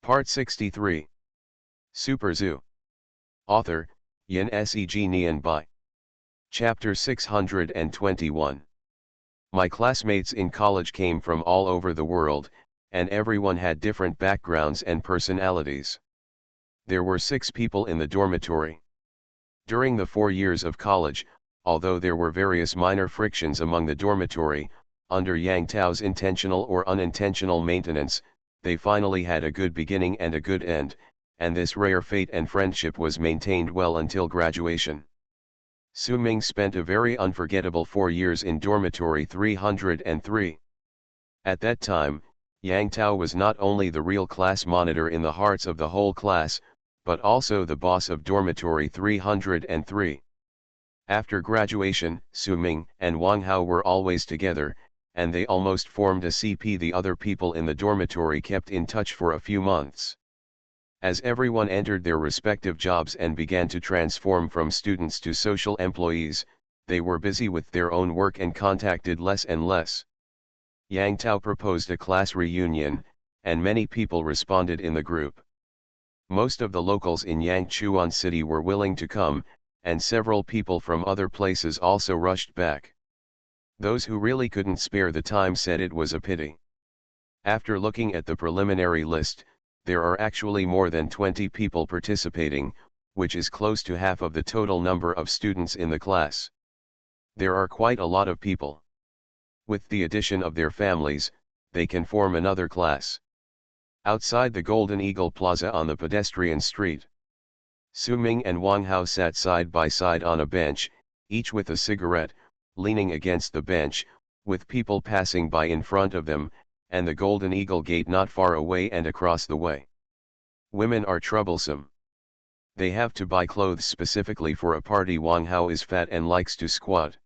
Part 63. Super Zoo. Author, Yin Seg Nian Bai. Chapter 621. My classmates in college came from all over the world, and everyone had different backgrounds and personalities. There were 6 people in the dormitory. During the 4 years of college, although there were various minor frictions among the dormitory, under Yang Tao's intentional or unintentional maintenance, they finally had a good beginning and a good end, and this rare fate and friendship was maintained well until graduation. Su Ming spent a very unforgettable 4 years in dormitory 303. At that time, Yang Tao was not only the real class monitor in the hearts of the whole class, but also the boss of dormitory 303. After graduation, Su Ming and Wang Hao were always together, and they almost formed a CP. The other people in the dormitory kept in touch for a few months. As everyone entered their respective jobs and began to transform from students to social employees, they were busy with their own work and contacted less and less. Yang Tao proposed a class reunion, and many people responded in the group. Most of the locals in Yangchuan City were willing to come, and several people from other places also rushed back. Those who really couldn't spare the time said it was a pity. After looking at the preliminary list, there are actually more than 20 people participating, which is close to half of the total number of students in the class. There are quite a lot of people. With the addition of their families, they can form another class. Outside the Golden Eagle Plaza on the pedestrian street, Su Ming and Wang Hao sat side by side on a bench, each with a cigarette, leaning against the bench, with people passing by in front of them, and the Golden Eagle gate not far away and across the way. Women are troublesome. They have to buy clothes specifically for a party. Wang Hao is fat and likes to squat.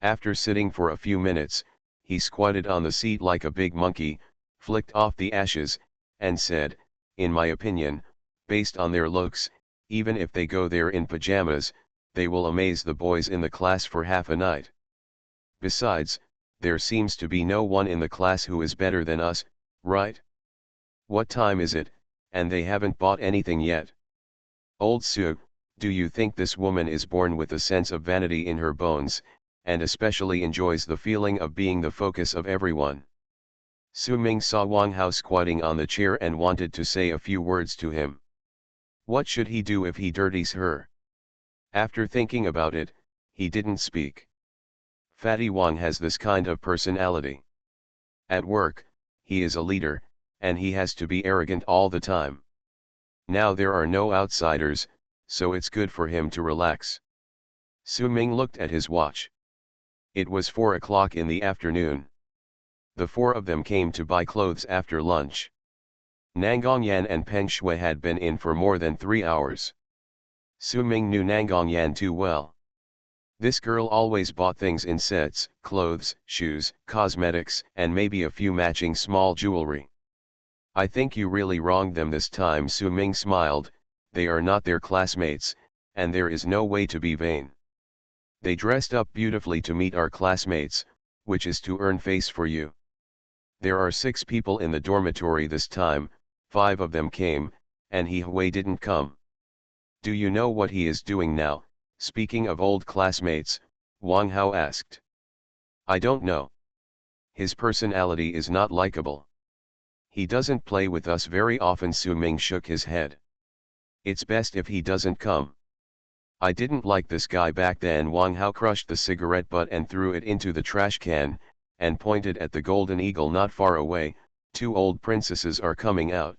After sitting for a few minutes, he squatted on the seat like a big monkey, flicked off the ashes, and said, "In my opinion, based on their looks, even if they go there in pajamas, they will amaze the boys in the class for half a night. Besides, there seems to be no one in the class who is better than us, right? What time is it, and they haven't bought anything yet? Old Su, do you think this woman is born with a sense of vanity in her bones, and especially enjoys the feeling of being the focus of everyone?" Su Ming saw Wang Hao squatting on the chair and wanted to say a few words to him. What should he do if he dirties her? After thinking about it, he didn't speak. Fatty Wang has this kind of personality. At work, he is a leader, and he has to be arrogant all the time. Now there are no outsiders, so it's good for him to relax. Su Ming looked at his watch. It was 4 o'clock in the afternoon. The 4 of them came to buy clothes after lunch. Nangongyan and Peng Shui had been in for more than 3 hours. Su Ming knew Nangongyan too well. This girl always bought things in sets: clothes, shoes, cosmetics, and maybe a few matching small jewelry. "I think you really wronged them this time." Su Ming smiled. "They are not their classmates, and there is no way to be vain. They dressed up beautifully to meet our classmates, which is to earn face for you. There are 6 people in the dormitory this time, 5 of them came, and He Hui didn't come. Do you know what he is doing now?" Speaking of old classmates, Wang Hao asked. "I don't know. His personality is not likable. He doesn't play with us very often." Su Ming shook his head. "It's best if he doesn't come. I didn't like this guy back then." Wang Hao crushed the cigarette butt and threw it into the trash can, and pointed at the Golden Eagle not far away. 2 old princesses are coming out."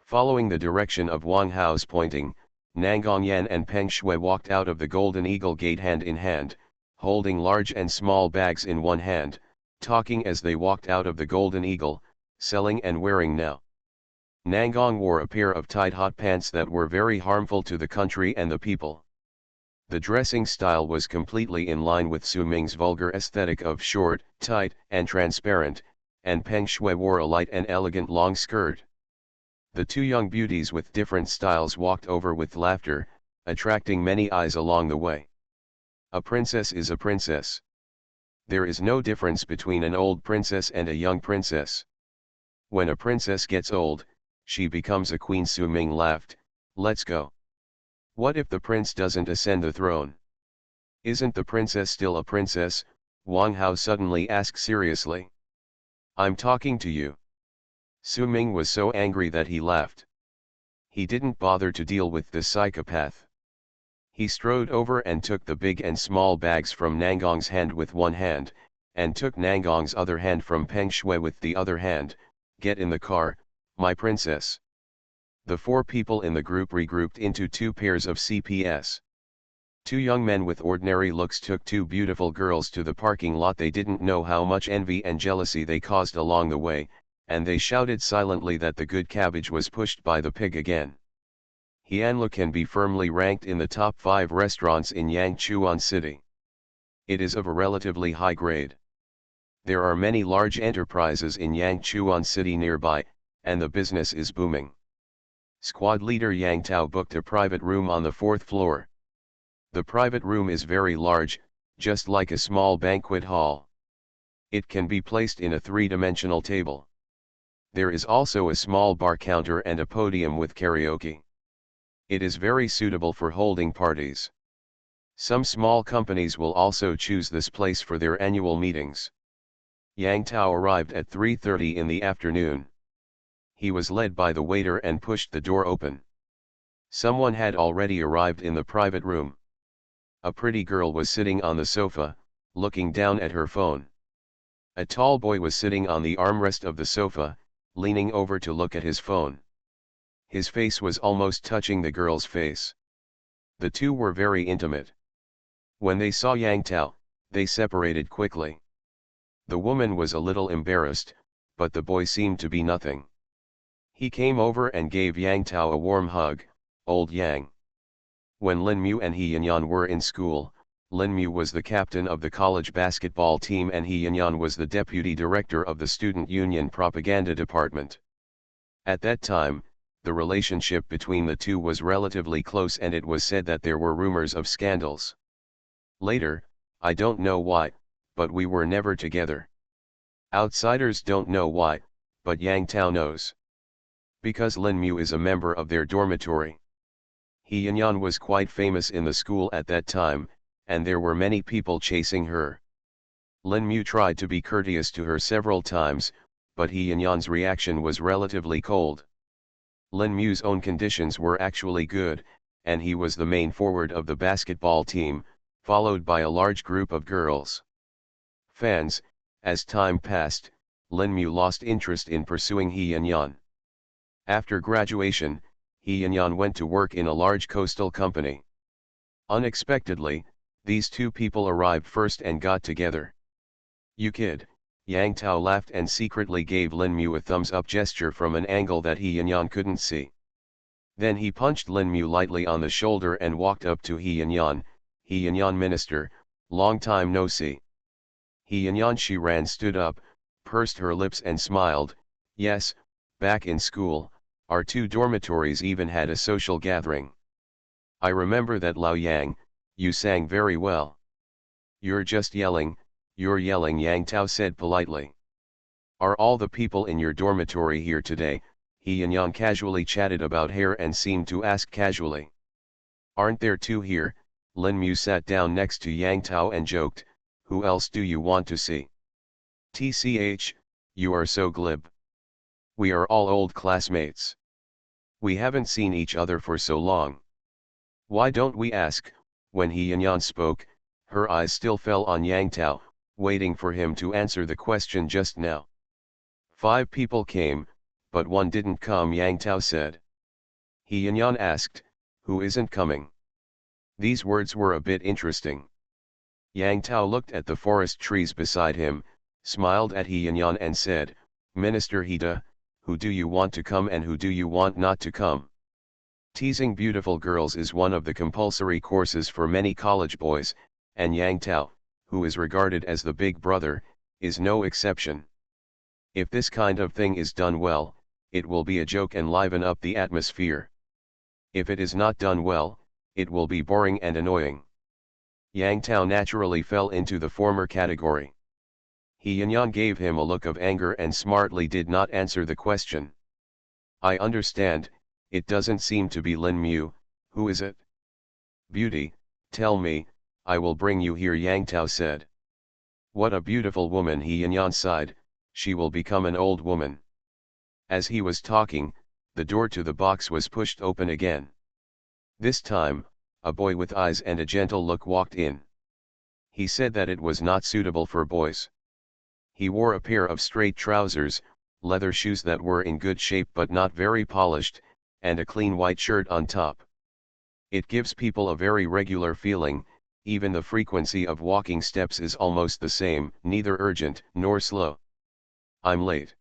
Following the direction of Wang Hao's pointing, Nangongyan and Peng Shui walked out of the Golden Eagle gate hand in hand, holding large and small bags in one hand, talking as they walked out of the Golden Eagle, selling and wearing now. Nangong wore a pair of tight hot pants that were very harmful to the country and the people. The dressing style was completely in line with Su Ming's vulgar aesthetic of short, tight, and transparent, and Peng Shui wore a light and elegant long skirt. The 2 young beauties with different styles walked over with laughter, attracting many eyes along the way. A princess is a princess. There is no difference between an old princess and a young princess. When a princess gets old, she becomes a queen. Su Ming laughed. Let's go. What if the prince doesn't ascend the throne? Isn't the princess still a princess? Wang Hao suddenly asked seriously. I'm talking to you. Su Ming was so angry that he laughed. He didn't bother to deal with the psychopath. He strode over and took the big and small bags from Nangong's hand with one hand, and took Nangong's other hand from Peng Shui with the other hand. Get in the car, my princess. The four people in the group regrouped into two pairs of CPS. Two young men with ordinary looks took two beautiful girls to the parking lot. They didn't know how much envy and jealousy they caused along the way, and they shouted silently that the good cabbage was pushed by the pig again. Hianlu can be firmly ranked in the top 5 restaurants in Yangchuan City. It is of a relatively high grade. There are many large enterprises in Yangchuan City nearby, and the business is booming. Squad leader Yang Tao booked a private room on the 4th floor. The private room is very large, just like a small banquet hall. It can be placed in a 3-dimensional table. There is also a small bar counter and a podium with karaoke. It is very suitable for holding parties. Some small companies will also choose this place for their annual meetings. Yang Tao arrived at 3:30 in the afternoon. He was led by the waiter and pushed the door open. Someone had already arrived in the private room. A pretty girl was sitting on the sofa, looking down at her phone. A tall boy was sitting on the armrest of the sofa, leaning over to look at his phone. His face was almost touching the girl's face. The two were very intimate. When they saw Yang Tao, they separated quickly. The woman was a little embarrassed, but the boy seemed to be nothing. He came over and gave Yang Tao a warm hug. Old Yang. When Lin Mu and He Yanyan were in school, Lin Mu was the captain of the college basketball team and He Yanyan was the deputy director of the student union propaganda department. At that time, the relationship between the two was relatively close and it was said that there were rumors of scandals. Later, I don't know why, but we were never together. Outsiders don't know why, but Yang Tao knows. Because Lin Mu is a member of their dormitory. He Yanyan was quite famous in the school at that time, and there were many people chasing her. Lin Mu tried to be courteous to her several times, but He Yanyan's reaction was relatively cold. Lin Mu's own conditions were actually good, and he was the main forward of the basketball team, followed by a large group of girls. Fans. As time passed, Lin Mu lost interest in pursuing He Yanyan. After graduation, He Yanyan went to work in a large coastal company. Unexpectedly, these two people arrived first and got together. You kid. Yang Tao laughed and secretly gave Lin Mu a thumbs-up gesture from an angle that He Yanyan couldn't see. Then he punched Lin Mu lightly on the shoulder and walked up to He Yanyan. He Yanyan minister, long time no see. He Yanyan she ran stood up, pursed her lips and smiled. Yes, back in school, our two dormitories even had a social gathering. I remember that. Lao Yang, you sang very well. You're just yelling. You're yelling, Yang Tao said politely. Are all the people in your dormitory here today? He Yanyan casually chatted about hair and seemed to ask casually. Aren't there two here? Lin Mu sat down next to Yang Tao and joked, who else do you want to see? TCH, you are so glib. We are all old classmates. We haven't seen each other for so long. Why don't we ask? When He Yanyan spoke, her eyes still fell on Yang Tao, waiting for him to answer the question just now. 5 people came, but one didn't come, Yang Tao said. He Yanyan asked, who isn't coming? These words were a bit interesting. Yang Tao looked at the forest trees beside him, smiled at He Yanyan and said, Minister Hida, who do you want to come and who do you want not to come? Teasing beautiful girls is one of the compulsory courses for many college boys, and Yang Tao, who is regarded as the big brother, is no exception. If this kind of thing is done well, it will be a joke and liven up the atmosphere. If it is not done well, it will be boring and annoying. Yang Tao naturally fell into the former category. He Yanyan gave him a look of anger and smartly did not answer the question. I understand, it doesn't seem to be Lin Mu. Who is it? Beauty, tell me, I will bring you here, Yang Tao said. What a beautiful woman, he Yanyan sighed, she will become an old woman. As he was talking, the door to the box was pushed open again. This time, a boy with eyes and a gentle look walked in. He said that it was not suitable for boys. He wore a pair of straight trousers, leather shoes that were in good shape but not very polished, and a clean white shirt on top. It gives people a very regular feeling, even the frequency of walking steps is almost the same, neither urgent nor slow. I'm late.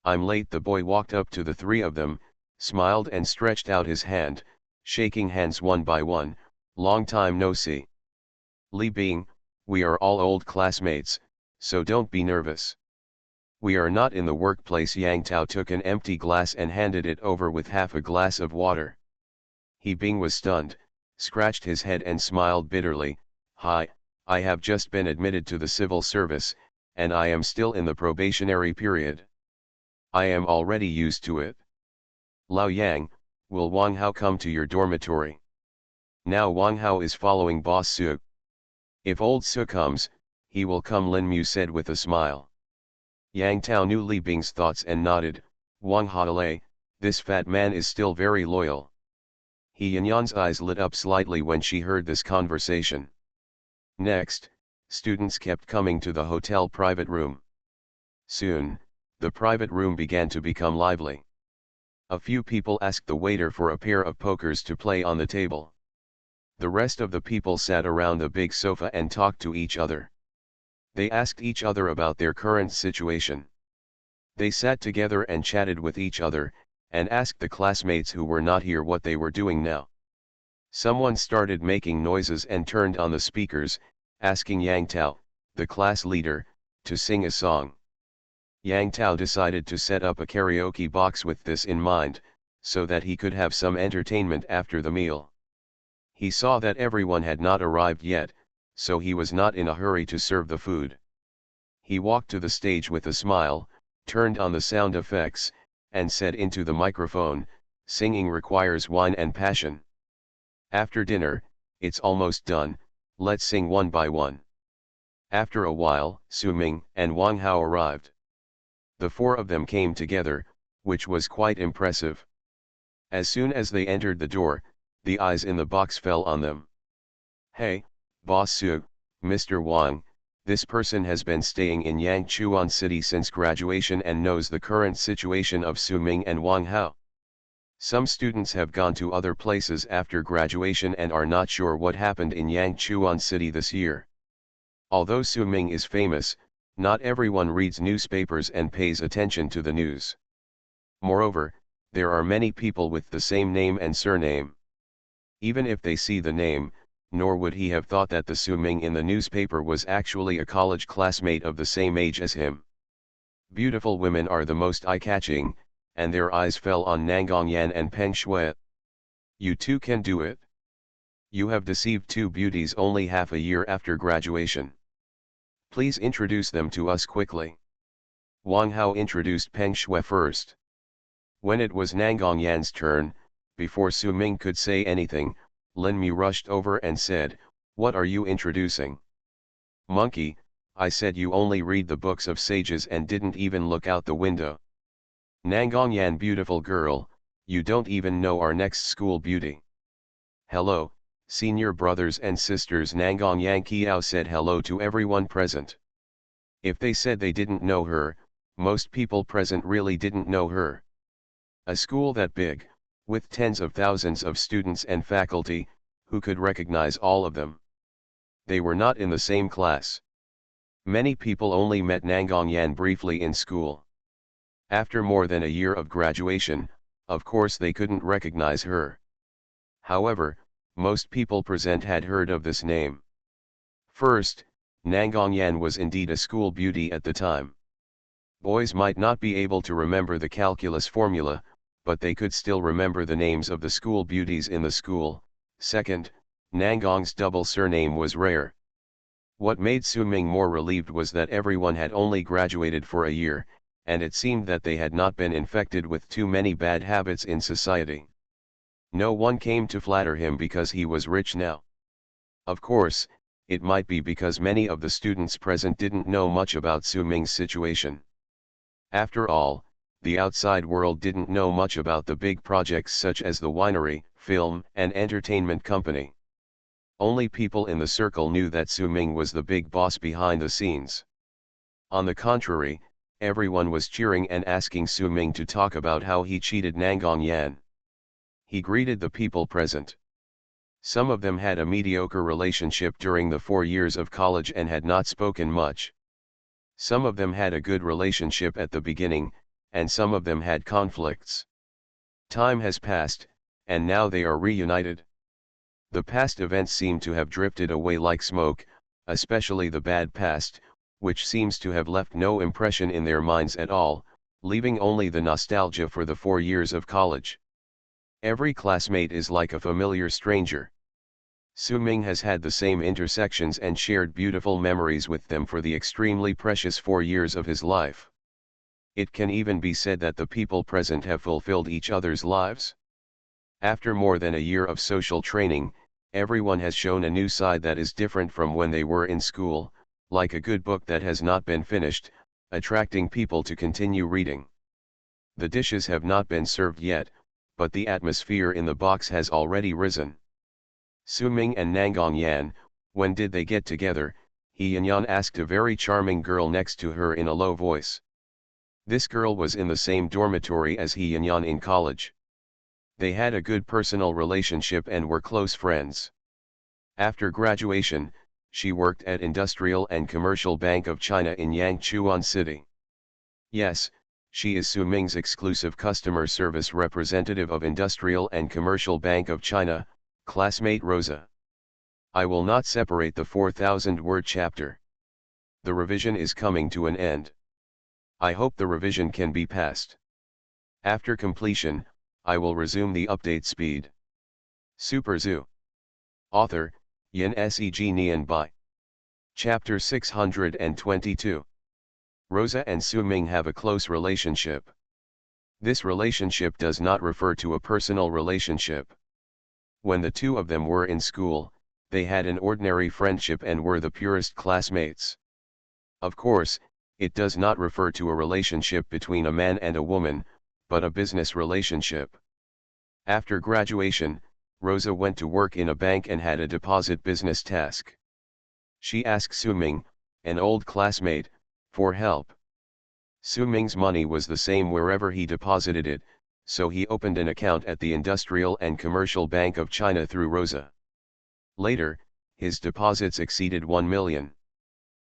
I'm late. The boy walked up to the three of them, smiled and stretched out his hand, shaking hands one by one. Long time no see. Li Bing, we are all old classmates, so don't be nervous. We are not in the workplace. Yang Tao took an empty glass and handed it over with half a glass of water. He Bing was stunned, scratched his head and smiled bitterly. Hi, I have just been admitted to the civil service, and I am still in the probationary period. I am already used to it. Lao Yang, will Wang Hao come to your dormitory? Now Wang Hao is following Boss Su. If old Su comes, he will come, Lin Mu said with a smile. Yang Tao knew Li Bing's thoughts and nodded. Wang Hao, this fat man is still very loyal. He Yanyan's eyes lit up slightly when she heard this conversation. Next, students kept coming to the hotel private room. Soon, the private room began to become lively. A few people asked the waiter for a pair of pokers to play on the table. The rest of the people sat around the big sofa and talked to each other. They asked each other about their current situation. They sat together and chatted with each other, and asked the classmates who were not here what they were doing now. Someone started making noises and turned on the speakers, asking Yang Tao, the class leader, to sing a song. Yang Tao decided to set up a karaoke box with this in mind, so that he could have some entertainment after the meal. He saw that everyone had not arrived yet, so he was not in a hurry to serve the food. He walked to the stage with a smile, turned on the sound effects, and said into the microphone, singing requires wine and passion. After dinner, it's almost done, let's sing one by one. After a while, Su Ming and Wang Hao arrived. The four of them came together, which was quite impressive. As soon as they entered the door, the eyes in the box fell on them. Hey, Boss Su, Mr. Wang, this person has been staying in Yangchuan City since graduation and knows the current situation of Su Ming and Wang Hao. Some students have gone to other places after graduation and are not sure what happened in Yangchuan City this year. Although Su Ming is famous, not everyone reads newspapers and pays attention to the news. Moreover, there are many people with the same name and surname. Even if they see the name, nor would he have thought that the Su Ming in the newspaper was actually a college classmate of the same age as him. Beautiful women are the most eye-catching, and their eyes fell on Nangang Yan and Peng Shui. You too can do it. You have deceived two beauties only half a year after graduation. Please introduce them to us quickly. Wang Hao introduced Peng Shui first. When it was Nangang Yan's turn, before Su Ming could say anything, Lin Mu rushed over and said, "What are you introducing?" "Monkey, I said you only read the books of sages and didn't even look out the window. Nangang Yan, beautiful girl, you don't even know our next school beauty." "Hello, senior brothers and sisters." Nangang Yang Kiao said hello to everyone present. If they said they didn't know her, most people present really didn't know her. A school that big, with tens of thousands of students and faculty, who could recognize all of them? They were not in the same class. Many people only met Nangang Yan briefly in school. After more than a year of graduation, of course they couldn't recognize her. However, most people present had heard of this name. First, Nangang Yan was indeed a school beauty at the time. Boys might not be able to remember the calculus formula, but they could still remember the names of the school beauties in the school. Second, Nangang's double surname was rare. What made Su Ming more relieved was that everyone had only graduated for a year, and it seemed that they had not been infected with too many bad habits in society. No one came to flatter him because he was rich now. Of course, it might be because many of the students present didn't know much about Su Ming's situation. After all, the outside world didn't know much about the big projects such as the winery, film, and entertainment company. Only people in the circle knew that Su Ming was the big boss behind the scenes. On the contrary, everyone was cheering and asking Su Ming to talk about how he cheated Nangong Yan. He greeted the people present. Some of them had a mediocre relationship during the 4 years of college and had not spoken much. Some of them had a good relationship at the beginning, and some of them had conflicts. Time has passed, and now they are reunited. The past events seem to have drifted away like smoke, especially the bad past, which seems to have left no impression in their minds at all, leaving only the nostalgia for the 4 years of college. Every classmate is like a familiar stranger. Su Ming has had the same intersections and shared beautiful memories with them for the extremely precious 4 years of his life. It can even be said that the people present have fulfilled each other's lives. After more than a year of social training, everyone has shown a new side that is different from when they were in school, like a good book that has not been finished, attracting people to continue reading. The dishes have not been served yet, but the atmosphere in the box has already risen. Su Ming and Nangong Yan, when did they get together? He Yanyan asked a very charming girl next to her in a low voice. This girl was in the same dormitory as He Yanyan in college. They had a good personal relationship and were close friends. After graduation, she worked at Industrial and Commercial Bank of China in Yangchuan City. Yes, she is Su Ming's exclusive customer service representative of Industrial and Commercial Bank of China, classmate Rosa. I will not separate the 4,000-word chapter. The revision is coming to an end. I hope the revision can be passed. After completion, I will resume the update speed. Super Zoo. Author, Yin Seg Nian Bai. Chapter 622. Rosa and Su Ming have a close relationship. This relationship does not refer to a personal relationship. When the two of them were in school, they had an ordinary friendship and were the purest classmates. Of course, it does not refer to a relationship between a man and a woman, but a business relationship. After graduation, Rosa went to work in a bank and had a deposit business task. She asked Su Ming, an old classmate, for help. Su Ming's money was the same wherever he deposited it, so he opened an account at the Industrial and Commercial Bank of China through Rosa. Later, his deposits exceeded 1 million.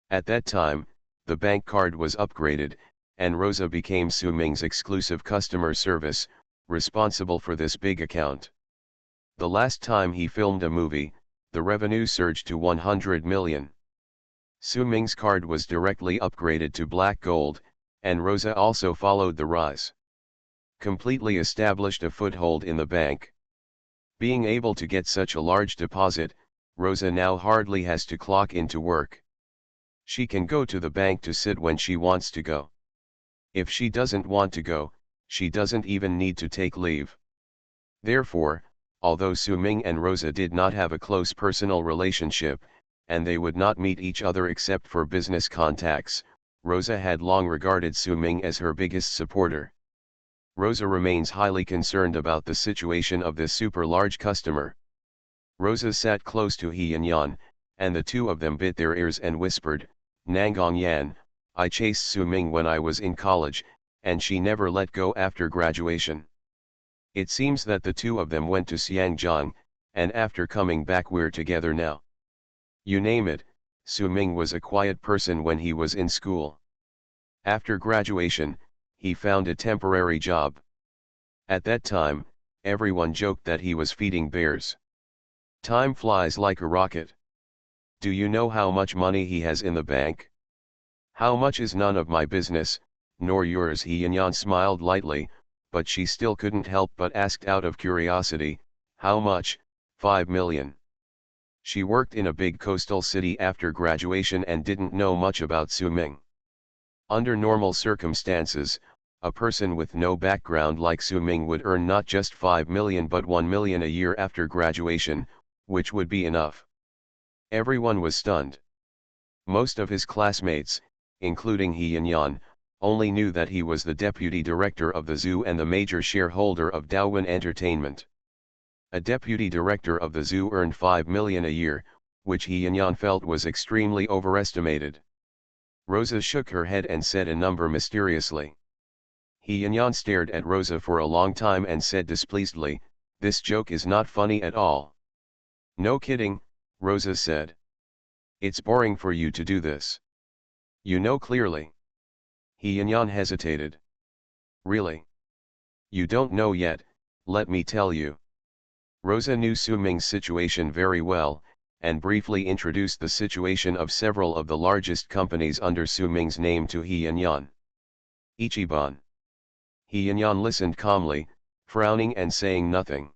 At that time, the bank card was upgraded, and Rosa became Su Ming's exclusive customer service, responsible for this big account. The last time he filmed a movie, the revenue surged to 100 million. Su Ming's card was directly upgraded to black gold, and Rosa also followed the rise. Completely established a foothold in the bank. Being able to get such a large deposit, Rosa now hardly has to clock into work. She can go to the bank to sit when she wants to go. If she doesn't want to go, she doesn't even need to take leave. Therefore, although Su Ming and Rosa did not have a close personal relationship, and they would not meet each other except for business contacts, Rosa had long regarded Su Ming as her biggest supporter. Rosa remains highly concerned about the situation of this super large customer. Rosa sat close to He Yanyan, and the two of them bit their ears and whispered, "Nangong Yan, I chased Su Ming when I was in college, and she never let go after graduation. It seems that the two of them went to Xiangjiang, and after coming back we're together now." You name it, Su Ming was a quiet person when he was in school. After graduation, he found a temporary job. At that time, everyone joked that he was feeding bears. Time flies like a rocket. Do you know how much money he has in the bank? How much is none of my business, nor yours. He Yanyan smiled lightly, but she still couldn't help but asked out of curiosity, how much? 5 million. She worked in a big coastal city after graduation and didn't know much about Su Ming. Under normal circumstances, a person with no background like Su Ming would earn not just 5 million but 1 million a year after graduation, which would be enough. Everyone was stunned. Most of his classmates, including He Yanyan, only knew that he was the deputy director of the zoo and the major shareholder of Daowin Entertainment. A deputy director of the zoo earned 5 million a year, which He Yanyan felt was extremely overestimated. Rosa shook her head and said a number mysteriously. He Yanyan stared at Rosa for a long time and said displeasedly, "This joke is not funny at all." "No kidding," Rosa said. "It's boring for you to do this. You know clearly." He Yanyan hesitated. "Really? You don't know yet, let me tell you." Rosa knew Su Ming's situation very well, and briefly introduced the situation of several of the largest companies under Su Ming's name to He Yanyan. Ichiban. He Yanyan listened calmly, frowning and saying nothing.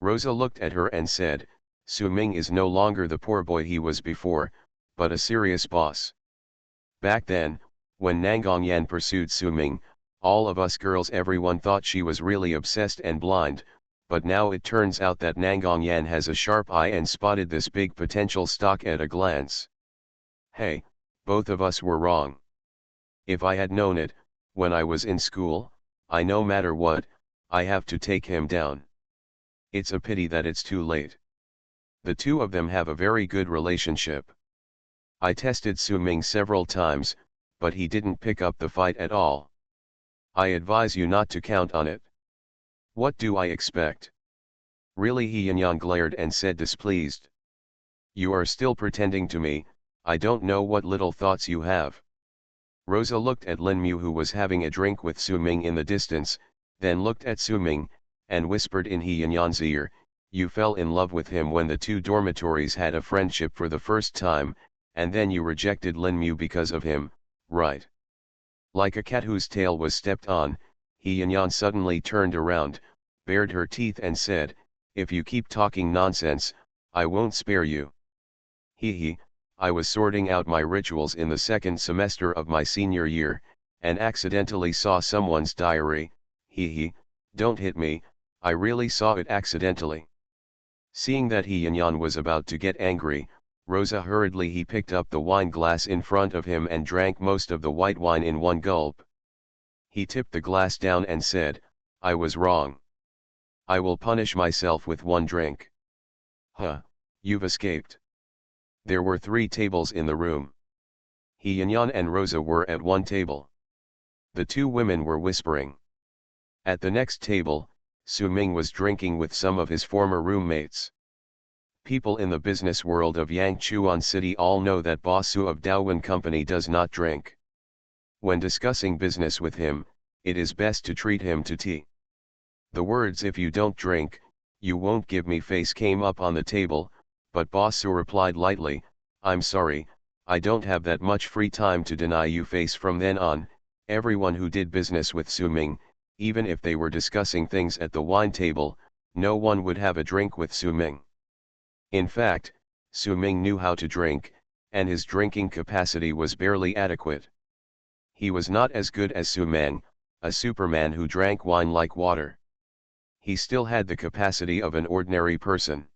Rosa looked at her and said, "Su Ming is no longer the poor boy he was before, but a serious boss. Back then, when Nangongyan pursued Su Ming, all of us girls everyone thought she was really obsessed and blind, but now it turns out that Nangongyan has a sharp eye and spotted this big potential stock at a glance. Hey, both of us were wrong. If I had known it, when I was in school, no matter what, I have to take him down. It's a pity that it's too late. The two of them have a very good relationship. I tested Su Ming several times, but he didn't pick up the fight at all. I advise you not to count on it." "What do I expect?" "Really?" He Yanyan glared and said displeased. "You are still pretending to me, I don't know what little thoughts you have." Rosa looked at Lin Mu who was having a drink with Su Ming in the distance, then looked at Su Ming, and whispered in He Yanyan's ear, "You fell in love with him when the two dormitories had a friendship for the first time, and then you rejected Lin Mu because of him, right?" Like a cat whose tail was stepped on, He Yanyan suddenly turned around, bared her teeth and said, "If you keep talking nonsense, I won't spare you. He, I was sorting out my rituals in the second semester of my senior year, and accidentally saw someone's diary. He, don't hit me, I really saw it accidentally." Seeing that He Yanyan was about to get angry, Rosa hurriedly he picked up the wine glass in front of him and drank most of the white wine in one gulp. He tipped the glass down and said, "I was wrong. I will punish myself with one drink." "Huh, you've escaped." There were 3 tables in the room. He Yanyan and Rosa were at one table. The 2 women were whispering. At the next table, Su Ming was drinking with some of his former roommates. People in the business world of Yangchuan City all know that Boss Su of Daowin Company does not drink. When discussing business with him, it is best to treat him to tea. The words "if you don't drink, you won't give me" face came up on the table, but Boss Su replied lightly, "I'm sorry, I don't have that much free time to deny you" face. From then on, everyone who did business with Su Ming, even if they were discussing things at the wine table, no one would have a drink with Su Ming. In fact, Su Ming knew how to drink, and his drinking capacity was barely adequate. He was not as good as Su Ming, a superman who drank wine like water. He still had the capacity of an ordinary person.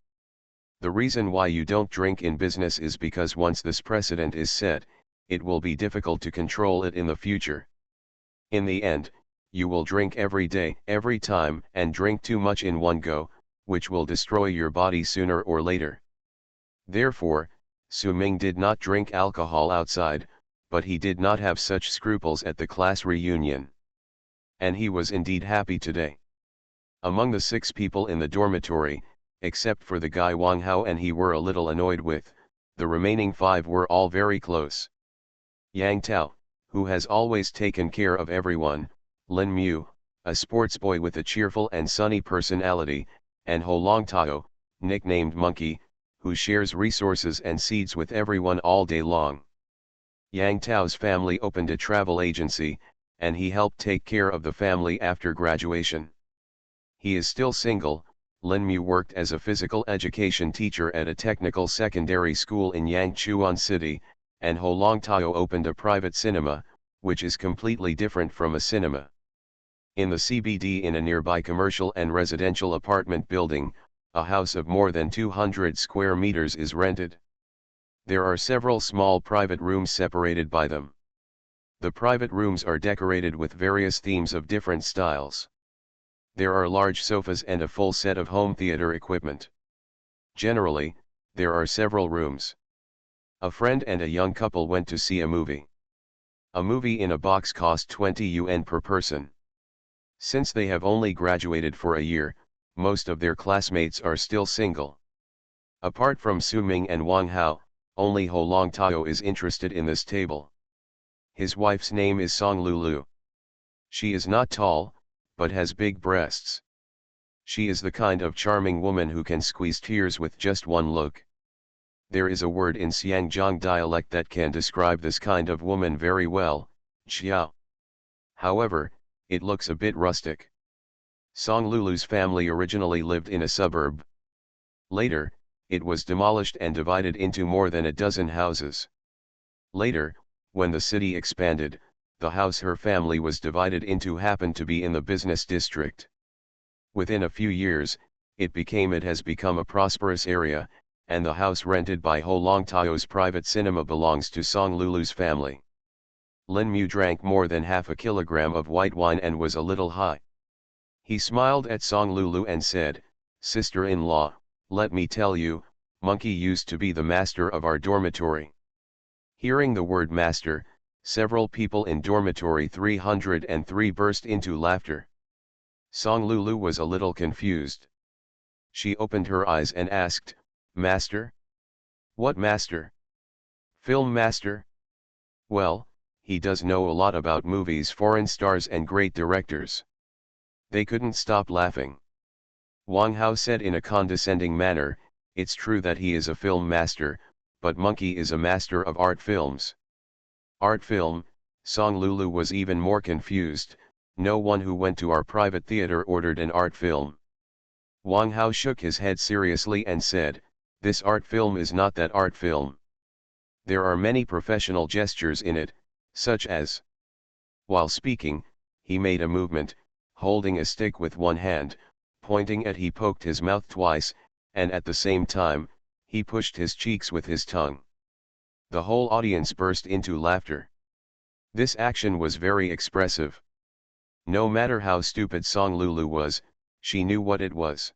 The reason why you don't drink in business is because once this precedent is set, it will be difficult to control it in the future. In the end, you will drink every day, every time, and drink too much in one go, which will destroy your body sooner or later. Therefore, Su Ming did not drink alcohol outside, but he did not have such scruples at the class reunion. And he was indeed happy today. Among the 6 people in the dormitory, except for the guy Wang Hao and he were a little annoyed with, the remaining 5 were all very close. Yang Tao, who has always taken care of everyone, Lin Mu, a sports boy with a cheerful and sunny personality, and Ho Long Tao, nicknamed Monkey, who shares resources and seeds with everyone all day long. Yang Tao's family opened a travel agency, and he helped take care of the family after graduation. He is still single. Lin Mu worked as a physical education teacher at a technical secondary school in Yangchuan City, and Ho Long Tao opened a private cinema, which is completely different from a cinema. In the CBD in a nearby commercial and residential apartment building, a house of more than 200 square meters is rented. There are several small private rooms separated by them. The private rooms are decorated with various themes of different styles. There are large sofas and a full set of home theater equipment. Generally, there are several rooms. A friend and a young couple went to see a movie. A movie in a box cost 20 yuan per person. Since they have only graduated for a year, most of their classmates are still single. Apart from Su Ming and Wang Hao, only Ho Long Tao is interested in this table. His wife's name is Song Lulu. She is not tall, but has big breasts. She is the kind of charming woman who can squeeze tears with just one look. There is a word in Xiangjiang dialect that can describe this kind of woman very well, qiao. However, it looks a bit rustic. Song Lulu's family originally lived in a suburb. Later, it was demolished and divided into more than a dozen houses. Later, when the city expanded, the house her family was divided into happened to be in the business district. Within a few years, it has become a prosperous area, and the house rented by Ho Long Tao's private cinema belongs to Song Lulu's family. Lin Mu drank more than half a kilogram of white wine and was a little high. He smiled at Song Lulu and said, "Sister-in-law, let me tell you, Monkey used to be the master of our dormitory." Hearing the word master, several people in dormitory 303 burst into laughter. Song Lulu was a little confused. She opened her eyes and asked, "Master? What master? Film master? Well, he does know a lot about movies, foreign stars and great directors." They couldn't stop laughing. Wang Hao said in a condescending manner, "It's true that he is a film master, but Monkey is a master of art films." Art film? Song Lulu was even more confused. No one who went to our private theater ordered an art film. Wang Hao shook his head seriously and said, "This art film is not that art film. There are many professional gestures in it, such as..." While speaking, he made a movement, holding a stick with one hand, pointing at he poked his mouth twice, and at the same time, he pushed his cheeks with his tongue. The whole audience burst into laughter. This action was very expressive. No matter how stupid Song Lulu was, she knew what it was.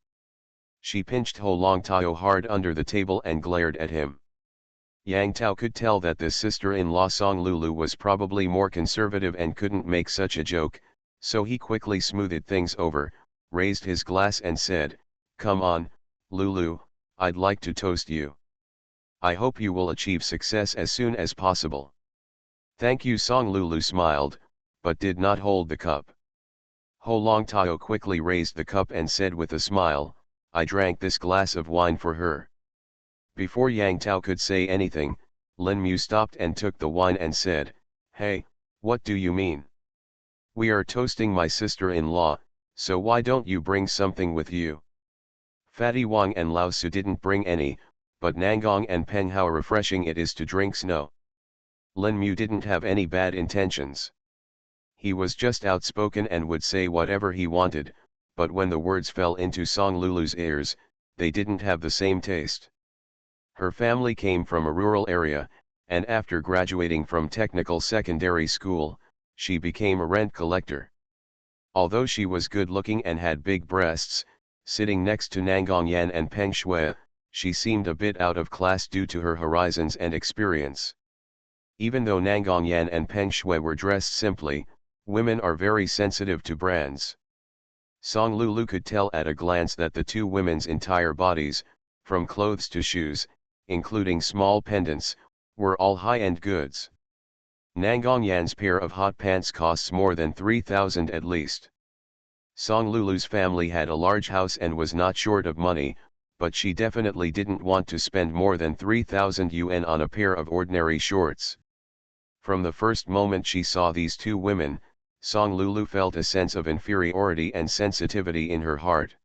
She pinched Ho Long Tao hard under the table and glared at him. Yang Tao could tell that this sister-in-law Song Lulu was probably more conservative and couldn't make such a joke, so he quickly smoothed things over, raised his glass and said, "Come on, Lulu, I'd like to toast you. I hope you will achieve success as soon as possible." "Thank you." Song Lulu smiled, but did not hold the cup. Ho Long Tao quickly raised the cup and said with a smile, "I drank this glass of wine for her." Before Yang Tao could say anything, Lin Mu stopped and took the wine and said, "Hey, what do you mean? We are toasting my sister-in-law, so why don't you bring something with you?" Fatty Wang and Lao Su didn't bring any, but Nangong and Peng how refreshing it is to drink snow. Lin Mu didn't have any bad intentions. He was just outspoken and would say whatever he wanted, but when the words fell into Song Lulu's ears, they didn't have the same taste. Her family came from a rural area, and after graduating from technical secondary school, she became a rent collector. Although she was good-looking and had big breasts, sitting next to Nangong Yan and Peng Shui, she seemed a bit out of class due to her horizons and experience. Even though Nangong Yan and Peng Shui were dressed simply, women are very sensitive to brands. Song Lulu could tell at a glance that the two women's entire bodies, from clothes to shoes, including small pendants, were all high-end goods. Nangong Yan's pair of hot pants costs more than 3,000 at least. Song Lulu's family had a large house and was not short of money, but she definitely didn't want to spend more than 3,000 yuan on a pair of ordinary shorts. From the first moment she saw these two women, Song Lulu felt a sense of inferiority and sensitivity in her heart.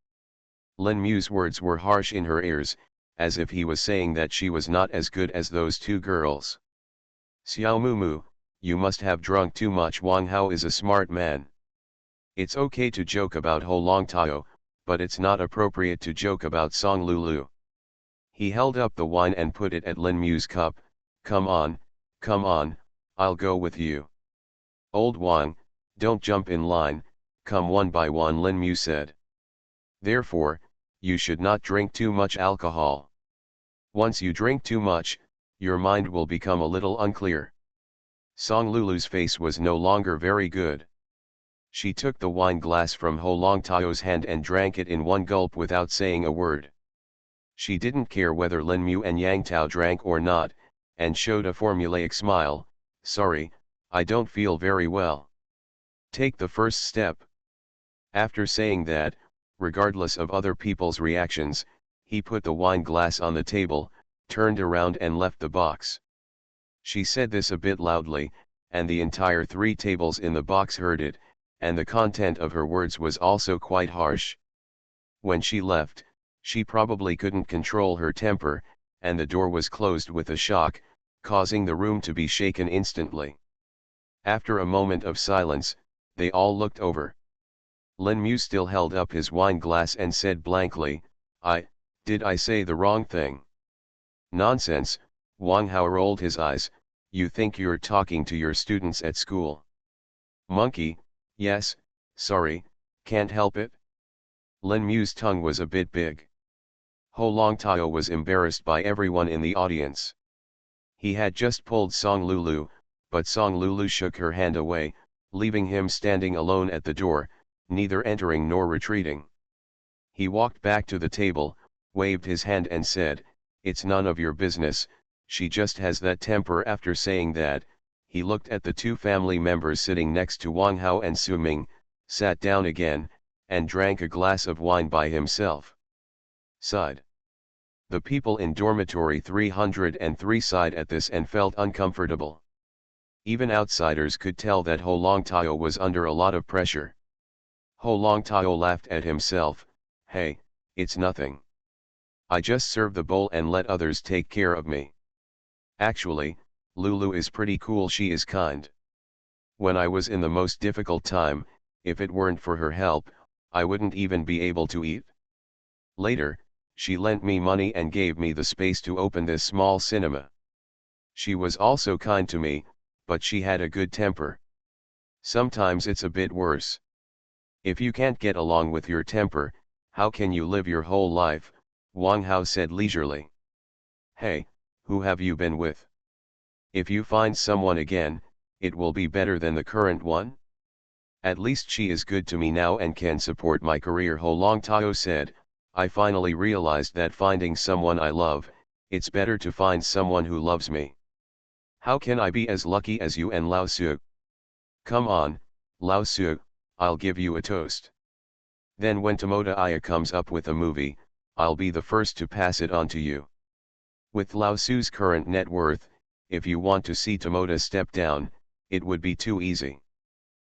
Lin Mu's words were harsh in her ears, as if he was saying that she was not as good as those two girls. "Xiao Mumu, you must have drunk too much. Wang Hao is a smart man. It's okay to joke about Ho Long Tao, but it's not appropriate to joke about Song Lulu. He held up the wine and put it at Lin Mu's cup. Come on, I'll go with you. Old Wang, don't jump in line, come one by one, Lin Mu said. Therefore, you should not drink too much alcohol. Once you drink too much, your mind will become a little unclear. Song Lulu's face was no longer very good. She took the wine glass from Ho Long Tao's hand and drank it in one gulp without saying a word. She didn't care whether Lin Mu and Yang Tao drank or not, and showed a formulaic smile. Sorry, I don't feel very well. Take the first step. After saying that, regardless of other people's reactions, he put the wine glass on the table, turned around and left the box. She said this a bit loudly, and the entire 3 tables in the box heard it, and the content of her words was also quite harsh. When she left, she probably couldn't control her temper, and the door was closed with a shock, causing the room to be shaken instantly. After a moment of silence, they all looked over. Lin Mu still held up his wine glass and said blankly, Did I say the wrong thing? Nonsense, Wang Hao rolled his eyes, you think you're talking to your students at school. Monkey, yes, sorry, can't help it. Lin Mu's tongue was a bit big. Ho Long Tao was embarrassed by everyone in the audience. He had just pulled Song Lulu, but Song Lulu shook her hand away, leaving him standing alone at the door, neither entering nor retreating. He walked back to the table, waved his hand and said, It's none of your business, she just has that temper. After saying that, he looked at the 2 family members sitting next to Wang Hao and Su Ming, sat down again, and drank a glass of wine by himself. Sighed. The people in dormitory 303 sighed at this and felt uncomfortable. Even outsiders could tell that Ho Long Tao was under a lot of pressure. Ho Long Tao laughed at himself, Hey, it's nothing. I just serve the bowl and let others take care of me. Actually, Lulu is pretty cool, she is kind. When I was in the most difficult time, if it weren't for her help, I wouldn't even be able to eat. Later, she lent me money and gave me the space to open this small cinema. She was also kind to me, but she had a good temper. Sometimes it's a bit worse. If you can't get along with your temper, how can you live your whole life? Wang Hao said leisurely. Hey, who have you been with? If you find someone again, it will be better than the current one? At least she is good to me now and can support my career, Ho Long Tao said. I finally realized that finding someone I love, it's better to find someone who loves me. How can I be as lucky as you and Lao Su? Come on, Lao Su, I'll give you a toast. Then when Tomoda Aya comes up with a movie, I'll be the first to pass it on to you. With Lao Su's current net worth, if you want to see Tomoda step down, it would be too easy.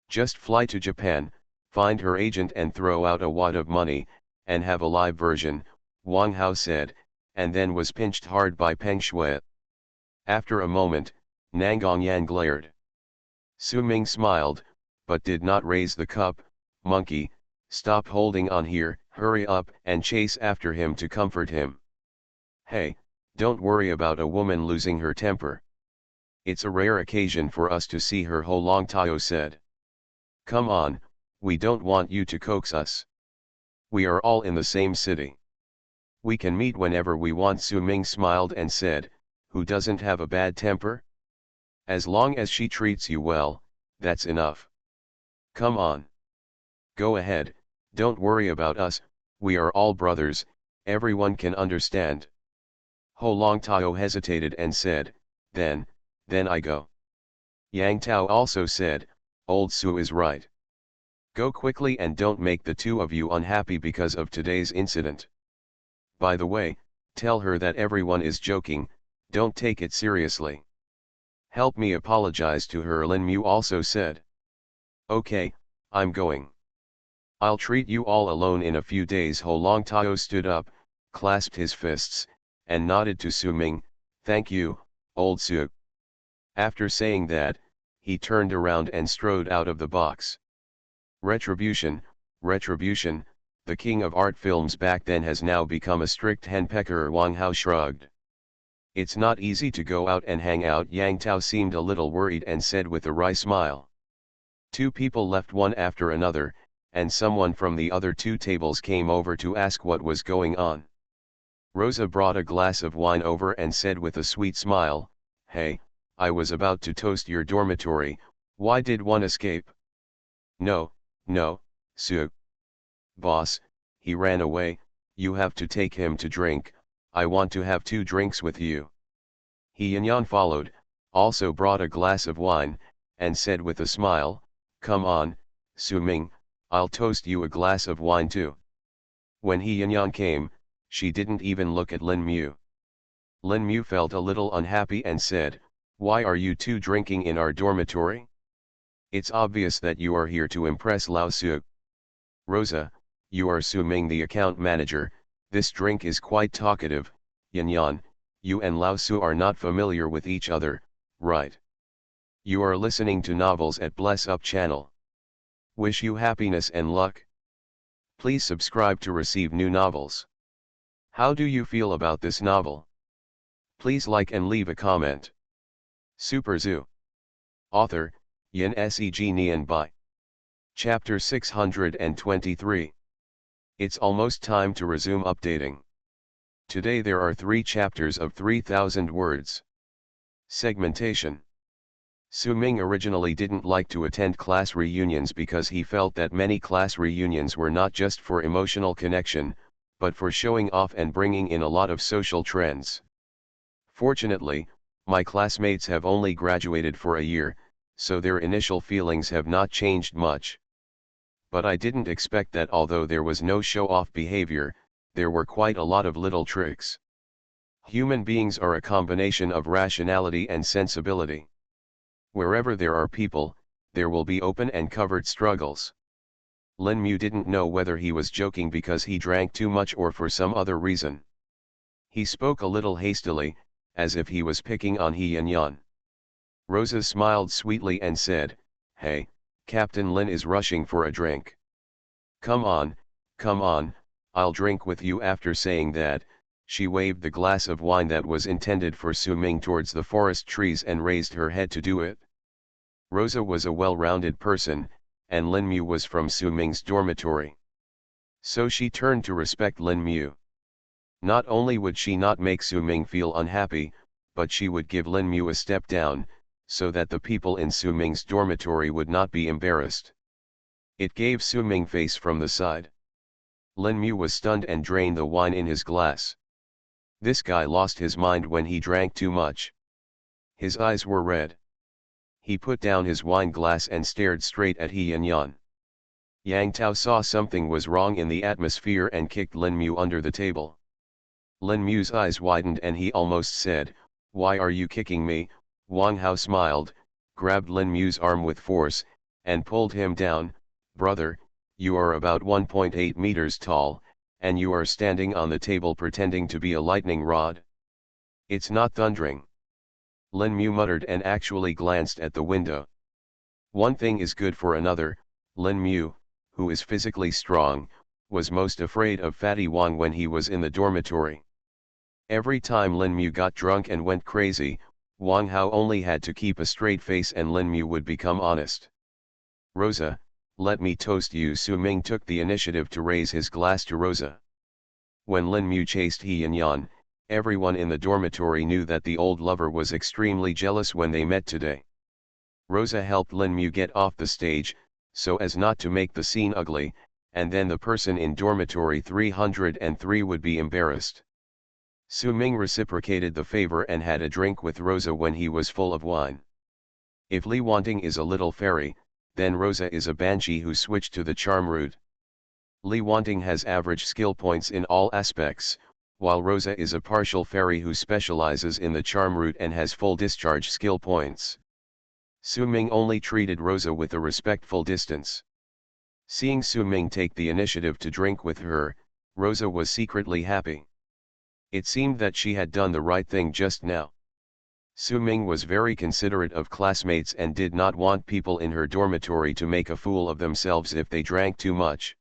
Just fly to Japan, find her agent and throw out a wad of money, and have a live version, Wang Hao said, and then was pinched hard by Peng Shui. After a moment, Nangong Yan glared. Su Ming smiled, but did not raise the cup. Monkey, stop holding on here, hurry up and chase after him to comfort him. Hey, don't worry about a woman losing her temper. It's a rare occasion for us to see her, Ho Long Tao said. Come on, we don't want you to coax us. We are all in the same city. We can meet whenever we want. Su Ming smiled and said, who doesn't have a bad temper? As long as she treats you well, that's enough. Come on. Go ahead, don't worry about us, we are all brothers, everyone can understand. Ho Long Tao hesitated and said, then I go. Yang Tao also said, old Su is right. Go quickly and don't make the 2 of you unhappy because of today's incident. By the way, tell her that everyone is joking, don't take it seriously. Help me apologize to her, Lin Mu also said. Okay, I'm going. I'll treat you all alone in a few days. Ho Long Tao stood up, clasped his fists, and nodded to Su Ming, thank you, old Su. After saying that, he turned around and strode out of the box. Retribution, retribution, the king of art films back then has now become a strict henpecker. Wang Hao shrugged. It's not easy to go out and hang out. Yang Tao seemed a little worried and said with a wry smile. Two people left one after another, and someone from the other two tables came over to ask what was going on. Rosa brought a glass of wine over and said with a sweet smile, "Hey, I was about to toast your dormitory, why did one escape?" "No, no, Sue. Boss, he ran away, you have to take him to drink, I want to have 2 drinks with you." He Yanyan followed, also brought a glass of wine, and said with a smile, "Come on, Su Ming, I'll toast you a glass of wine too." When He Yanyan came, she didn't even look at Lin Mu. Lin Mu felt a little unhappy and said, "Why are you 2 drinking in our dormitory? It's obvious that you are here to impress Lao Su." "Rosa, you are Su Ming the account manager, this drink is quite talkative. Yanyan, you and Lao Su are not familiar with each other, right? You are listening to novels at Bless Up channel. Wish you happiness and luck. Please subscribe to receive new novels. How do you feel about this novel? Please like and leave a comment. Super Zoo. Author, Yin Seg Nian Bai. Chapter 623. It's almost time to resume updating. Today there are 3 chapters of 3,000 words. Segmentation. Su Ming originally didn't like to attend class reunions because he felt that many class reunions were not just for emotional connection, but for showing off and bringing in a lot of social trends. Fortunately, my classmates have only graduated for a year, so their initial feelings have not changed much. But I didn't expect that although there was no show-off behavior, there were quite a lot of little tricks. Human beings are a combination of rationality and sensibility. Wherever there are people, there will be open and covert struggles. Lin Mu didn't know whether he was joking because he drank too much or for some other reason. He spoke a little hastily, as if he was picking on He Yanyan. Rosa smiled sweetly and said, "Hey, Captain Lin is rushing for a drink. Come on, I'll drink with you." After saying that, she waved the glass of wine that was intended for Su Ming towards the forest trees and raised her head to do it. Rosa was a well-rounded person, and Lin Mu was from Su Ming's dormitory. So she turned to respect Lin Mu. Not only would she not make Su Ming feel unhappy, but she would give Lin Mu a step down, so that the people in Su Ming's dormitory would not be embarrassed. It gave Su Ming face from the side. Lin Mu was stunned and drained the wine in his glass. This guy lost his mind when he drank too much. His eyes were red. He put down his wine glass and stared straight at He Yanyan. Yang Tao saw something was wrong in the atmosphere and kicked Lin Mu under the table. Lin Mu's eyes widened and he almost said, "Why are you kicking me?" Wang Hao smiled, grabbed Lin Mu's arm with force, and pulled him down. "Brother, you are about 1.8 meters tall, and you are standing on the table pretending to be a lightning rod. It's not thundering." Lin Mu muttered and actually glanced at the window. One thing is good for another. Lin Mu, who is physically strong, was most afraid of Fatty Wang when he was in the dormitory. Every time Lin Mu got drunk and went crazy, Wang Hao only had to keep a straight face and Lin Mu would become honest. "Rosa, let me toast you." Su Ming took the initiative to raise his glass to Rosa. When Lin Mu chased He Yanyan, everyone in the dormitory knew that the old lover was extremely jealous when they met today. Rosa helped Lin Mu get off the stage, so as not to make the scene ugly, and then the person in dormitory 303 would be embarrassed. Su Ming reciprocated the favor and had a drink with Rosa when he was full of wine. If Li Wanting is a little fairy, then Rosa is a banshee who switched to the charm route. Li Wanting has average skill points in all aspects, while Rosa is a partial fairy who specializes in the charm route and has full discharge skill points. Su Ming only treated Rosa with a respectful distance. Seeing Su Ming take the initiative to drink with her, Rosa was secretly happy. It seemed that she had done the right thing just now. Su Ming was very considerate of classmates and did not want people in her dormitory to make a fool of themselves if they drank too much.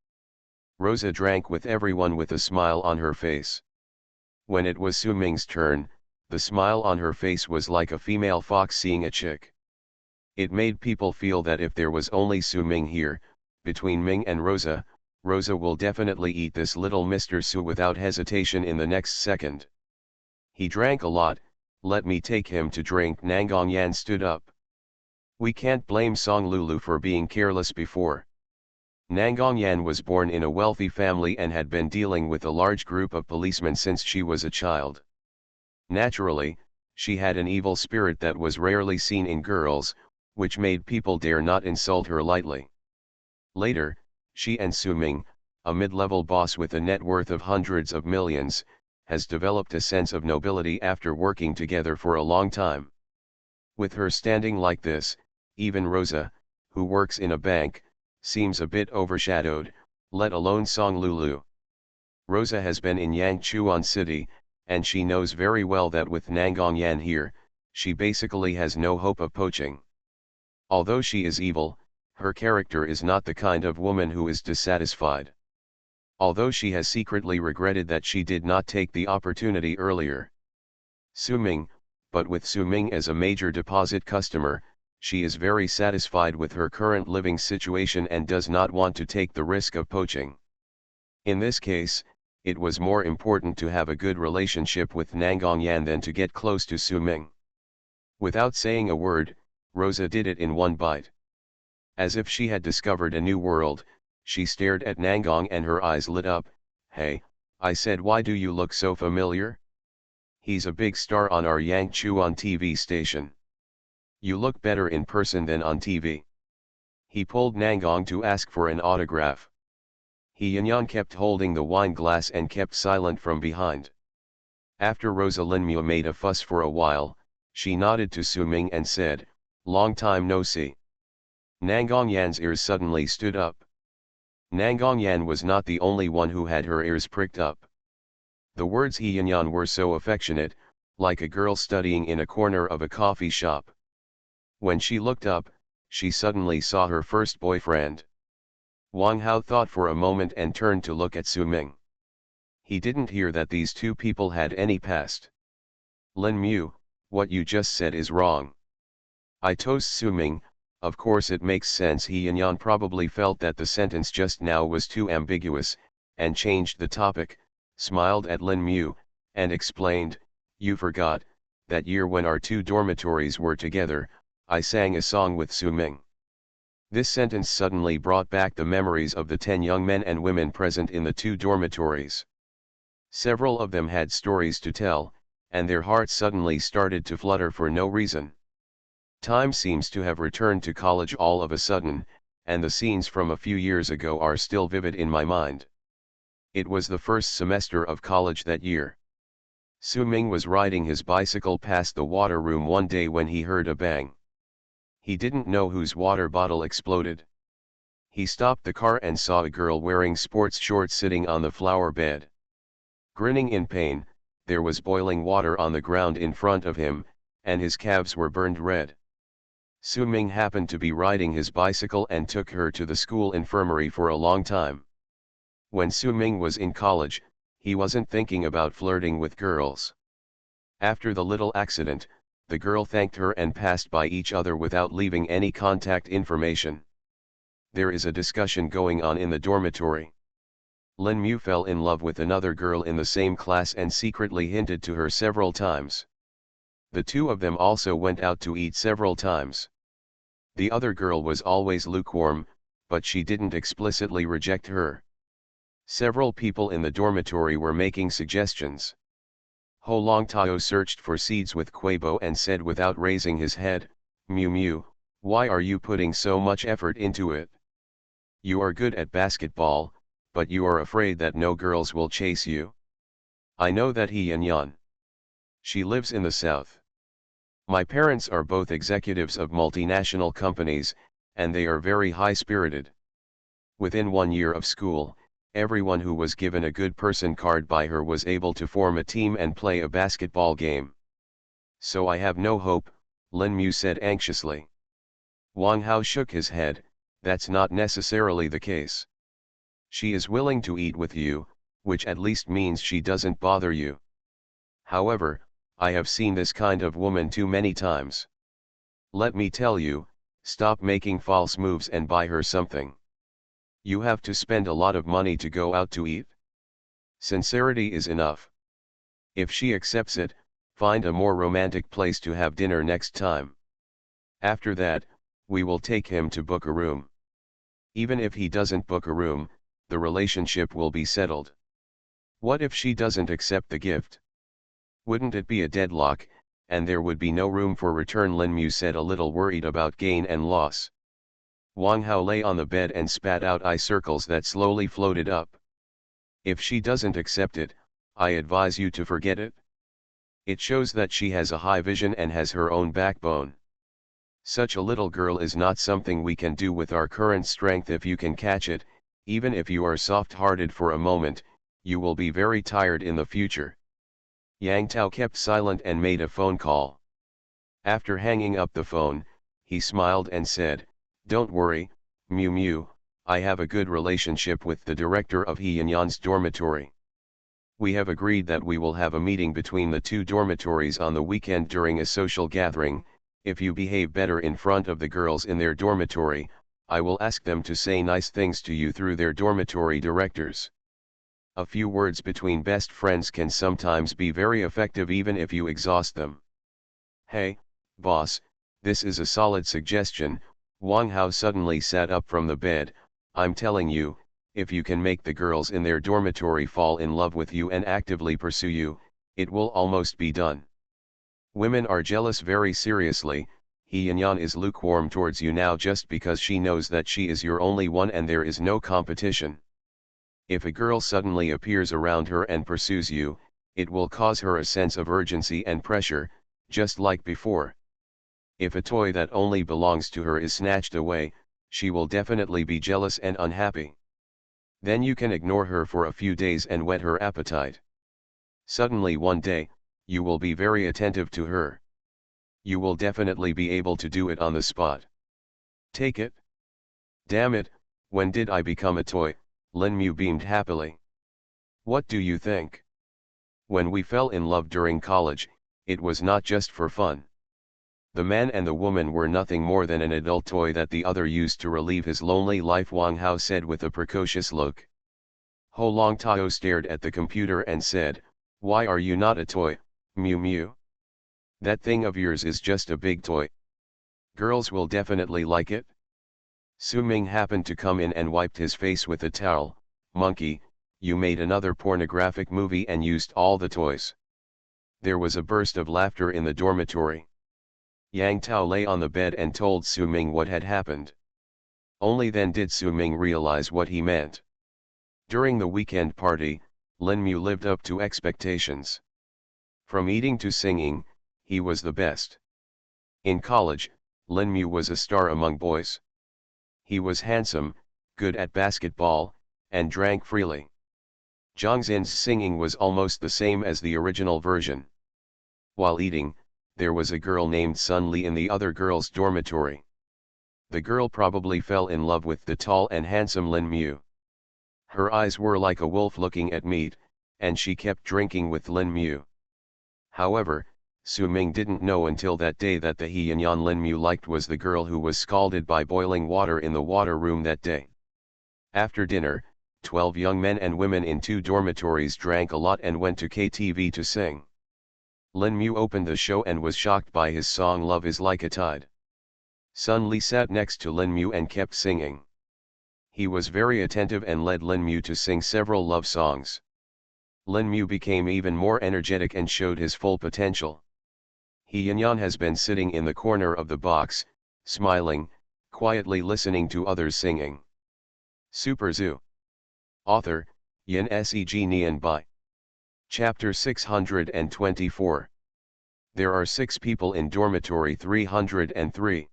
Rosa drank with everyone with a smile on her face. When it was Su Ming's turn, the smile on her face was like a female fox seeing a chick. It made people feel that if there was only Su Ming here, between Ming and Rosa, Rosa will definitely eat this little Mr. Su without hesitation in the next second. He drank a lot, let me take him to drink. Nangong Yan stood up. We can't blame Song Lulu for being careless before. Nangong Yan was born in a wealthy family and had been dealing with a large group of policemen since she was a child. Naturally, she had an evil spirit that was rarely seen in girls, which made people dare not insult her lightly. Later, she and Su Ming, a mid-level boss with a net worth of hundreds of millions, has developed a sense of nobility after working together for a long time. With her standing like this, even Rosa, who works in a bank, seems a bit overshadowed, let alone Song Lulu. Rosa has been in Yangchuan City, and she knows very well that with Nangong Yan here, she basically has no hope of poaching. Although she is evil, her character is not the kind of woman who is dissatisfied. Although she has secretly regretted that she did not take the opportunity earlier. Su Ming, but with Su Ming as a major deposit customer, she is very satisfied with her current living situation and does not want to take the risk of poaching. In this case, it was more important to have a good relationship with Nangong Yan than to get close to Su Ming. Without saying a word, Rosa did it in one bite. As if she had discovered a new world, she stared at Nangong and her eyes lit up. Hey, I said, why do you look so familiar? He's a big star on our Yangchuan TV station. You look better in person than on TV. He pulled Nangong to ask for an autograph. He Yanyan kept holding the wine glass and kept silent from behind. After Rosa Linmu made a fuss for a while, she nodded to Su Ming and said, long time no see. Nangong Yan's ears suddenly stood up. Nangong Yan was not the only one who had her ears pricked up. The words he Yanyan were so affectionate, like a girl studying in a corner of a coffee shop. When she looked up, she suddenly saw her first boyfriend. Wang Hao thought for a moment and turned to look at Su Ming. He didn't hear that these two people had any past. Lin Mu, what you just said is wrong. I toast Su Ming. Of course it makes sense. He Yanyan probably felt that the sentence just now was too ambiguous, and changed the topic, smiled at Lin Mu, and explained, you forgot, that year when our two dormitories were together, I sang a song with Su Ming. This sentence suddenly brought back the memories of the 10 young men and women present in the two dormitories. Several of them had stories to tell, and their hearts suddenly started to flutter for no reason. Time seems to have returned to college all of a sudden, and the scenes from a few years ago are still vivid in my mind. It was the first semester of college that year. Su Ming was riding his bicycle past the water room one day when he heard a bang. He didn't know whose water bottle exploded. He stopped the car and saw a girl wearing sports shorts sitting on the flower bed. Grinning in pain, there was boiling water on the ground in front of him, and his calves were burned red. Su Ming happened to be riding his bicycle and took her to the school infirmary for a long time. When Su Ming was in college, he wasn't thinking about flirting with girls. After the little accident, the girl thanked her and passed by each other without leaving any contact information. There is a discussion going on in the dormitory. Lin Mu fell in love with another girl in the same class and secretly hinted to her several times. The two of them also went out to eat several times. The other girl was always lukewarm, but she didn't explicitly reject her. Several people in the dormitory were making suggestions. Ho Long Tao searched for seeds with Quabo and said without raising his head, Mew Mew, why are you putting so much effort into it? You are good at basketball, but you are afraid that no girls will chase you. I know that he Yan. She lives in the south. My parents are both executives of multinational companies, and they are very high-spirited. Within 1 year of school, everyone who was given a good person card by her was able to form a team and play a basketball game. So I have no hope, Lin Mu said anxiously. Wang Hao shook his head, that's not necessarily the case. She is willing to eat with you, which at least means she doesn't bother you. However, I have seen this kind of woman too many times. Let me tell you, stop making false moves and buy her something. You have to spend a lot of money to go out to eat. Sincerity is enough. If she accepts it, find a more romantic place to have dinner next time. After that, we will take him to book a room. Even if he doesn't book a room, the relationship will be settled. What if she doesn't accept the gift? Wouldn't it be a deadlock, and there would be no room for return? Lin Mu said, a little worried about gain and loss. Wang Hao lay on the bed and spat out eye circles that slowly floated up. If she doesn't accept it, I advise you to forget it. It shows that she has a high vision and has her own backbone. Such a little girl is not something we can do with our current strength. If you can catch it, even if you are soft-hearted for a moment, you will be very tired in the future. Yang Tao kept silent and made a phone call. After hanging up the phone, he smiled and said, "Don't worry, Miu Miu, I have a good relationship with the director of He Yanyan's dormitory. We have agreed that we will have a meeting between the two dormitories on the weekend during a social gathering. If you behave better in front of the girls in their dormitory, I will ask them to say nice things to you through their dormitory directors. A few words between best friends can sometimes be very effective even if you exhaust them." "Hey, boss, this is a solid suggestion." Wang Hao suddenly sat up from the bed. "I'm telling you, if you can make the girls in their dormitory fall in love with you and actively pursue you, it will almost be done. Women are jealous very seriously. He Yanyan is lukewarm towards you now just because she knows that she is your only one and there is no competition. If a girl suddenly appears around her and pursues you, it will cause her a sense of urgency and pressure, just like before. If a toy that only belongs to her is snatched away, she will definitely be jealous and unhappy. Then you can ignore her for a few days and whet her appetite. Suddenly one day, you will be very attentive to her. You will definitely be able to do it on the spot. Take it." "Damn it, when did I become a toy?" Lin Mu beamed happily. "What do you think? When we fell in love during college, it was not just for fun. The man and the woman were nothing more than an adult toy that the other used to relieve his lonely life," Wang Hao said with a precocious look. Ho Long Tao stared at the computer and said, "Why are you not a toy, Miu Miu? That thing of yours is just a big toy. Girls will definitely like it." Su Ming happened to come in and wiped his face with a towel. "Monkey, you made another pornographic movie and used all the toys." There was a burst of laughter in the dormitory. Yang Tao lay on the bed and told Su Ming what had happened. Only then did Su Ming realize what he meant. During the weekend party, Lin Mu lived up to expectations. From eating to singing, he was the best. In college, Lin Mu was a star among boys. He was handsome, good at basketball, and drank freely. Zhang Xin's singing was almost the same as the original version. While eating, there was a girl named Sun Li in the other girls' dormitory. The girl probably fell in love with the tall and handsome Lin Mu. Her eyes were like a wolf looking at meat, and she kept drinking with Lin Mu. However, Su Ming didn't know until that day that the He Yanyan Lin Mu liked was the girl who was scalded by boiling water in the water room that day. After dinner, 12 young men and women in 2 dormitories drank a lot and went to KTV to sing. Lin Mu opened the show and was shocked by his song "Love is Like a Tide." Sun Li sat next to Lin Mu and kept singing. He was very attentive and led Lin Mu to sing several love songs. Lin Mu became even more energetic and showed his full potential. He Yanyan has been sitting in the corner of the box, smiling, quietly listening to others singing. Super Zoo. Author, Yin Seg Nian Bai. Chapter 624. There are 6 people in dormitory 303.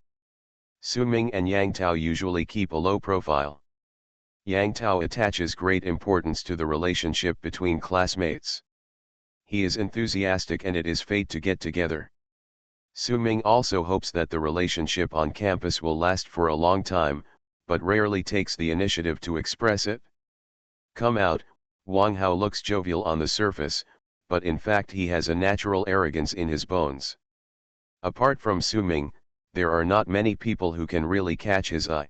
Su Ming and Yang Tao usually keep a low profile. Yang Tao attaches great importance to the relationship between classmates. He is enthusiastic and it is fate to get together. Ming also hopes that the relationship on campus will last for a long time, but rarely takes the initiative to express it. Come out, Wang Hao looks jovial on the surface, but in fact he has a natural arrogance in his bones. Apart from Ming, there are not many people who can really catch his eye.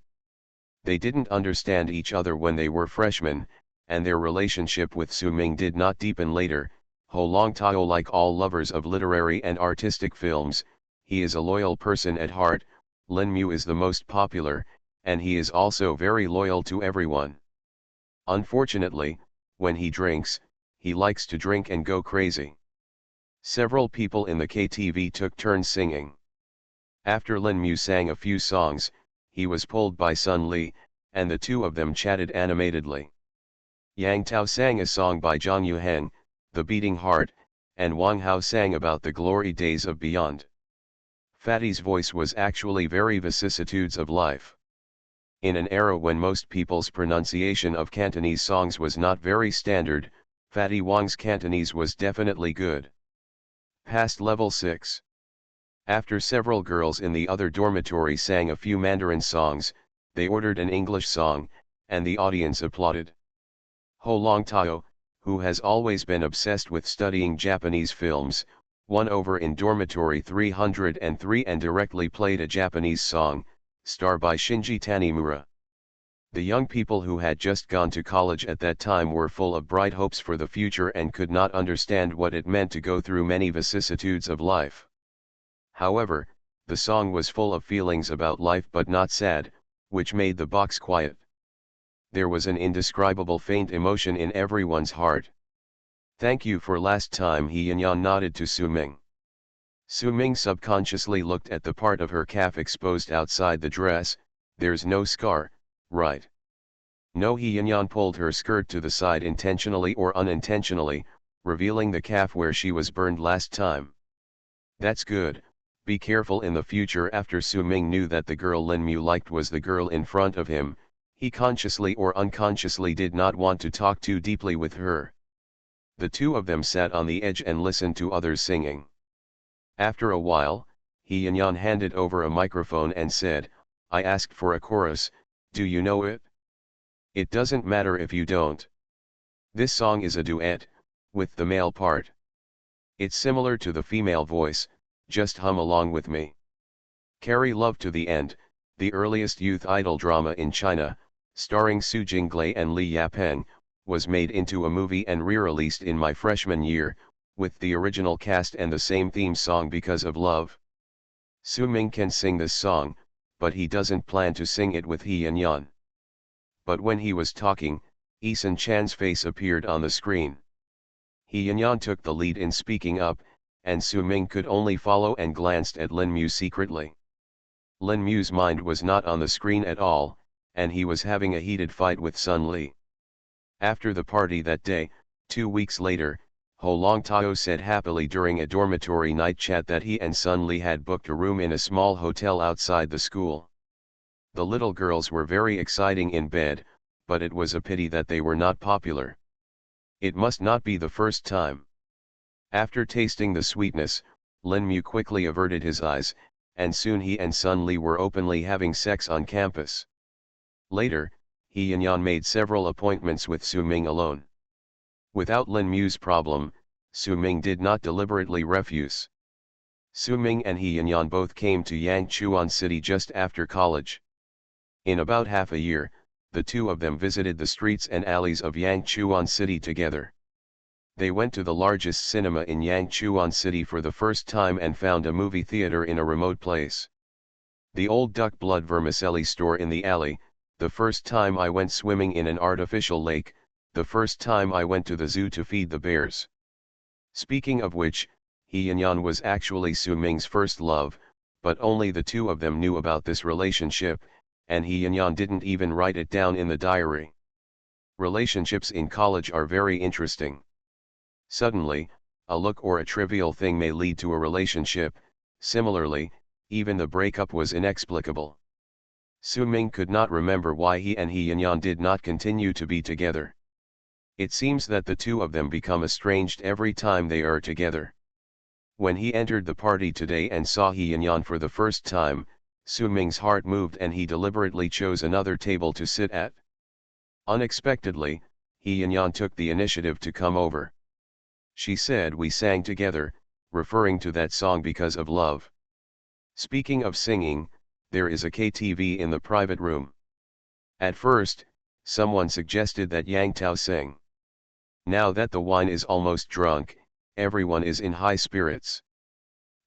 They didn't understand each other when they were freshmen, and their relationship with Ming did not deepen later. Ho Longtao, like all lovers of literary and artistic films, he is a loyal person at heart. Lin Mu is the most popular, and he is also very loyal to everyone. Unfortunately, when he drinks, he likes to drink and go crazy. Several people in the KTV took turns singing. After Lin Mu sang a few songs, he was pulled by Sun Li, and the two of them chatted animatedly. Yang Tao sang a song by Zhang Yuheng, The Beating Heart, and Wang Hao sang about the glory days of beyond. Fatty's voice was actually very vicissitudes of life. In an era when most people's pronunciation of Cantonese songs was not very standard, Fatty Wang's Cantonese was definitely good. Past level 6. After several girls in the other dormitory sang a few Mandarin songs, they ordered an English song, and the audience applauded. Ho Longtao, who has always been obsessed with studying Japanese films, won over in dormitory 303 and directly played a Japanese song, Star by Shinji Tanimura. The young people who had just gone to college at that time were full of bright hopes for the future and could not understand what it meant to go through many vicissitudes of life. However, the song was full of feelings about life but not sad, which made the box quiet. There was an indescribable faint emotion in everyone's heart. Thank you for last time, He Yanyan nodded to Ming. Ming subconsciously looked at the part of her calf exposed outside the dress. There's no scar, right? No. He Yanyan pulled her skirt to the side intentionally or unintentionally, revealing the calf where she was burned last time. That's good. Be careful in the future. After Ming knew that the girl Lin Mu liked was the girl in front of him, he consciously or unconsciously did not want to talk too deeply with her. The two of them sat on the edge and listened to others singing. After a while, He Yanyan handed over a microphone and said, I asked for a chorus, do you know it? It doesn't matter if you don't. This song is a duet, with the male part. It's similar to the female voice, just hum along with me. Carry Love to the End, the earliest youth idol drama in China, starring Su Jinglei and Li Yapeng, was made into a movie and re-released in my freshman year, with the original cast and the same theme song Because of Love. Ming can sing this song, but he doesn't plan to sing it with He Yanyan. But when he was talking, Eason Chan's face appeared on the screen. He Yanyan took the lead in speaking up, and Ming could only follow and glanced at Lin Mu secretly. Lin Mu's mind was not on the screen at all, and he was having a heated fight with Sun Li. After the party that day, 2 weeks later, Ho Longtao said happily during a dormitory night chat that he and Sun Li had booked a room in a small hotel outside the school. The little girls were very exciting in bed, but it was a pity that they were not popular. It must not be the first time. After tasting the sweetness, Lin Mu quickly averted his eyes, and soon he and Sun Li were openly having sex on campus. Later, He Yanyan made several appointments with Ming alone. Without Lin Mu's problem, Ming did not deliberately refuse. Ming and He Yanyan both came to Yangchuan City just after college. In about half a year, the two of them visited the streets and alleys of Yangchuan City together. They went to the largest cinema in Yangchuan City for the first time and found a movie theater in a remote place. The old duck blood vermicelli store in the alley, the first time I went swimming in an artificial lake, the first time I went to the zoo to feed the bears. Speaking of which, He Yanyan was actually Ming's first love, but only the two of them knew about this relationship, and He Yanyan didn't even write it down in the diary. Relationships in college are very interesting. Suddenly, a look or a trivial thing may lead to a relationship. Similarly, even the breakup was inexplicable. Ming could not remember why he and He Yanyan did not continue to be together. It seems that the two of them become estranged every time they are together. When he entered the party today and saw He Yanyan for the first time, Su Ming's heart moved and he deliberately chose another table to sit at. Unexpectedly, He Yanyan took the initiative to come over. She said we sang together, referring to that song Because of Love. Speaking of singing, there is a KTV in the private room. At first, someone suggested that Yang Tao sing. Now that the wine is almost drunk, everyone is in high spirits.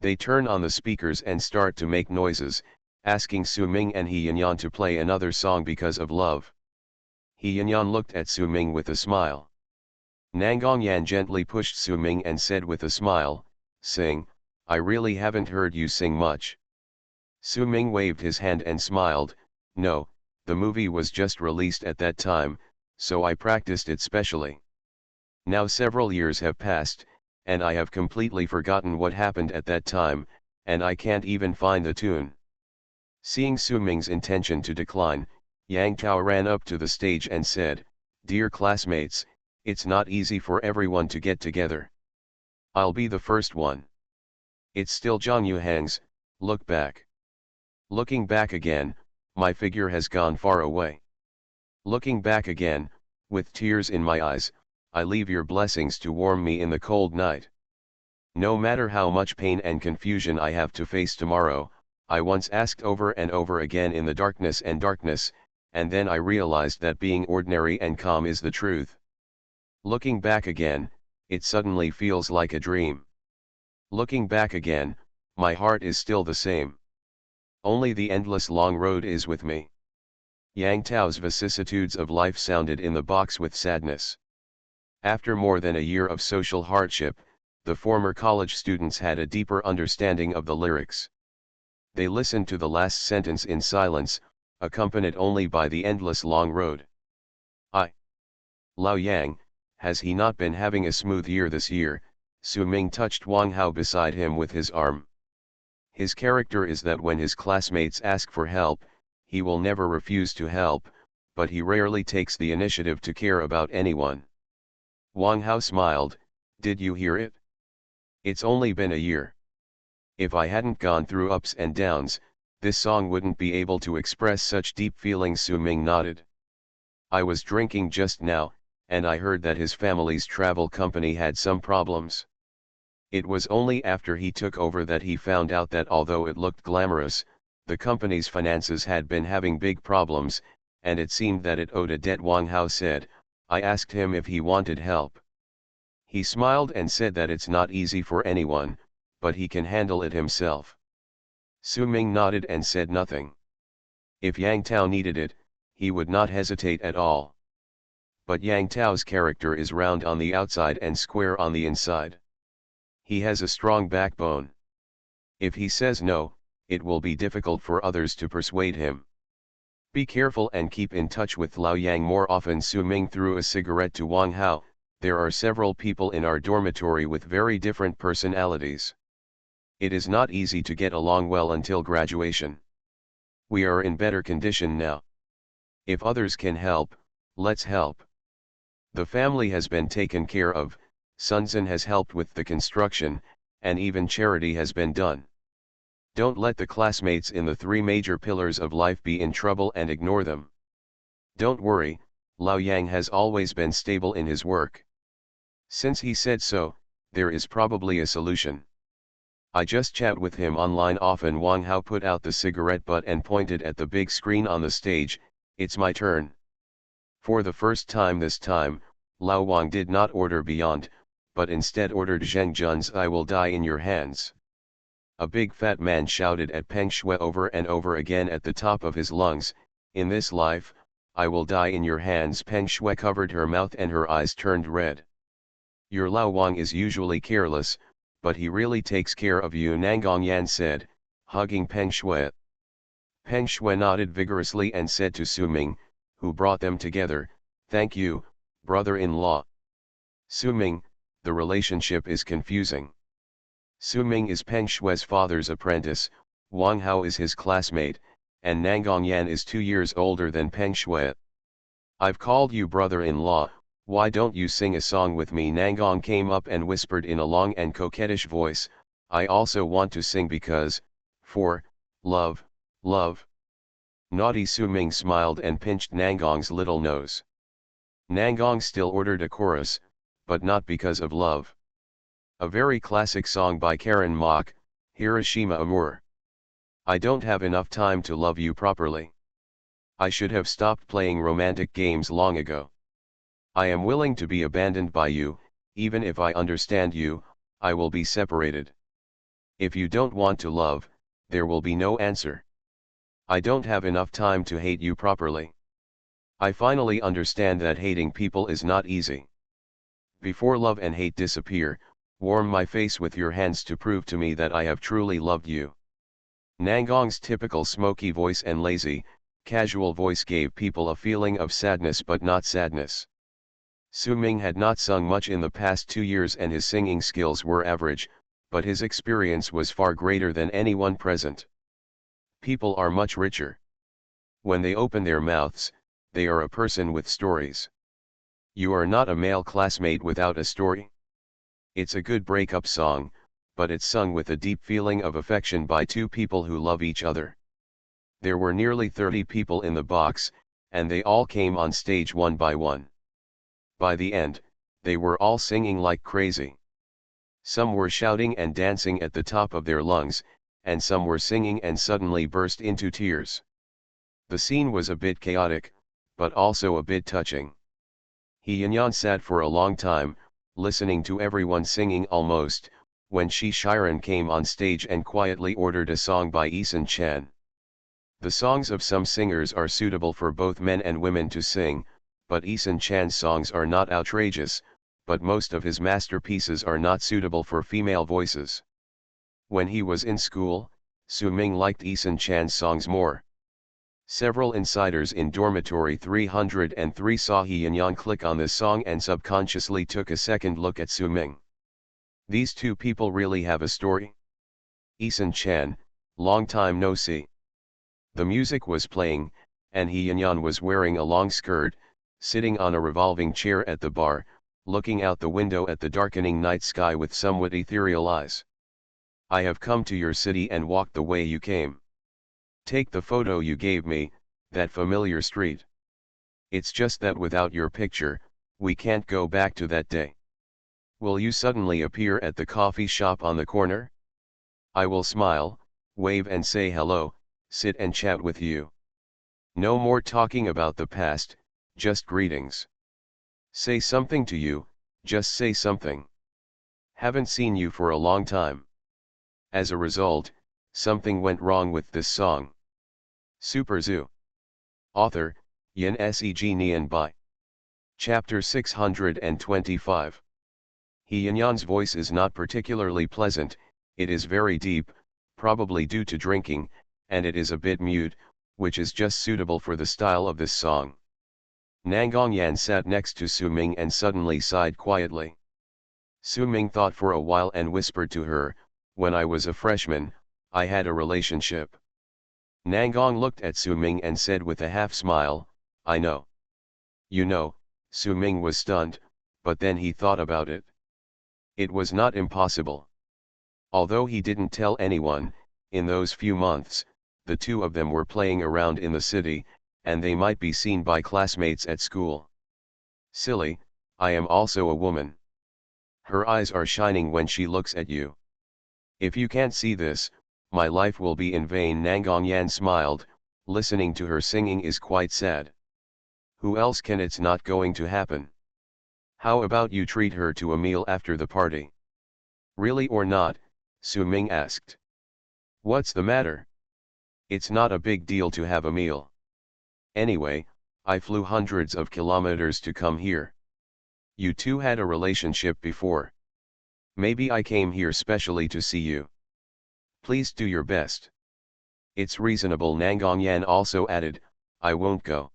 They turn on the speakers and start to make noises, asking Su Ming and He Yanyan to play another song Because of Love. He Yanyan looked at Su Ming with a smile. Nangong Yan gently pushed Su Ming and said with a smile, "Sing, I really haven't heard you sing much." Su Ming waved his hand and smiled, "No, the movie was just released at that time, so I practiced it specially. Now several years have passed, and I have completely forgotten what happened at that time, and I can't even find the tune." Seeing Su Ming's intention to decline, Yang Tao ran up to the stage and said, "Dear classmates, it's not easy for everyone to get together. I'll be the first one. It's still Zhang Yuhang's, look back. Looking back again, my figure has gone far away. Looking back again, with tears in my eyes, I leave your blessings to warm me in the cold night. No matter how much pain and confusion I have to face tomorrow, I once asked over and over again in the darkness, and then I realized that being ordinary and calm is the truth. Looking back again, it suddenly feels like a dream. Looking back again, my heart is still the same. Only the endless long road is with me." Yang Tao's vicissitudes of life sounded in the box with sadness. After more than a year of social hardship, the former college students had a deeper understanding of the lyrics. They listened to the last sentence in silence, accompanied only by the endless long road. Lao Yang, has he not been having a smooth year this year?" Su Ming touched Wang Hao beside him with his arm. "His character is that when his classmates ask for help, he will never refuse to help, but he rarely takes the initiative to care about anyone." Wang Hao smiled, "Did you hear it? It's only been a year. If I hadn't gone through ups and downs, this song wouldn't be able to express such deep feelings." Su Ming nodded. "I was drinking just now, and I heard that his family's travel company had some problems. It was only after he took over that he found out that although it looked glamorous, the company's finances had been having big problems, and it seemed that it owed a debt." Wang Hao said, "I asked him if he wanted help. He smiled and said that it's not easy for anyone, but he can handle it himself." Su Ming nodded and said nothing. If Yang Tao needed it, he would not hesitate at all. But Yang Tao's character is round on the outside and square on the inside. He has a strong backbone. If he says no, it will be difficult for others to persuade him. Be careful and keep in touch with Lao Yang more often." Su Ming threw a cigarette to Wang Hao. "There are several people in our dormitory with very different personalities. It is not easy to get along well until graduation. We are in better condition now. If others can help, let's help. The family has been taken care of, Sunzin has helped with the construction, and even charity has been done. Don't let the classmates in the three major pillars of life be in trouble and ignore them. Don't worry, Lao Yang has always been stable in his work. Since he said so, there is probably a solution. I just chat with him online often." Wang Hao put out the cigarette butt and pointed at the big screen on the stage. "It's my turn." For the first time this time, Lao Wang did not order Beyond, but instead ordered Zheng Jun's "I Will Die in Your Hands." A big fat man shouted at Peng Shui over and over again at the top of his lungs, "In this life, I will die in your hands." Peng Shui covered her mouth and her eyes turned red. "Your Lao Wang is usually careless, but he really takes care of you," Nangong Yan said, hugging Peng Shui. Peng Shui nodded vigorously and said to Su Ming, who brought them together, "Thank you, brother-in-law." Su Ming, the relationship is confusing. Su Ming is Peng Shui's father's apprentice, Wang Hao is his classmate, and Nangong Yan is 2 years older than Peng Shui. "I've called you brother-in-law, why don't you sing a song with me?" Nangong came up and whispered in a long and coquettish voice, I also want to sing because, for, love, love. Naughty Su Ming smiled and pinched Nangong's little nose. Nangong still ordered a chorus, but not because of love. A very classic song by Karen Mok, Hiroshima Amour. I don't have enough time to love you properly. I should have stopped playing romantic games long ago. I am willing to be abandoned by you, even if I understand you, I will be separated. If you don't want to love, there will be no answer. I don't have enough time to hate you properly. I finally understand that hating people is not easy. Before love and hate disappear, warm my face with your hands to prove to me that I have truly loved you. Nangong's typical smoky voice and lazy, casual voice gave people a feeling of sadness but not sadness. Su Ming had not sung much in the past 2 years and his singing skills were average, but his experience was far greater than anyone present. People are much richer. When they open their mouths, they are a person with stories. You are not a male classmate without a story. It's a good breakup song, but it's sung with a deep feeling of affection by two people who love each other. There were nearly 30 people in the box, and they all came on stage one by one. By the end, they were all singing like crazy. Some were shouting and dancing at the top of their lungs, and some were singing and suddenly burst into tears. The scene was a bit chaotic, but also a bit touching. He Yanyan sat for a long time, listening to everyone singing almost, when Shi Shiren came on stage and quietly ordered a song by Eason Chan. The songs of some singers are suitable for both men and women to sing, but Eason Chan's songs are not outrageous, but most of his masterpieces are not suitable for female voices. When he was in school, Su Ming liked Eason Chan's songs more. Several insiders in dormitory 303 saw He Yanyan click on this song and subconsciously took a second look at Su Ming. These two people really have a story. Eason Chan, long time no see. The music was playing, and He Yanyan was wearing a long skirt, sitting on a revolving chair at the bar, looking out the window at the darkening night sky with somewhat ethereal eyes. I have come to your city and walked the way you came. Take the photo you gave me, that familiar street. It's just that without your picture, we can't go back to that day. Will you suddenly appear at the coffee shop on the corner? I will smile, wave and say hello, sit and chat with you. No more talking about the past, just greetings. Say something to you, just say something. Haven't seen you for a long time. As a result, something went wrong with this song. Super Zoo. Author, Yin Seg Nian Bai. Chapter 625. He Yanyan's voice is not particularly pleasant, it is very deep, probably due to drinking, and it is a bit mute, which is just suitable for the style of this song. Nangong Yan sat next to Su Ming and suddenly sighed quietly. Su Ming thought for a while and whispered to her, when I was a freshman, I had a relationship. Nangong looked at Su Ming and said with a half smile, I know. You know, Su Ming was stunned, but then he thought about it. It was not impossible. Although he didn't tell anyone, in those few months, the two of them were playing around in the city, and they might be seen by classmates at school. Silly, I am also a woman. Her eyes are shining when she looks at you. If you can't see this, my life will be in vain. Nangong Yan smiled, listening to her singing is quite sad. Who else can? It's not going to happen. How about you treat her to a meal after the party? Really or not? Su Ming asked. What's the matter? It's not a big deal to have a meal. Anyway, I flew hundreds of kilometers to come here. You two had a relationship before. Maybe I came here specially to see you. Please do your best. It's reasonable. Nangong Yan also added, I won't go.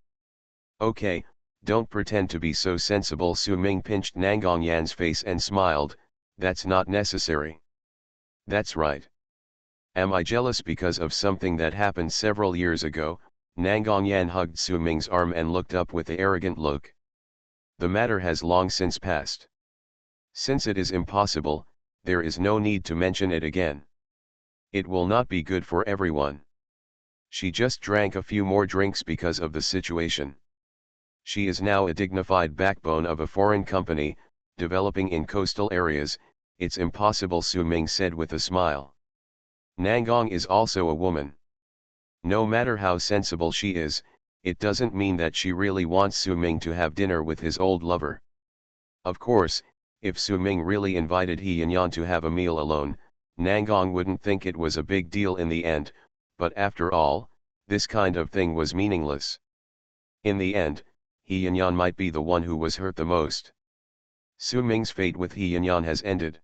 Okay, don't pretend to be so sensible. Su Ming pinched Nangong Yan's face and smiled, that's not necessary. That's right. Am I jealous because of something that happened several years ago? Nangong Yan hugged Su Ming's arm and looked up with an arrogant look. The matter has long since passed. Since it is impossible, there is no need to mention it again. It will not be good for everyone. She just drank a few more drinks because of the situation. She is now a dignified backbone of a foreign company, developing in coastal areas. It's impossible, Su Ming said with a smile. Nangong is also a woman. No matter how sensible she is, it doesn't mean that she really wants Su Ming to have dinner with his old lover. Of course, if Su Ming really invited He Yanyan to have a meal alone, Nangong wouldn't think it was a big deal in the end, but after all, this kind of thing was meaningless. In the end, He Yanyan might be the one who was hurt the most. Su Ming's fate with He Yanyan has ended.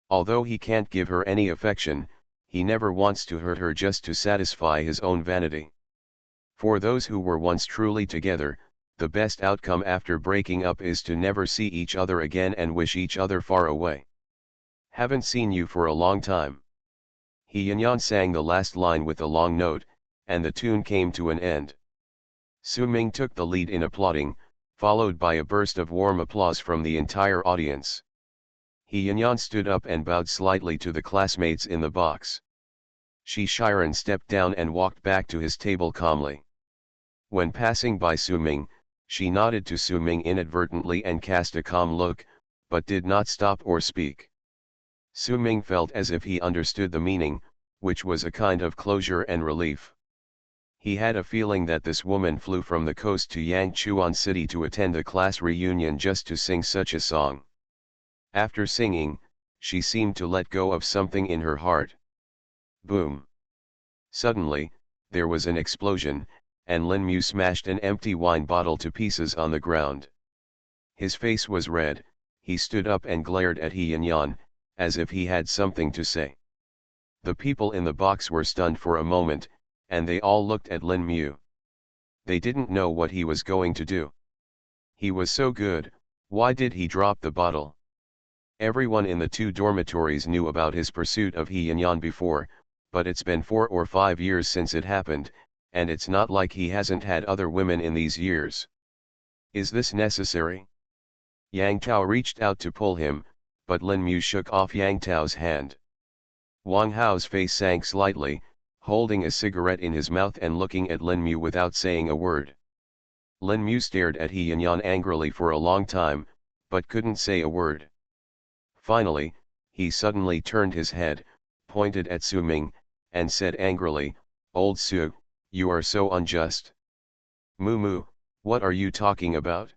Although he can't give her any affection, he never wants to hurt her just to satisfy his own vanity. For those who were once truly together, the best outcome after breaking up is to never see each other again and wish each other far away. Haven't seen you for a long time. He Yanyan sang the last line with a long note, and the tune came to an end. Su Ming took the lead in applauding, followed by a burst of warm applause from the entire audience. He Yanyan stood up and bowed slightly to the classmates in the box. Shi Shiren stepped down and walked back to his table calmly. When passing by Su Ming, she nodded to Su Ming inadvertently and cast a calm look, but did not stop or speak. Su Ming felt as if he understood the meaning, which was a kind of closure and relief. He had a feeling that this woman flew from the coast to Yangchuan City to attend a class reunion just to sing such a song. After singing, she seemed to let go of something in her heart. Boom! Suddenly, there was an explosion, and Lin Mu smashed an empty wine bottle to pieces on the ground. His face was red, he stood up and glared at He Yanyan, as if he had something to say. The people in the box were stunned for a moment, and they all looked at Lin Mu. They didn't know what he was going to do. He was so good, why did he drop the bottle? Everyone in the two dormitories knew about his pursuit of He Yanyan before, but it's been 4 or 5 years since it happened, and it's not like he hasn't had other women in these years. Is this necessary? Yang Tao reached out to pull him, but Lin Mu shook off Yang Tao's hand. Wang Hao's face sank slightly, holding a cigarette in his mouth and looking at Lin Mu without saying a word. Lin Mu stared at He Yanyan angrily for a long time, but couldn't say a word. Finally, he suddenly turned his head, pointed at Su Ming, and said angrily, "Old Su, you are so unjust. Mu, what are you talking about?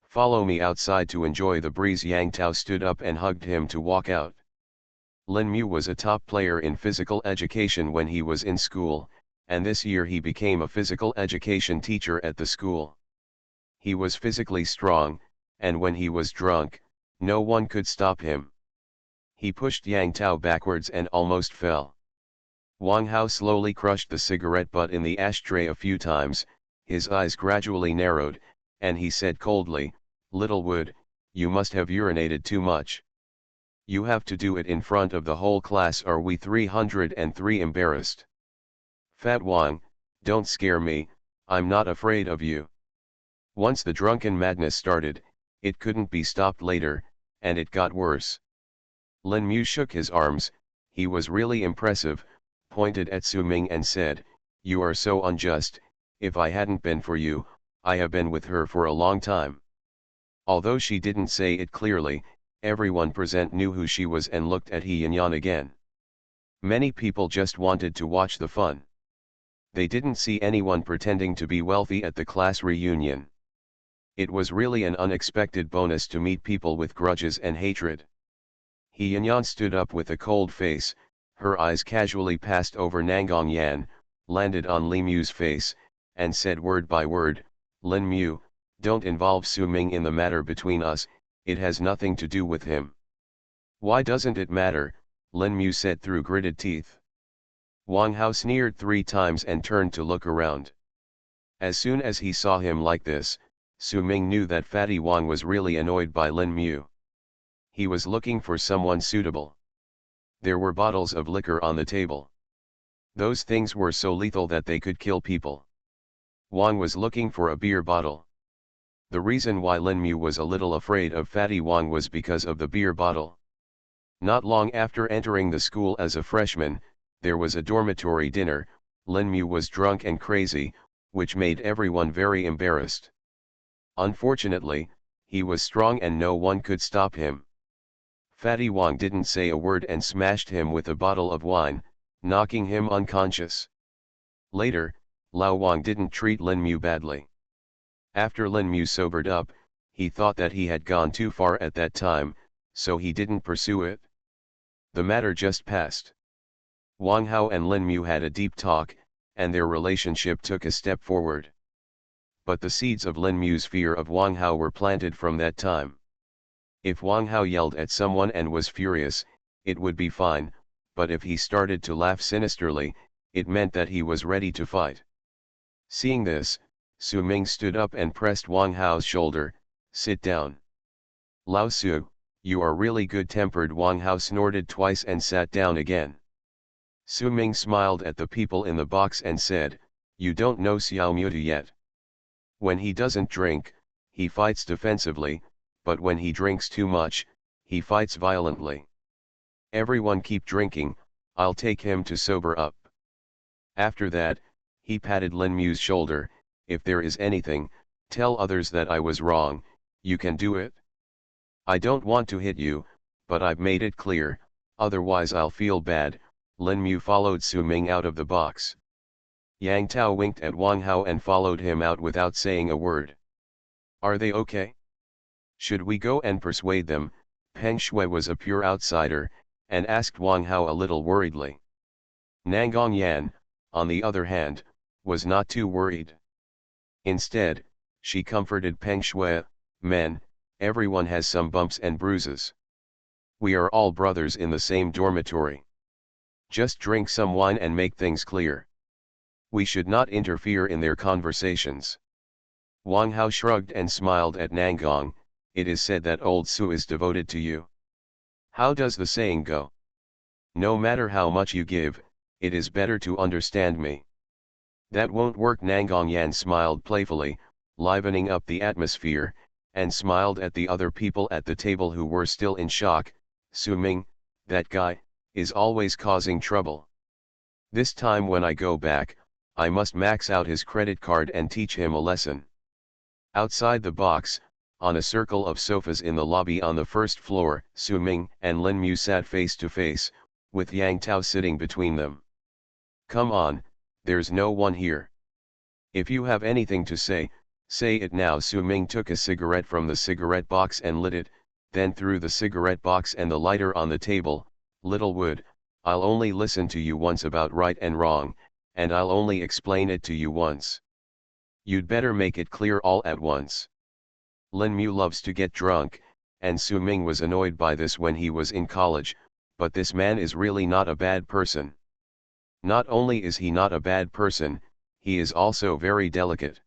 Follow me outside to enjoy the breeze." Yang Tao stood up and hugged him to walk out. Lin Mu was a top player in physical education when he was in school, and this year he became a physical education teacher at the school. He was physically strong, and when he was drunk, no one could stop him. He pushed Yang Tao backwards and almost fell. Wang Hao slowly crushed the cigarette butt in the ashtray a few times, his eyes gradually narrowed, and he said coldly, "Little Wood, you must have urinated too much. You have to do it in front of the whole class. Are we 303 embarrassed? Fat Wang, don't scare me, I'm not afraid of you." Once the drunken madness started, it couldn't be stopped later, and it got worse. Lin Mu shook his arms, he was really impressive, pointed at Su Ming and said, "You are so unjust, if I hadn't been for you, I have been with her for a long time." Although she didn't say it clearly, everyone present knew who she was and looked at He Yanyan again. Many people just wanted to watch the fun. They didn't see anyone pretending to be wealthy at the class reunion. It was really an unexpected bonus to meet people with grudges and hatred. He Yanyan stood up with a cold face, her eyes casually passed over Nangong Yan, landed on Li Mu's face, and said word by word, "Lin Mu, don't involve Su Ming in the matter between us, it has nothing to do with him." "Why doesn't it matter?" Lin Mu said through gritted teeth. Wang Hao sneered 3 times and turned to look around. As soon as he saw him like this, Su Ming knew that Fatty Wang was really annoyed by Lin Mu. He was looking for someone suitable. There were bottles of liquor on the table. Those things were so lethal that they could kill people. Wang was looking for a beer bottle. The reason why Lin Mu was a little afraid of Fatty Wang was because of the beer bottle. Not long after entering the school as a freshman, there was a dormitory dinner. Lin Mu was drunk and crazy, which made everyone very embarrassed. Unfortunately, he was strong and no one could stop him. Fatty Wang didn't say a word and smashed him with a bottle of wine, knocking him unconscious. Later, Lao Wang didn't treat Lin Mu badly. After Lin Mu sobered up, he thought that he had gone too far at that time, so he didn't pursue it. The matter just passed. Wang Hao and Lin Mu had a deep talk, and their relationship took a step forward. But the seeds of Lin Mu's fear of Wang Hao were planted from that time. If Wang Hao yelled at someone and was furious, it would be fine, but if he started to laugh sinisterly, it meant that he was ready to fight. Seeing this, Su Ming stood up and pressed Wang Hao's shoulder. "Sit down." "Lao Su, you are really good-tempered." Wang Hao snorted twice and sat down again. Su Ming smiled at the people in the box and said, "You don't know Xiao Mutu yet. When he doesn't drink, he fights defensively, but when he drinks too much, he fights violently. Everyone keep drinking, I'll take him to sober up." After that, he patted Lin Mu's shoulder. "If there is anything, tell others that I was wrong. You can do it. I don't want to hit you, but I've made it clear, otherwise I'll feel bad." Lin Mu followed Su Ming out of the box. Yang Tao winked at Wang Hao and followed him out without saying a word. "Are they okay? Should we go and persuade them?" Peng Shui was a pure outsider, and asked Wang Hao a little worriedly. Nangong Yan, on the other hand, was not too worried. Instead, she comforted Peng Shui, "Men, everyone has some bumps and bruises. We are all brothers in the same dormitory. Just drink some wine and make things clear. We should not interfere in their conversations." Wang Hao shrugged and smiled at Nangong. "It is said that old Su is devoted to you. How does the saying go? No matter how much you give, it is better to understand me." "That won't work." Nangong Yan smiled playfully, livening up the atmosphere, and smiled at the other people at the table who were still in shock. "Su Ming, that guy, is always causing trouble. This time when I go back, I must max out his credit card and teach him a lesson." Outside the box, on a circle of sofas in the lobby on the first floor, Su Ming and Lin Mu sat face to face, with Yang Tao sitting between them. "Come on, there's no one here. If you have anything to say it now." Su Ming took a cigarette from the cigarette box and lit it, then threw the cigarette box and the lighter on the table. "Littlewood, I'll only listen to you once about right and wrong, and I'll only explain it to you once. You'd better make it clear all at once." Lin Mu loves to get drunk, and Su Ming was annoyed by this when he was in college, but this man is really not a bad person. Not only is he not a bad person, he is also very delicate.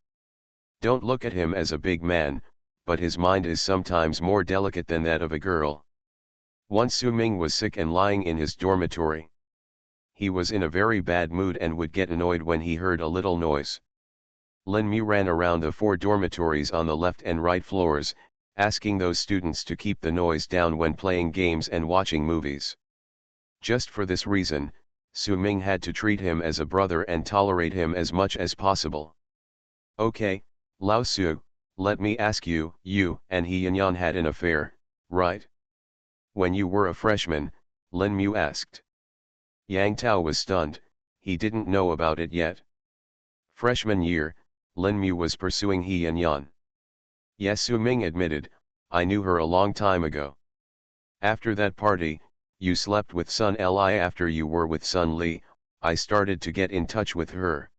Don't look at him as a big man, but his mind is sometimes more delicate than that of a girl. Once Su Ming was sick and lying in his dormitory. He was in a very bad mood and would get annoyed when he heard a little noise. Lin Mu ran around the 4 dormitories on the left and right floors, asking those students to keep the noise down when playing games and watching movies. Just for this reason, Su Ming had to treat him as a brother and tolerate him as much as possible. "Okay, Lao Su, let me ask you, you and He Yanyan had an affair, right? When you were a freshman?" Lin Mu asked. Yang Tao was stunned, he didn't know about it yet. Freshman year, Lin Mu was pursuing He Yanyan. "Yes," Su Ming admitted, "I knew her a long time ago. After that party, you slept with Sun Li. After you were with Sun Li, I started to get in touch with her.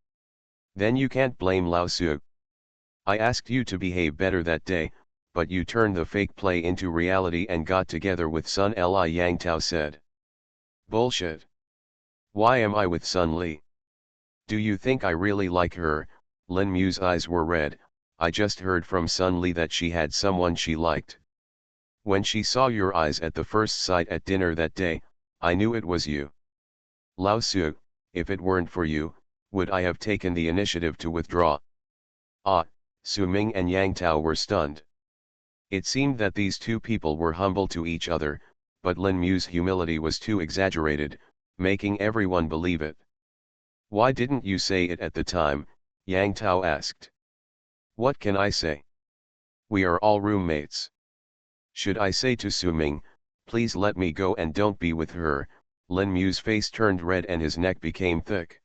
Then you can't blame Lao Su. I asked you to behave better that day, but you turned the fake play into reality and got together with Sun Li." Yang Tao said. "Bullshit. Why am I with Sun Li? Do you think I really like her?" Lin Mu's eyes were red. "I just heard from Sun Li that she had someone she liked. When she saw your eyes at the first sight at dinner that day, I knew it was you. Lao Su, if it weren't for you, would I have taken the initiative to withdraw?" Ah, Su Ming and Yang Tao were stunned. It seemed that these two people were humble to each other, but Lin Mu's humility was too exaggerated, making everyone believe it. "Why didn't you say it at the time?" Yang Tao asked. "What can I say? We are all roommates. Should I say to Su Ming, 'Please let me go and don't be with her'?" Lin Mu's face turned red and his neck became thick.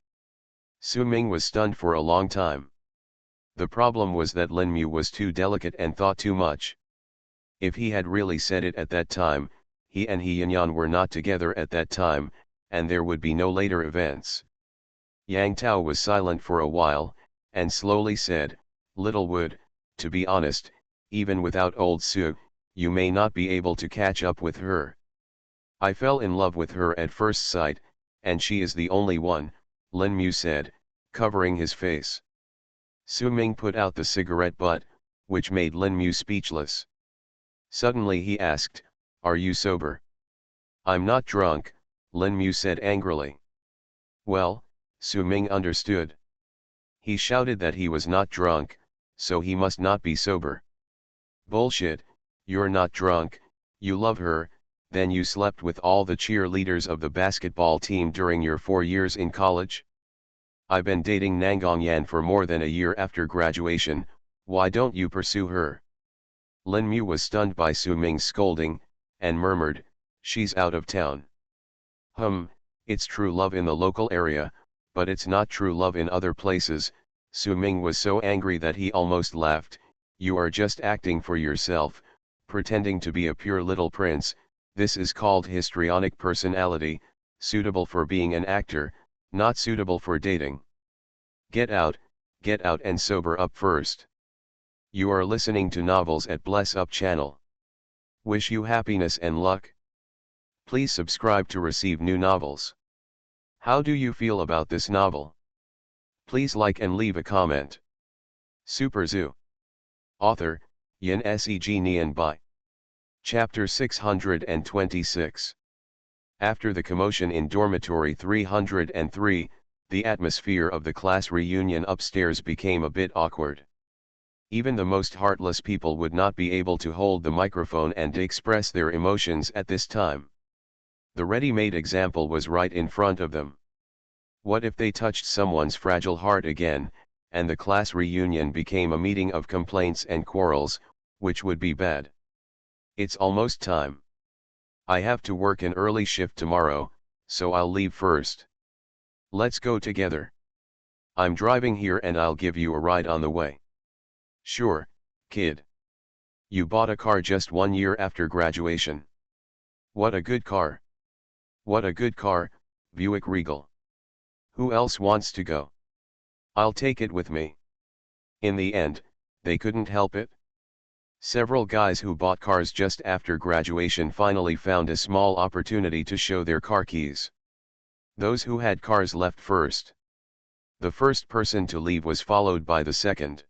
Su Ming was stunned for a long time. The problem was that Lin Mu was too delicate and thought too much. If he had really said it at that time, he and He Yanyan were not together at that time, and there would be no later events. Yang Tao was silent for a while, and slowly said, "Littlewood, to be honest, even without old Su, you may not be able to catch up with her. I fell in love with her at first sight, and she is the only one," Lin Mu said, covering his face. Su Ming put out the cigarette butt, which made Lin Mu speechless. Suddenly he asked, "Are you sober?" "I'm not drunk," Lin Mu said angrily. Well, Su Ming understood. He shouted that he was not drunk, so he must not be sober. "Bullshit, you're not drunk, you love her, then you slept with all the cheerleaders of the basketball team during your 4 years in college? I've been dating Nangongyang for more than a year after graduation, why don't you pursue her?" Lin Mu was stunned by Su Ming's scolding, and murmured, "She's out of town." It's true love in the local area, but it's not true love in other places." Su Ming was so angry that he almost laughed. "You are just acting for yourself, pretending to be a pure little prince. This is called histrionic personality, suitable for being an actor, not suitable for dating. Get out and sober up first. You are listening to novels at Bless Up channel. Wish you happiness and luck. Please subscribe to receive new novels. How do you feel about this novel? Please like and leave a comment. Super Zoo. Author, Yin Seg Nian Bai. Chapter 626. After the commotion in dormitory 303, the atmosphere of the class reunion upstairs became a bit awkward. Even the most heartless people would not be able to hold the microphone and express their emotions at this time. The ready-made example was right in front of them. What if they touched someone's fragile heart again, and the class reunion became a meeting of complaints and quarrels, which would be bad. It's almost time. I have to work an early shift tomorrow, so I'll leave first. Let's go together. I'm driving here and I'll give you a ride on the way. Sure, kid. You bought a car just 1 year after graduation. What a good car. What a good car, Buick Regal. Who else wants to go? I'll take it with me. In the end, they couldn't help it. Several guys who bought cars just after graduation finally found a small opportunity to show their car keys. Those who had cars left first. The first person to leave was followed by the second.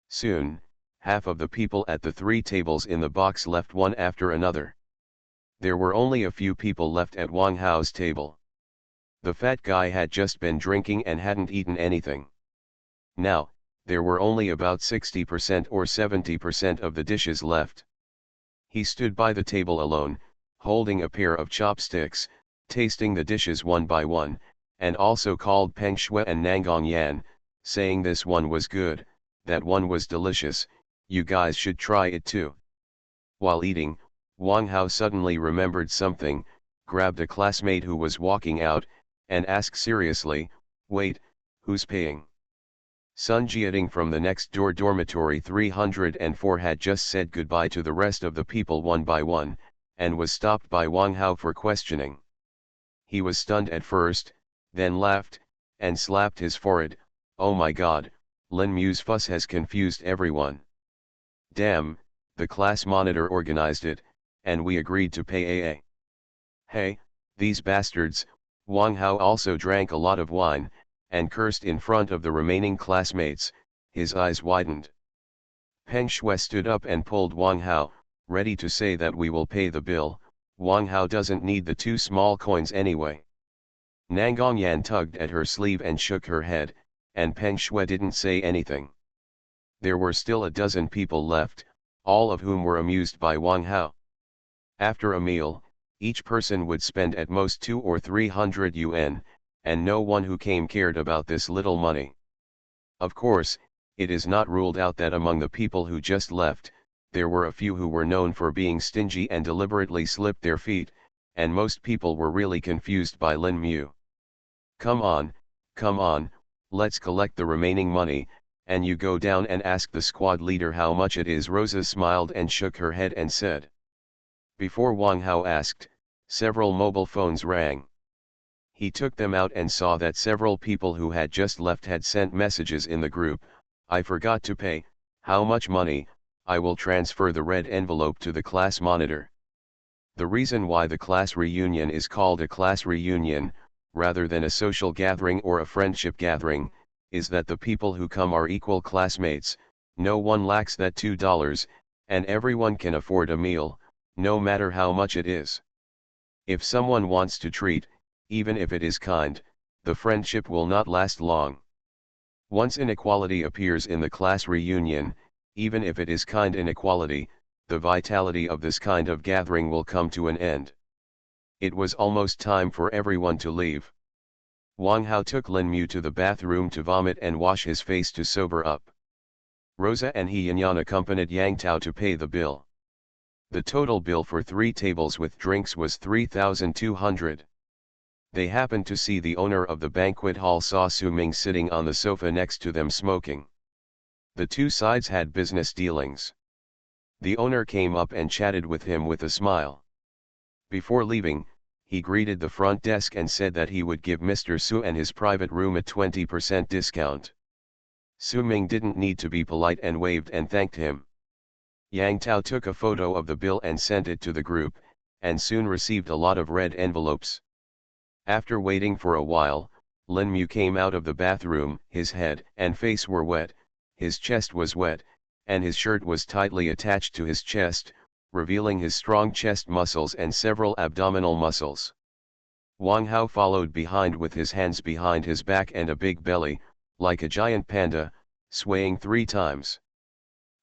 Soon, half of the people at the 3 tables in the box left one after another. There were only a few people left at Wang Hao's table. The fat guy had just been drinking and hadn't eaten anything. Now, there were only about 60% or 70% of the dishes left. He stood by the table alone, holding a pair of chopsticks, tasting the dishes one by one, and also called Peng Shui and Nangongyang, saying this one was good, that one was delicious, you guys should try it too. While eating, Wang Hao suddenly remembered something, grabbed a classmate who was walking out, and asked seriously, "Wait, who's paying?" Sun Jiating from the next door dormitory 304 had just said goodbye to the rest of the people one by one, and was stopped by Wang Hao for questioning. He was stunned at first, then laughed, and slapped his forehead. "Oh my god, Lin Mu's fuss has confused everyone. Damn, the class monitor organized it, and we agreed to pay AA. Hey, these bastards." Wang Hao also drank a lot of wine, and cursed in front of the remaining classmates. His eyes widened. Peng Shui stood up and pulled Wang Hao, ready to say that we will pay the bill. Wang Hao doesn't need the 2 small coins anyway. Nangongyang tugged at her sleeve and shook her head, and Peng Shui didn't say anything. There were still a dozen people left, all of whom were amused by Wang Hao. After a meal, Each person would spend at most 2 or 300 yuan, and no one who came cared about this little money. Of course, it is not ruled out that among the people who just left, there were a few who were known for being stingy and deliberately slipped their feet, and most people were really confused by Lin Mu. Come on, let's collect the remaining money, and you go down and ask the squad leader how much it is. Rosa smiled and shook her head and said. Before Wang Hao asked, several mobile phones rang. He took them out and saw that several people who had just left had sent messages in the group. I forgot to pay. How much money? I will transfer the red envelope to the class monitor. The reason why the class reunion is called a class reunion, rather than a social gathering or a friendship gathering, is that the people who come are equal classmates, no one lacks that $2, and everyone can afford a meal, no matter how much it is. If someone wants to treat, even if it is kind, the friendship will not last long. Once inequality appears in the class reunion, even if it is kind inequality, the vitality of this kind of gathering will come to an end. It was almost time for everyone to leave. Wang Hao took Lin Mu to the bathroom to vomit and wash his face to sober up. Rosa and He Yanyan accompanied Yang Tao to pay the bill. The total bill for 3 tables with drinks was 3,200. They happened to see the owner of the banquet hall saw Su Ming sitting on the sofa next to them smoking. The two sides had business dealings. The owner came up and chatted with him with a smile. Before leaving, he greeted the front desk and said that he would give Mr. Su and his private room a 20% discount. Su Ming didn't need to be polite and waved and thanked him. Yang Tao took a photo of the bill and sent it to the group, and soon received a lot of red envelopes. After waiting for a while, Lin Mu came out of the bathroom. His head and face were wet, his chest was wet, and his shirt was tightly attached to his chest, revealing his strong chest muscles and several abdominal muscles. Wang Hao followed behind with his hands behind his back and a big belly, like a giant panda, swaying 3 times.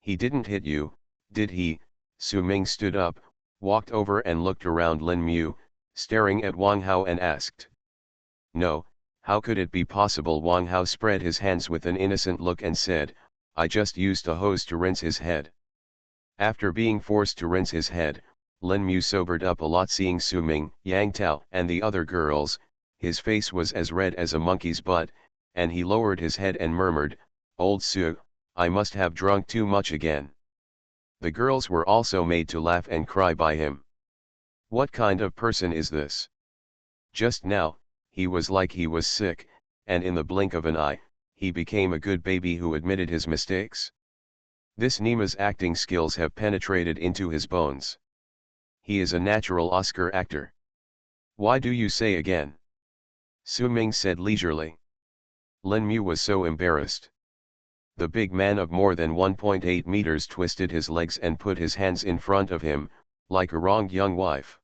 He didn't hit you, did he? Su Ming stood up, walked over and looked around Lin Mu, staring at Wang Hao and asked. No, how could it be possible? Wang Hao spread his hands with an innocent look and said, I just used a hose to rinse his head. After being forced to rinse his head, Lin Mu sobered up a lot. Seeing Su Ming, Yang Tao and the other girls, his face was as red as a monkey's butt, and he lowered his head and murmured, Old Su, I must have drunk too much again. The girls were also made to laugh and cry by him. What kind of person is this? Just now, he was like he was sick, and in the blink of an eye, he became a good baby who admitted his mistakes. This Nima's acting skills have penetrated into his bones. He is a natural Oscar actor. Why do you say again? Su Ming said leisurely. Lin Mu was so embarrassed. The big man of more than 1.8 meters twisted his legs and put his hands in front of him, like a wronged young wife.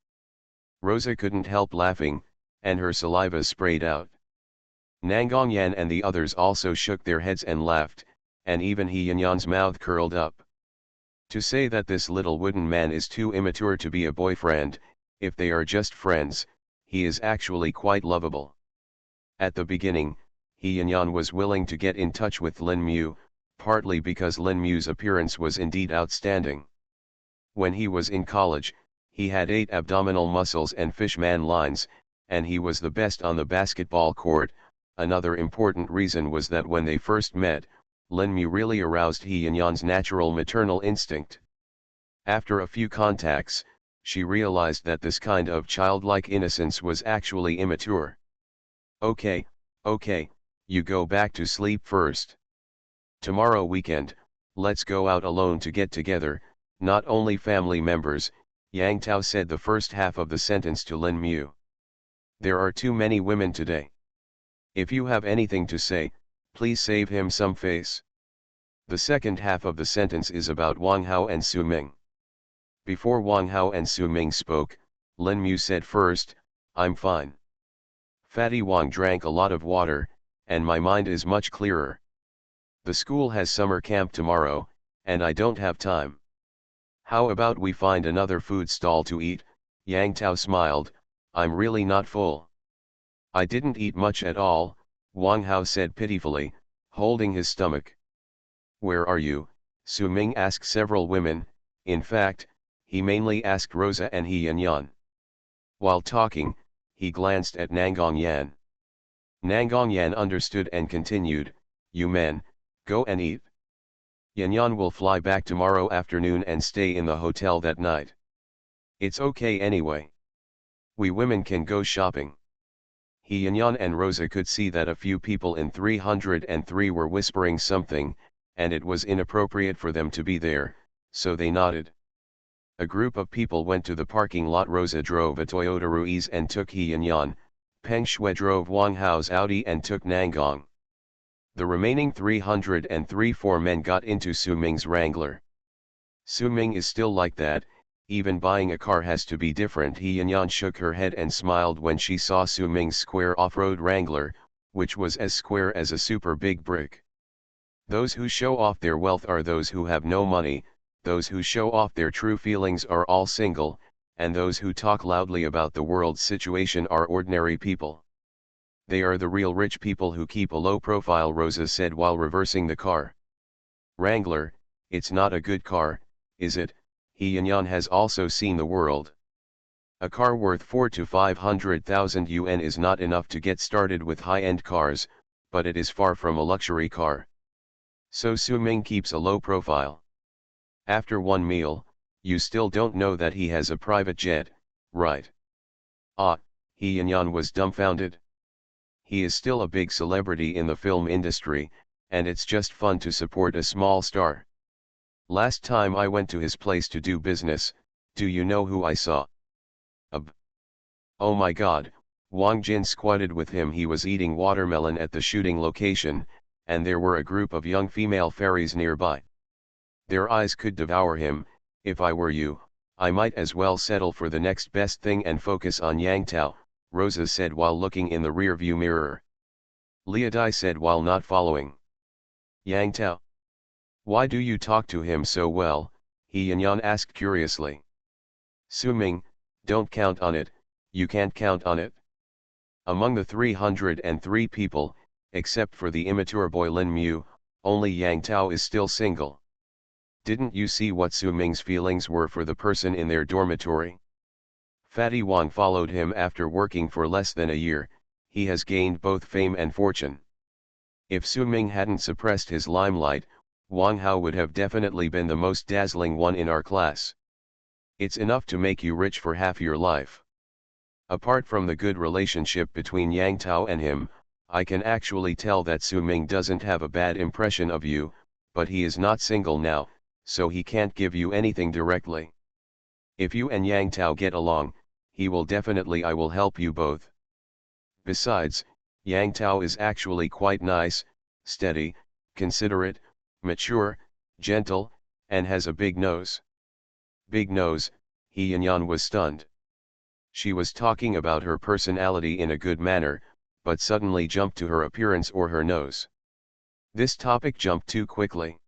Rosa couldn't help laughing, and her saliva sprayed out. Nangongyan and the others also shook their heads and laughed, and even He Yanyan's mouth curled up. To say that this little wooden man is too immature to be a boyfriend, if they are just friends, he is actually quite lovable. At the beginning, He Yanyan was willing to get in touch with Lin Mu, partly because Lin Mu's appearance was indeed outstanding. When he was in college, he had 8 abdominal muscles and fishman lines, and he was the best on the basketball court. Another important reason was that when they first met, Lin Mu really aroused He Yanyan's natural maternal instinct. After a few contacts, she realized that this kind of childlike innocence was actually immature. Okay, you go back to sleep first. Tomorrow weekend, let's go out alone to get together, not only family members. Yang Tao said the first half of the sentence to Lin Mu. There are too many women today. If you have anything to say, please save him some face. The second half of the sentence is about Wang Hao and Su Ming. Before Wang Hao and Su Ming spoke, Lin Mu said first, I'm fine. Fatty Wang drank a lot of water, and my mind is much clearer. The school has summer camp tomorrow, and I don't have time. How about we find another food stall to eat, Yang Tao smiled, I'm really not full. I didn't eat much at all, Wang Hao said pitifully, holding his stomach. Where are you? Su Ming asked several women, in fact, he mainly asked Rosa and He Yanyan. While talking, he glanced at Nangong Yan. Nangong Yan understood and continued, you men, go and eat. Yanyan will fly back tomorrow afternoon and stay in the hotel that night. It's okay anyway. We women can go shopping. He Yanyan and Rosa could see that a few people in 303 were whispering something, and it was inappropriate for them to be there, so they nodded. A group of people went to the parking lot. Rosa drove a Toyota Ruiz and took He Yanyan, Peng Shui drove Wang Hao's Audi and took Nangong. The remaining 303 four men got into Su Ming's Wrangler. Su Ming is still like that, even buying a car has to be different. He Yanyan shook her head and smiled when she saw Su Ming's square off-road Wrangler, which was as square as a super big brick. Those who show off their wealth are those who have no money, those who show off their true feelings are all single, and those who talk loudly about the world's situation are ordinary people. They are the real rich people who keep a low profile, Rosa said while reversing the car. Wrangler, it's not a good car, is it? He Yanyan has also seen the world. A car worth 4 to 500,000 yuan is not enough to get started with high-end cars, but it is far from a luxury car. So Su Ming keeps a low profile. After one meal, you still don't know that he has a private jet, right? Ah, He Yanyan was dumbfounded. He is still a big celebrity in the film industry, and it's just fun to support a small star. Last time I went to his place to do business, do you know who I saw? Oh my god, Wang Jin squatted with him. He was eating watermelon at the shooting location, and there were a group of young female fairies nearby. Their eyes could devour him. If I were you, I might as well settle for the next best thing and focus on Yang Tao, Rosa said while looking in the rearview mirror. Liadai said while not following. Yang Tao. Why do you talk to him so well? He Yanyan asked curiously. Su Ming, don't count on it, you can't count on it. Among the 303 people, except for the immature boy Lin Mu, only Yang Tao is still single. Didn't you see what Su Ming's feelings were for the person in their dormitory? Fatty Wang followed him after working for less than a year. He has gained both fame and fortune. If Su Ming hadn't suppressed his limelight, Wang Hao would have definitely been the most dazzling one in our class. It's enough to make you rich for half your life. Apart from the good relationship between Yang Tao and him, I can actually tell that Su Ming doesn't have a bad impression of you, but he is not single now, so he can't give you anything directly. If you and Yang Tao get along, he will definitely. I will help you both. Besides, Yang Tao is actually quite nice, steady, considerate, mature, gentle, and has a big nose. Big nose, He Yanyan was stunned. She was talking about her personality in a good manner, but suddenly jumped to her appearance or her nose. This topic jumped too quickly.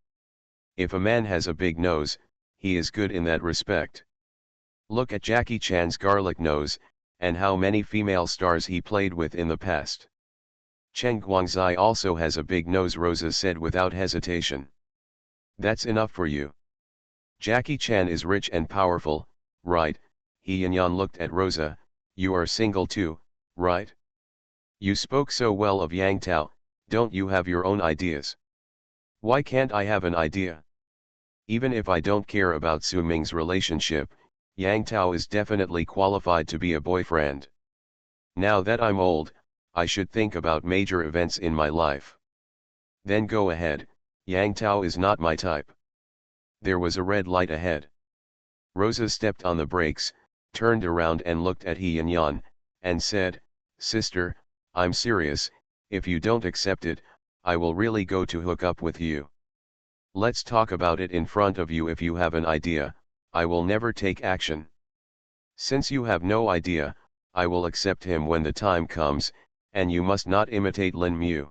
If a man has a big nose, he is good in that respect. Look at Jackie Chan's garlic nose, and how many female stars he played with in the past. Chen Guangzai also has a big nose, Rosa said without hesitation. That's enough for you. Jackie Chan is rich and powerful, right? He Yanyan looked at Rosa. You are single too, right? You spoke so well of Yang Tao, don't you have your own ideas? Why can't I have an idea? Even if I don't care about Su Ming's relationship, Yang Tao is definitely qualified to be a boyfriend. Now that I'm old, I should think about major events in my life. Then go ahead, Yang Tao is not my type. There was a red light ahead. Rosa stepped on the brakes, turned around and looked at He Yanyan, and said, Sister, I'm serious, if you don't accept it, I will really go to hook up with you. Let's talk about it in front of you. If you have an idea, I will never take action. Since you have no idea, I will accept him when the time comes, and you must not imitate Lin Mu.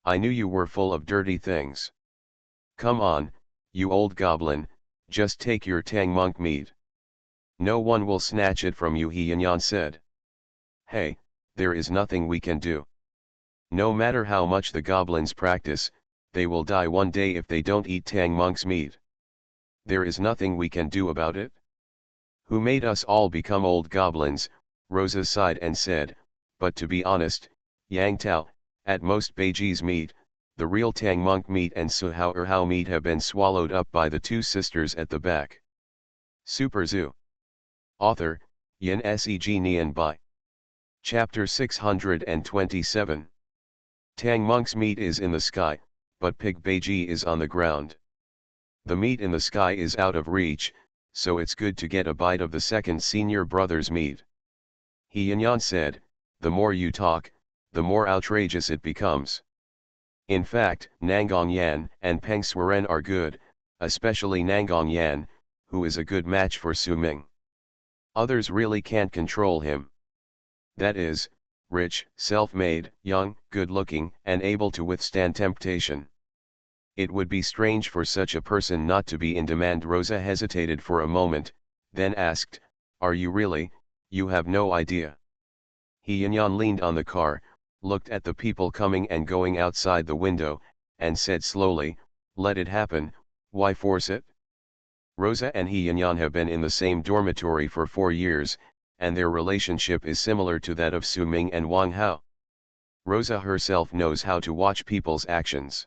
I knew you were full of dirty things. Come on, you old goblin, just take your Tang monk meat. No one will snatch it from you, He Yanyan said. Hey, there is nothing we can do. No matter how much the goblins practice, they will die one day if they don't eat Tang Monk's meat. There is nothing we can do about it. Who made us all become old goblins? Rosa sighed and said, but to be honest, Yang Tao, at most Beiji's meat, the real Tang Monk meat and Su Hao or Hao meat have been swallowed up by the two sisters at the back. Super Zoo. Author, Yin Seg Nian Bai. Chapter 627. Tang Monk's meat is in the sky, but Pig Beiji is on the ground. The meat in the sky is out of reach, so it's good to get a bite of the second senior brother's meat. He Yanyan said, the more you talk, the more outrageous it becomes. In fact, Nangong Yan and Peng Suren are good, especially Nangong Yan, who is a good match for Su Ming. Others really can't control him. That is, rich, self-made, young, good-looking, and able to withstand temptation. It would be strange for such a person not to be in demand. Rosa hesitated for a moment, then asked, are you really? You have no idea. He Yanyan leaned on the car, looked at the people coming and going outside the window, and said slowly, let it happen, why force it? Rosa and He Yanyan have been in the same dormitory for 4 years, and their relationship is similar to that of Su Ming and Wang Hao. Rosa herself knows how to watch people's actions.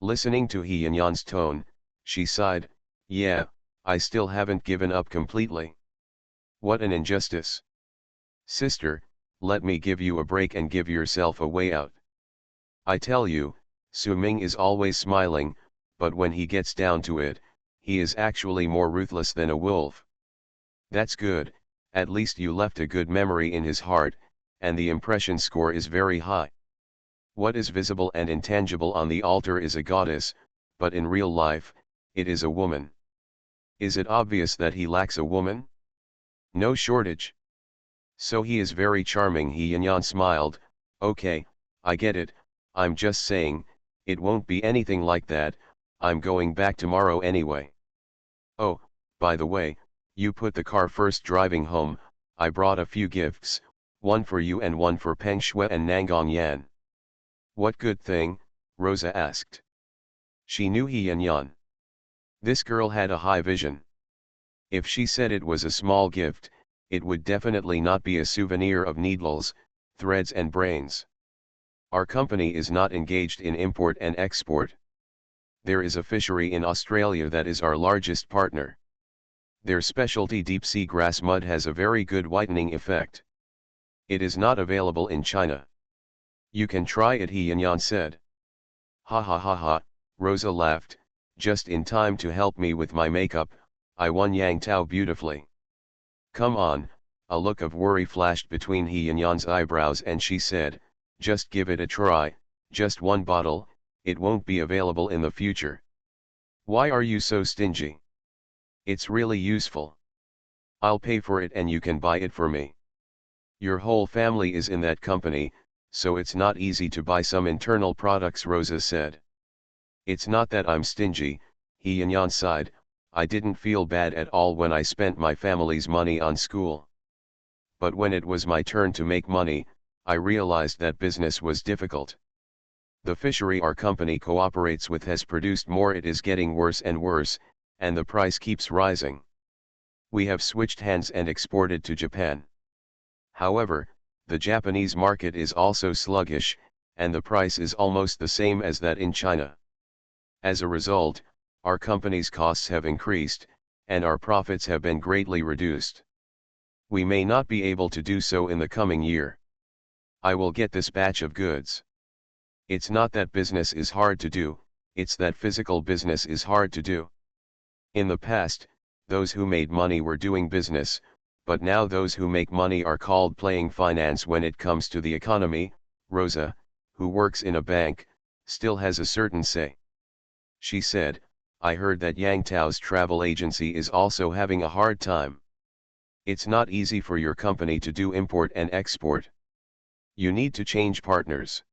Listening to He Yanyan's tone, she sighed, yeah, I still haven't given up completely. What an injustice. Sister, let me give you a break and give yourself a way out. I tell you, Su Ming is always smiling, but when he gets down to it, he is actually more ruthless than a wolf. That's good, at least you left a good memory in his heart, and the impression score is very high. What is visible and intangible on the altar is a goddess, but in real life, it is a woman. Is it obvious that he lacks a woman? No shortage. So he is very charming. He Yanyan smiled, okay, I get it, I'm just saying, it won't be anything like that, I'm going back tomorrow anyway. Oh, by the way, you put the car first driving home, I brought a few gifts, one for you and one for Peng Shui and Nangong Yan. What good thing? Rosa asked. She knew He Yanyan. This girl had a high vision. If she said it was a small gift, it would definitely not be a souvenir of needles, threads and brains. Our company is not engaged in import and export. There is a fishery in Australia that is our largest partner. Their specialty deep-sea grass mud has a very good whitening effect. It is not available in China. You can try it, He Yanyan said. Ha ha ha ha, Rosa laughed, just in time to help me with my makeup, I won Yang Tao beautifully. Come on, a look of worry flashed between He Yanyan's eyebrows and she said, just give it a try, just one bottle, it won't be available in the future. Why are you so stingy? It's really useful. I'll pay for it and you can buy it for me. Your whole family is in that company, so it's not easy to buy some internal products, Rosa said. It's not that I'm stingy, He Yanyan sighed, I didn't feel bad at all when I spent my family's money on school. But when it was my turn to make money, I realized that business was difficult. The fishery our company cooperates with has produced more, it is getting worse and worse, and the price keeps rising. We have switched hands and exported to Japan. However, the Japanese market is also sluggish, and the price is almost the same as that in China. As a result, our company's costs have increased, and our profits have been greatly reduced. We may not be able to do so in the coming year. I will get this batch of goods. It's not that business is hard to do, it's that physical business is hard to do. In the past, those who made money were doing business, but now those who make money are called playing finance when it comes to the economy. Rosa, who works in a bank, still has a certain say. She said, I heard that Yang Tao's travel agency is also having a hard time. It's not easy for your company to do import and export. You need to change partners.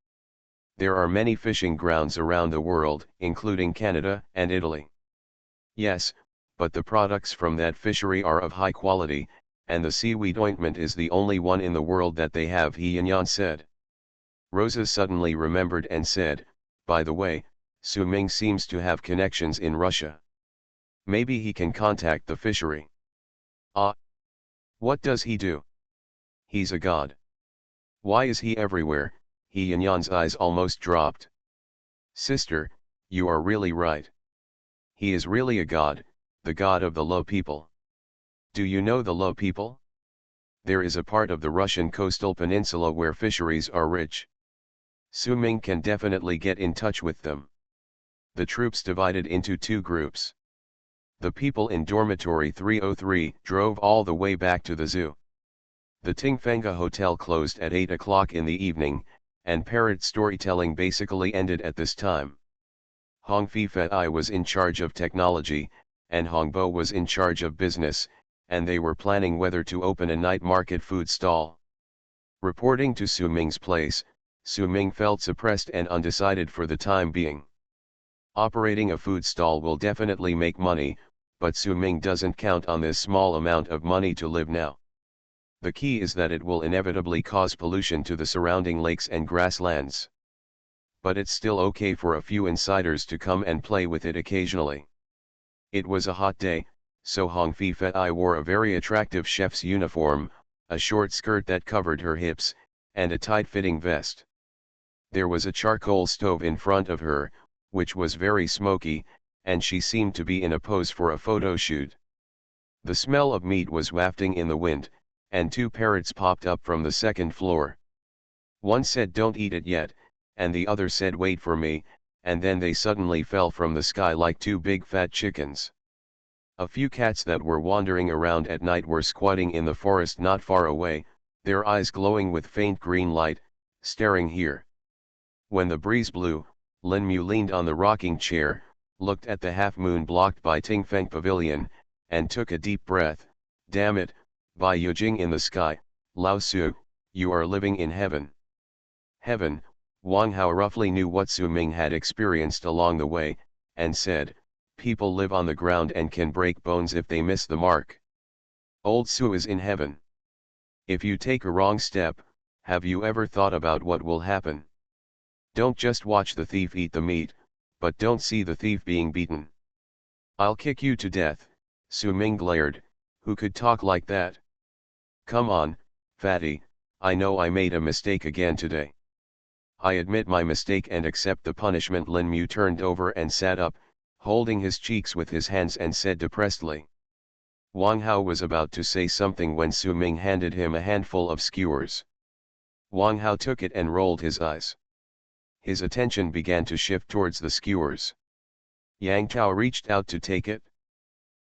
There are many fishing grounds around the world, including Canada and Italy. Yes, but the products from that fishery are of high quality, and the seaweed ointment is the only one in the world that they have, He Yanyan said. Rosa suddenly remembered and said, by the way, Su Ming seems to have connections in Russia. Maybe he can contact the fishery. Ah! What does he do? He's a god. Why is he everywhere? He Yanyan's eyes almost dropped. Sister, you are really right. He is really a god, the god of the Lo people. Do you know the Lo people? There is a part of the Russian coastal peninsula where fisheries are rich. Su Ming can definitely get in touch with them. The troops divided into two groups. The people in dormitory 303 drove all the way back to the zoo. The Tingfanga Hotel closed at 8 o'clock in the evening, and parrot storytelling basically ended at this time. Hong Fei was in charge of technology, and Hong Bo was in charge of business, and they were planning whether to open a night market food stall. Reporting to Su Ming's place, Su Ming felt suppressed and undecided for the time being. Operating a food stall will definitely make money, but Su Ming doesn't count on this small amount of money to live now. The key is that it will inevitably cause pollution to the surrounding lakes and grasslands. But it's still okay for a few insiders to come and play with it occasionally. It was a hot day, so Hong Fei wore a very attractive chef's uniform, a short skirt that covered her hips, and a tight-fitting vest. There was a charcoal stove in front of her, which was very smoky, and she seemed to be in a pose for a photo shoot. The smell of meat was wafting in the wind, and two parrots popped up from the second floor. One said, "Don't eat it yet," and the other said, "Wait for me," and then they suddenly fell from the sky like two big fat chickens. A few cats that were wandering around at night were squatting in the forest not far away, their eyes glowing with faint green light, staring here. When the breeze blew, Lin Mu leaned on the rocking chair, looked at the half-moon blocked by Tingfeng Pavilion, and took a deep breath. Damn it, Bai Yujing in the sky, Lao Su, you are living in heaven. Heaven. Wang Hao roughly knew what Su Ming had experienced along the way, and said, people live on the ground and can break bones if they miss the mark. Old Su is in heaven. If you take a wrong step, have you ever thought about what will happen? Don't just watch the thief eat the meat, but don't see the thief being beaten. I'll kick you to death, Su Ming glared. Who could talk like that? Come on, fatty, I know I made a mistake again today. I admit my mistake and accept the punishment. Lin Mu turned over and sat up, holding his cheeks with his hands, and said depressedly. Wang Hao was about to say something when Su Ming handed him a handful of skewers. Wang Hao took it and rolled his eyes. His attention began to shift towards the skewers. Yang Tao reached out to take it.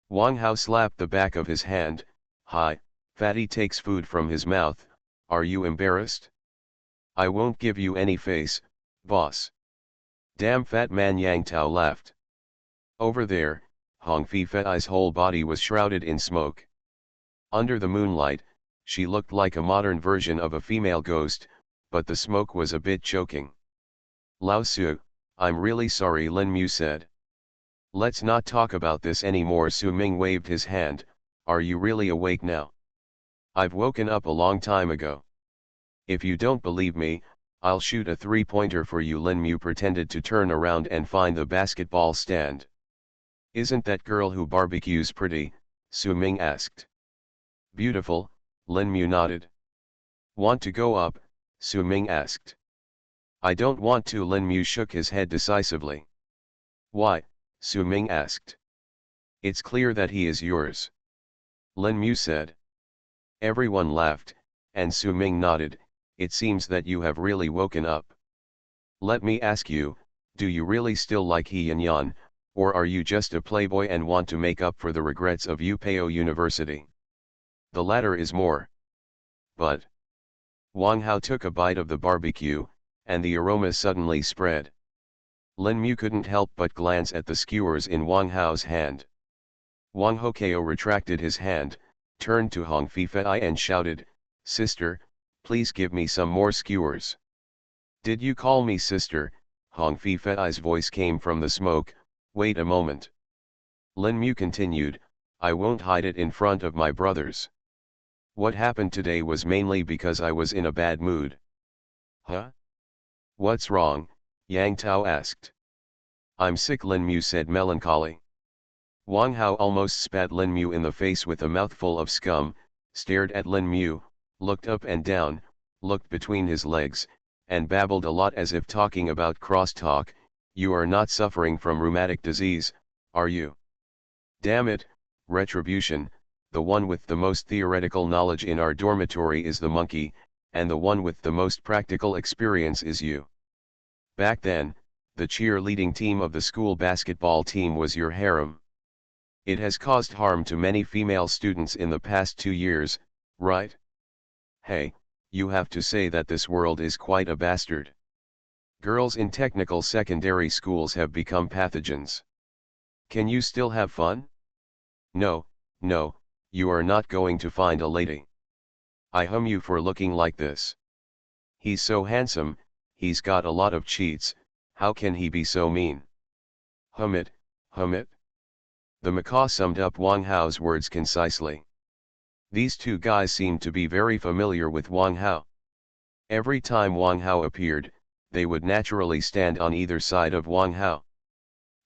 Wang Hao slapped the back of his hand. Hi, fatty takes food from his mouth, are you embarrassed? I won't give you any face, boss. Damn fat man, Yang Tao laughed. Over there, Hong Fei's whole body was shrouded in smoke. Under the moonlight, she looked like a modern version of a female ghost, but the smoke was a bit choking. Lao Su, I'm really sorry, Lin Mu said. Let's not talk about this anymore. Su Ming waved his hand. Are you really awake now? I've woken up a long time ago. If you don't believe me, I'll shoot a three-pointer for you. Lin Mu pretended to turn around and find the basketball stand. Isn't that girl who barbecues pretty? Su Ming asked. Beautiful, Lin Mu nodded. Want to go up? Su Ming asked. I don't want to. Lin Mu shook his head decisively. Why? Su Ming asked. It's clear that he is yours. Lin Mu said. Everyone laughed, and Su Ming nodded. It seems that you have really woken up. Let me ask you, do you really still like He Yanyan, or are you just a playboy and want to make up for the regrets of UPEO University? The latter is more. But Wang Hao took a bite of the barbecue, and the aroma suddenly spread. Lin Mu couldn't help but glance at the skewers in Wang Hao's hand. Wang Hokeo retracted his hand, turned to Hong Fei and shouted, Sister, please give me some more skewers. Did you call me sister? Hong Fei's voice came from the smoke. Wait a moment. Lin Mu continued, I won't hide it in front of my brothers. What happened today was mainly because I was in a bad mood. Huh? What's wrong? Yang Tao asked. I'm sick, Lin Mu said melancholy. Wang Hao almost spat Lin Mu in the face with a mouthful of scum, stared at Lin Mu, looked up and down, looked between his legs, and babbled a lot as if talking about crosstalk. You are not suffering from rheumatic disease, are you? Damn it, retribution, the one with the most theoretical knowledge in our dormitory is the monkey, and the one with the most practical experience is you. Back then, the cheerleading team of the school basketball team was your harem. It has caused harm to many female students in the past 2 years, right? Hey, you have to say that this world is quite a bastard. Girls in technical secondary schools have become pathogens. Can you still have fun? No, no, you are not going to find a lady. I hum you for looking like this. He's so handsome, he's got a lot of cheats, how can he be so mean? Hum it, hum it. The macaw summed up Wang Hao's words concisely. These two guys seemed to be very familiar with Wang Hao. Every time Wang Hao appeared, they would naturally stand on either side of Wang Hao.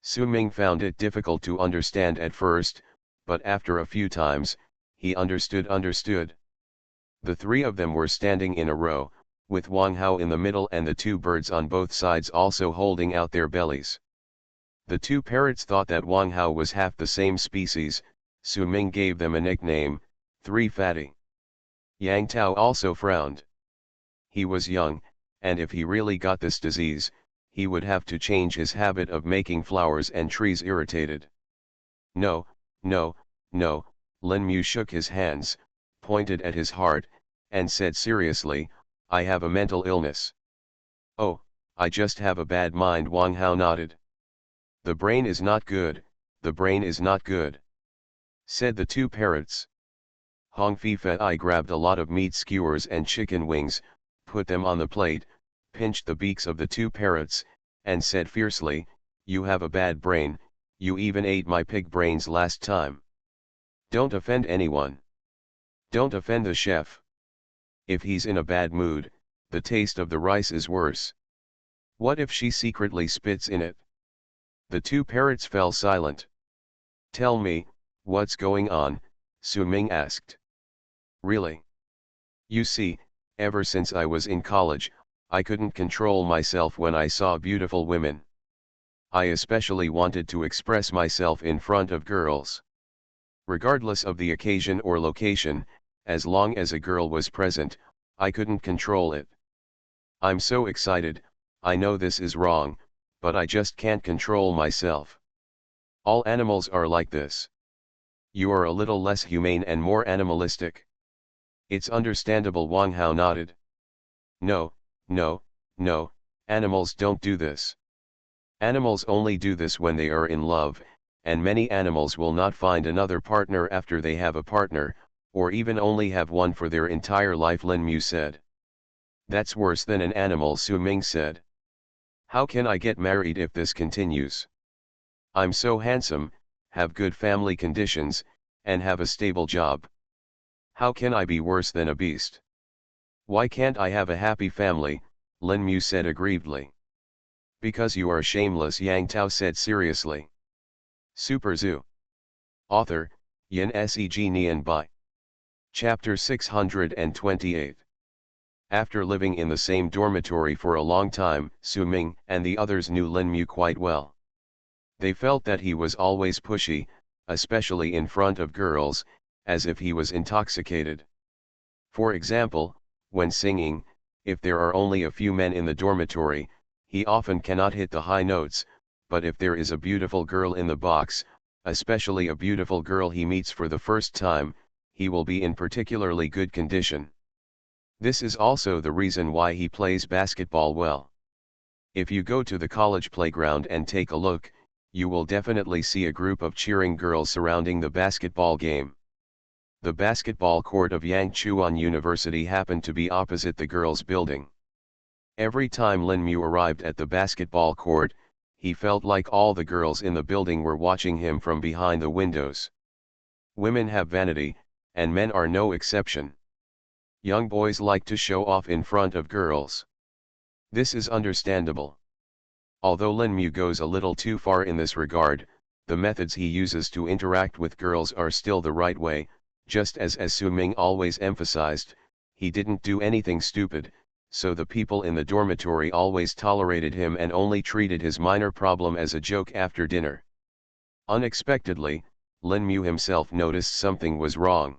Su Ming found it difficult to understand at first, but after a few times, he understood. The three of them were standing in a row, with Wang Hao in the middle and the two birds on both sides also holding out their bellies. The two parrots thought that Wang Hao was half the same species. Su Ming gave them a nickname, Three Fatty. Yang Tao also frowned. He was young, and if he really got this disease, he would have to change his habit of making flowers and trees irritated. No, no, no, Lin Mu shook his hands, pointed at his heart, and said seriously, I have a mental illness. Oh, I just have a bad mind, Wang Hao nodded. The brain is not good, the brain is not good, said the two parrots. Hong Fi Fei grabbed a lot of meat skewers and chicken wings, put them on the plate, pinched the beaks of the two parrots, and said fiercely, you have a bad brain, you even ate my pig brains last time. Don't offend anyone. Don't offend the chef. If he's in a bad mood, the taste of the rice is worse. What if she secretly spits in it? The two parrots fell silent. Tell me, what's going on? Su Ming asked. Really? You see, ever since I was in college, I couldn't control myself when I saw beautiful women. I especially wanted to express myself in front of girls. Regardless of the occasion or location, as long as a girl was present, I couldn't control it. I'm so excited, I know this is wrong, but I just can't control myself. All animals are like this. You are a little less humane and more animalistic. It's understandable, Wang Hao nodded. No, no, no, animals don't do this. Animals only do this when they are in love, and many animals will not find another partner after they have a partner, or even only have one for their entire life, Lin Mu said. That's worse than an animal, Su Ming said. How can I get married if this continues? I'm so handsome, have good family conditions, and have a stable job. How can I be worse than a beast? Why can't I have a happy family? Lin Mu said aggrievedly. Because you are shameless, Yang Tao said seriously. Super Zoo. Author, Yin Seg Nian Bai. Chapter 628. After living in the same dormitory for a long time, Su Ming and the others knew Lin Mu quite well. They felt that he was always pushy, especially in front of girls, as if he was intoxicated. For example, when singing, if there are only a few men in the dormitory, he often cannot hit the high notes, but if there is a beautiful girl in the box, especially a beautiful girl he meets for the first time, he will be in particularly good condition. This is also the reason why he plays basketball well. If you go to the college playground and take a look, you will definitely see a group of cheering girls surrounding the basketball game. The basketball court of Yangchuan University happened to be opposite the girls' building. Every time Lin Mu arrived at the basketball court, He felt like all the girls in the building were watching him from behind the windows. Women have vanity, and men are no exception. Young boys like to show off in front of girls. This is understandable. Although Lin Mu goes a little too far in this regard, the methods he uses to interact with girls are still the right way, just as Su Ming always emphasized, he didn't do anything stupid, so the people in the dormitory always tolerated him and only treated his minor problem as a joke after dinner. Unexpectedly, Lin Mu himself noticed something was wrong.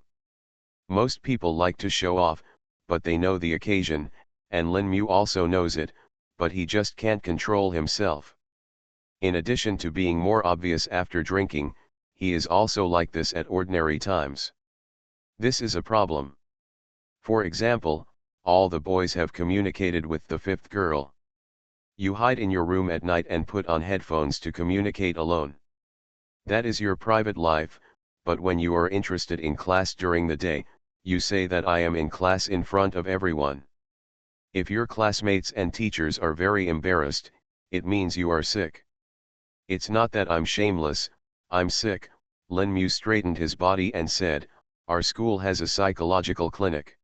Most people like to show off, but they know the occasion, and Lin Mu also knows it, but he just can't control himself. In addition to being more obvious after drinking, he is also like this at ordinary times. This is a problem. For example, all the boys have communicated with the fifth girl. You hide in your room at night and put on headphones to communicate alone. That is your private life, but when you are interested in class during the day, you say that I am in class in front of everyone. If your classmates and teachers are very embarrassed, it means you are sick. It's not that I'm shameless, I'm sick. Lin Mu straightened his body and said, our school has a psychological clinic.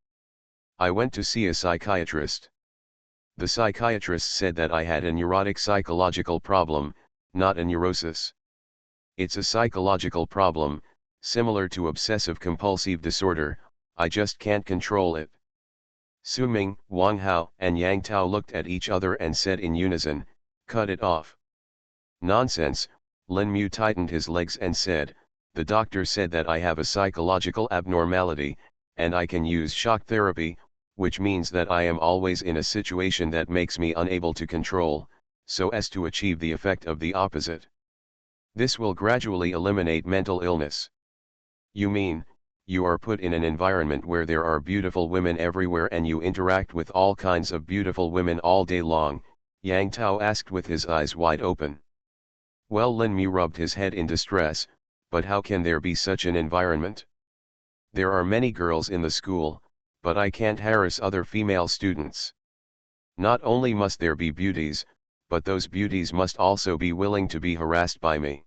I went to see a psychiatrist. The psychiatrist said that I had a neurotic psychological problem, not a neurosis. It's a psychological problem, similar to obsessive-compulsive disorder, I just can't control it. Su Ming, Wang Hao, and Yang Tao looked at each other and said in unison, cut it off. Nonsense, Lin Mu tightened his legs and said, the doctor said that I have a psychological abnormality, and I can use shock therapy, which means that I am always in a situation that makes me unable to control, so as to achieve the effect of the opposite. This will gradually eliminate mental illness. You mean, you are put in an environment where there are beautiful women everywhere and you interact with all kinds of beautiful women all day long? Yang Tao asked with his eyes wide open. Well, Lin Mu rubbed his head in distress, but how can there be such an environment? There are many girls in the school, but I can't harass other female students. Not only must there be beauties, but those beauties must also be willing to be harassed by me.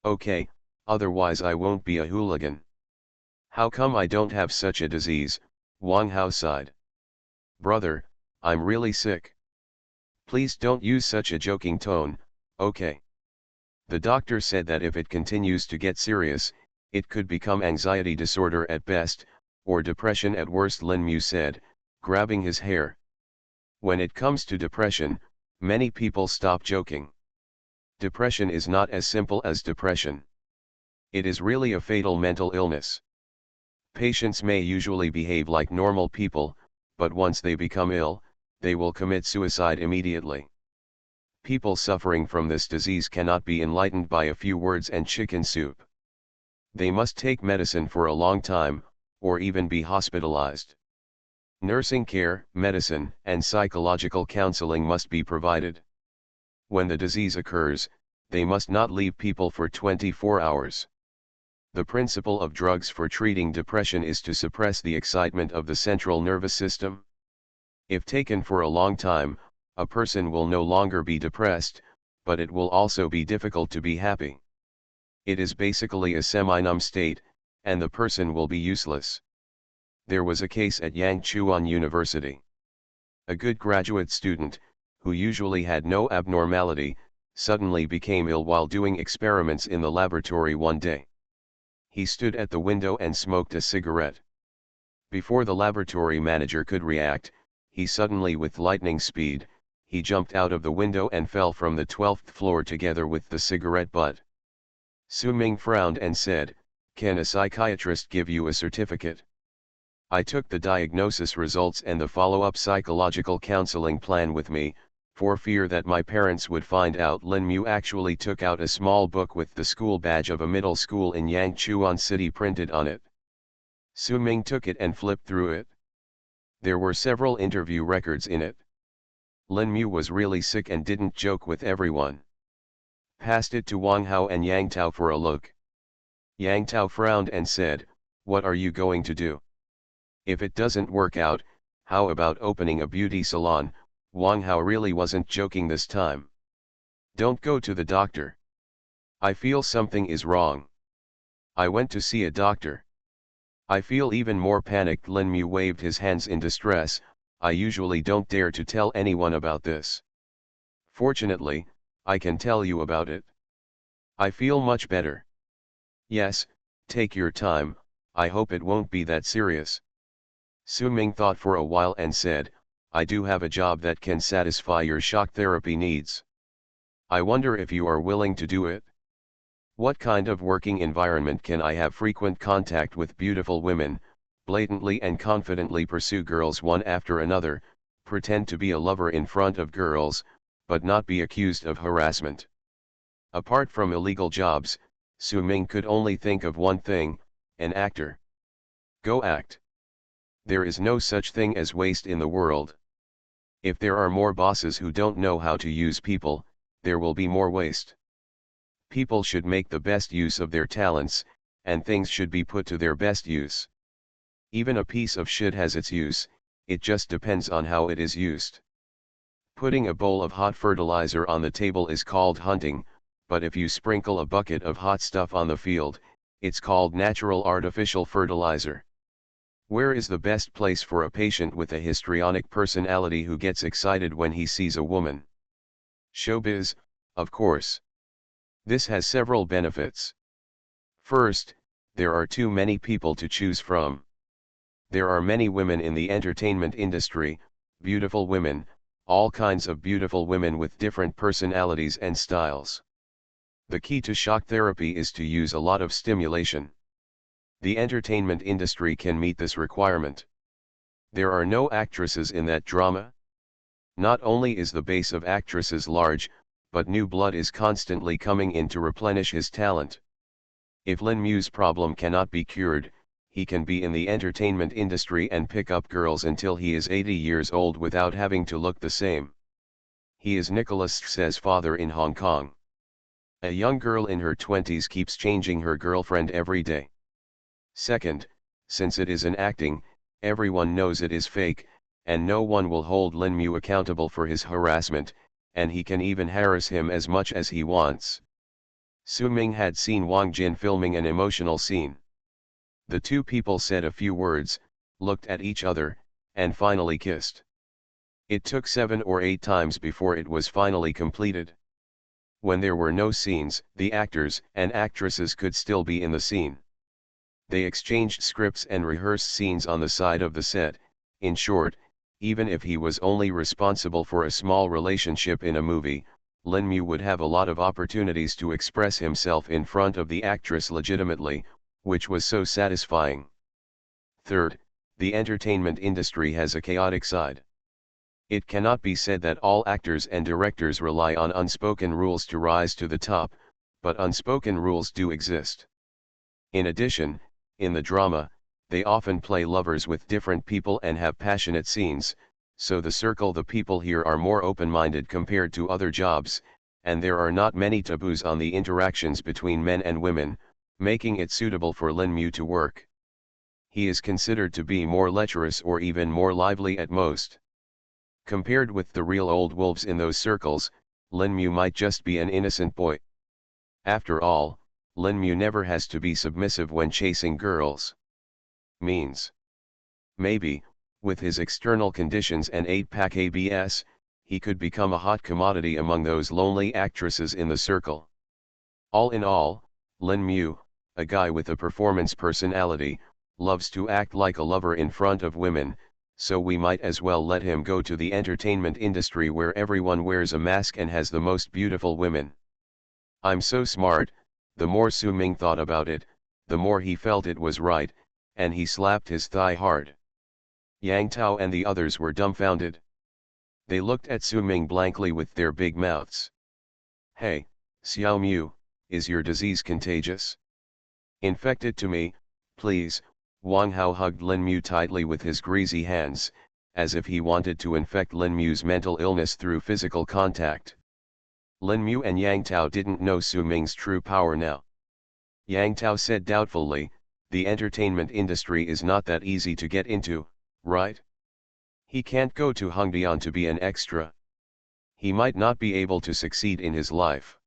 Okay, otherwise I won't be a hooligan. How come I don't have such a disease? Wang Hao sighed. Brother, I'm really sick. Please don't use such a joking tone, okay? The doctor said that if it continues to get serious, it could become anxiety disorder at best, or depression at worst, Lin Mu said, grabbing his hair. When it comes to depression, many people stop joking. Depression is not as simple as depression. It is really a fatal mental illness. Patients may usually behave like normal people, but once they become ill, they will commit suicide immediately. People suffering from this disease cannot be enlightened by a few words and chicken soup. They must take medicine for a long time, or even be hospitalized. Nursing care, medicine, and psychological counseling must be provided. When the disease occurs, they must not leave people for 24 hours. The principle of drugs for treating depression is to suppress the excitement of the central nervous system. If taken for a long time, a person will no longer be depressed, but it will also be difficult to be happy. It is basically a semi-numb state, and the person will be useless. There was a case at Yangchuan University. A good graduate student, who usually had no abnormality, suddenly became ill while doing experiments in the laboratory one day. He stood at the window and smoked a cigarette. Before the laboratory manager could react, he suddenly, with lightning speed, he jumped out of the window and fell from the 12th floor together with the cigarette butt. Su Ming frowned and said, "Can a psychiatrist give you a certificate?" I took the diagnosis results and the follow-up psychological counseling plan with me, for fear that my parents would find out. Lin Mu actually took out a small book with the school badge of a middle school in Yangchuan City printed on it. Su Ming took it and flipped through it. There were several interview records in it. Lin Mu was really sick and didn't joke with everyone. Passed it to Wang Hao and Yang Tao for a look. Yang Tao frowned and said, "What are you going to do? If it doesn't work out, how about opening a beauty salon?" Wang Hao really wasn't joking this time. Don't go to the doctor. I feel something is wrong. I went to see a doctor. I feel even more panicked. Lin Mu waved his hands in distress. I usually don't dare to tell anyone about this. Fortunately, I can tell you about it. I feel much better. Yes, take your time, I hope it won't be that serious. Su Ming thought for a while and said, I do have a job that can satisfy your shock therapy needs. I wonder if you are willing to do it. What kind of working environment can I have? Frequent contact with beautiful women, blatantly and confidently pursue girls one after another, pretend to be a lover in front of girls, but not be accused of harassment. Apart from illegal jobs, Su Ming could only think of one thing, an actor. Go act. There is no such thing as waste in the world. If there are more bosses who don't know how to use people, there will be more waste. People should make the best use of their talents, and things should be put to their best use. Even a piece of shit has its use, it just depends on how it is used. Putting a bowl of hot fertilizer on the table is called hunting, but if you sprinkle a bucket of hot stuff on the field, it's called natural artificial fertilizer. Where is the best place for a patient with a histrionic personality who gets excited when he sees a woman? Showbiz, of course. This has several benefits. First, there are too many people to choose from. There are many women in the entertainment industry, beautiful women, all kinds of beautiful women with different personalities and styles. The key to shock therapy is to use a lot of stimulation. The entertainment industry can meet this requirement. There are no actresses in that drama. Not only is the base of actresses large, but new blood is constantly coming in to replenish his talent. If Lin Mu's problem cannot be cured, he can be in the entertainment industry and pick up girls until he is 80 years old without having to look the same. He is Nicholas Tse's father in Hong Kong. A young girl in her 20s keeps changing her girlfriend every day. Second, since it is an acting, everyone knows it is fake, and no one will hold Lin Mu accountable for his harassment, and he can even harass him as much as he wants. Su Ming had seen Wang Jin filming an emotional scene. The two people said a few words, looked at each other, and finally kissed. It took 7 or 8 times before it was finally completed. When there were no scenes, the actors and actresses could still be in the scene. They exchanged scripts and rehearsed scenes on the side of the set. In short, even if he was only responsible for a small relationship in a movie, Lin Mu would have a lot of opportunities to express himself in front of the actress legitimately, which was so satisfying. Third, the entertainment industry has a chaotic side. It cannot be said that all actors and directors rely on unspoken rules to rise to the top, but unspoken rules do exist. In addition, in the drama, they often play lovers with different people and have passionate scenes, so the people here are more open-minded compared to other jobs, and there are not many taboos on the interactions between men and women, making it suitable for Lin Mu to work. He is considered to be more lecherous or even more lively at most. Compared with the real old wolves in those circles, Lin Mu might just be an innocent boy. After all, Lin Mu never has to be submissive when chasing girls. Means. Maybe, with his external conditions and 8-pack ABS, he could become a hot commodity among those lonely actresses in the circle. All in all, Lin Mu, a guy with a performance personality, loves to act like a lover in front of women, so we might as well let him go to the entertainment industry where everyone wears a mask and has the most beautiful women. I'm so smart. The more Su Ming thought about it, the more he felt it was right, and he slapped his thigh hard. Yang Tao and the others were dumbfounded. They looked at Su Ming blankly with their big mouths. Hey, Xiao Mu, is your disease contagious? Infect it to me, please. Wang Hao hugged Lin Mu tightly with his greasy hands, as if he wanted to infect Lin Mu's mental illness through physical contact. Lin Mu and Yang Tao didn't know Su Ming's true power now. Yang Tao said doubtfully, the entertainment industry is not that easy to get into, right? He can't go to Hongdian to be an extra. he might not be able to succeed in his life.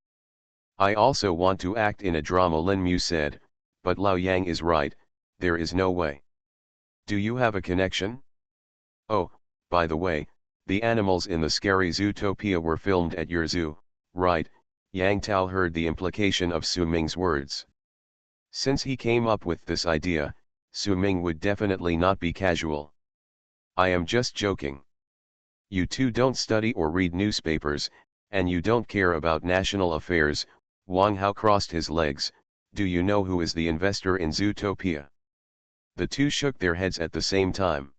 I also want to act in a drama, Lin Mu said, but Lao Yang is right, there is no way. Do you have a connection? Oh, by the way, the animals in the scary Zootopia were filmed at your zoo, right? Yang Tao heard the implication of Su Ming's words. Since he came up with this idea, Su Ming would definitely not be casual. I am just joking. You two don't study or read newspapers, and you don't care about national affairs. Wang Hao crossed his legs. Do you know who is the investor in Zootopia? The two shook their heads at the same time.